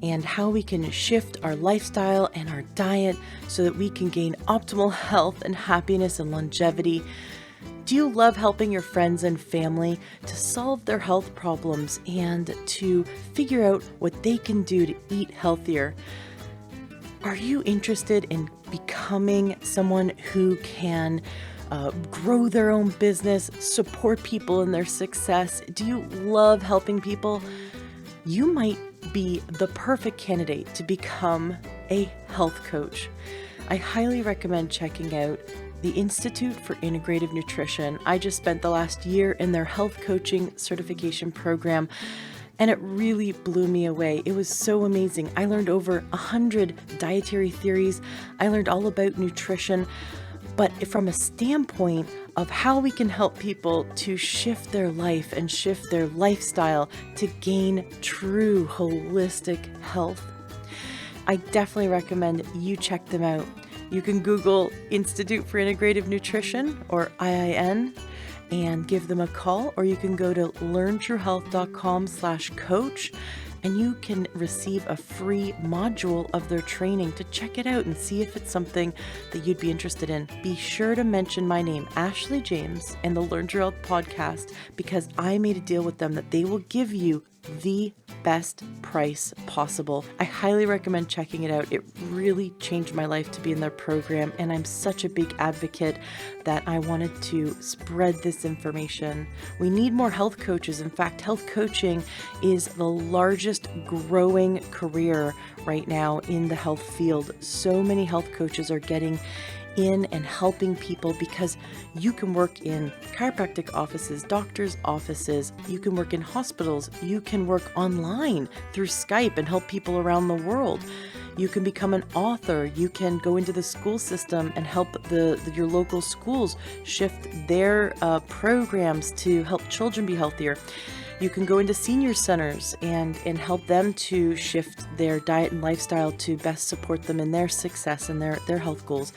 and how we can shift our lifestyle and our diet so that we can gain optimal health and happiness and longevity? Do you love helping your friends and family to solve their health problems and to figure out what they can do to eat healthier? Are you interested in becoming someone who can grow their own business, support people in their success? Do you love helping people? You might be the perfect candidate to become a health coach. I highly recommend checking out the Institute for Integrative Nutrition. I just spent the last year in their health coaching certification program, and it really blew me away. It was so amazing. I learned over 100 dietary theories. I learned all about nutrition, but from a standpoint of how we can help people to shift their life and shift their lifestyle to gain true holistic health. I definitely recommend you check them out. You can Google Institute for Integrative Nutrition or IIN and give them a call, or you can go to learntruehealth.com/coach and you can receive a free module of their training to check it out and see if it's something that you'd be interested in. Be sure to mention my name, Ashley James, and the Learn True Health podcast, because I made a deal with them that they will give you the best price possible. I highly recommend checking it out. It really changed my life to be in their program, and I'm such a big advocate that I wanted to spread this information. We need more health coaches. In fact, health coaching is the largest growing career right now in the health field. So many health coaches are getting in and helping people, because you can work in chiropractic offices, doctors' offices, you can work in hospitals, you can work online through Skype and help people around the world. You can become an author. You can go into the school system and help your local schools shift their programs to help children be healthier. You can go into senior centers and help them to shift their diet and lifestyle to best support them in their success and their health goals.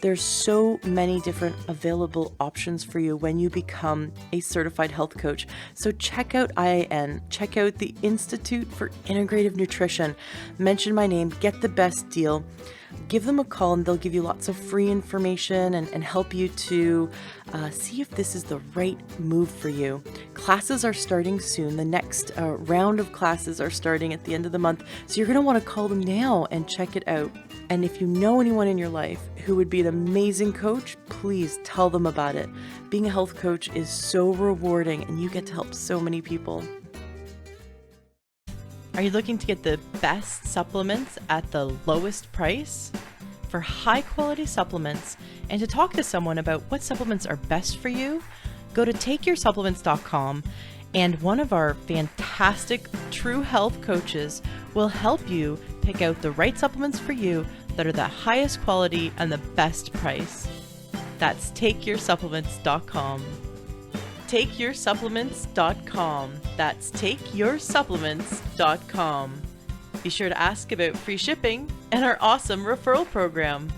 There's so many different available options for you when you become a certified health coach. So check out IIN, check out the Institute for Integrative Nutrition, mention my name, get the best deal. Give them a call and they'll give you lots of free information and help you to see if this is the right move for you. Classes are starting soon. The next round of classes are starting at the end of the month. So you're going to want to call them now and check it out. And if you know anyone in your life who would be an amazing coach, please tell them about it. Being a health coach is so rewarding and you get to help so many people. Are you looking to get the best supplements at the lowest price? For high quality supplements and to talk to someone about what supplements are best for you, go to takeyoursupplements.com and one of our fantastic True Health coaches will help you pick out the right supplements for you that are the highest quality and the best price. That's takeyoursupplements.com. takeyoursupplements.com. That's takeyoursupplements.com. Be sure to ask about free shipping and our awesome referral program.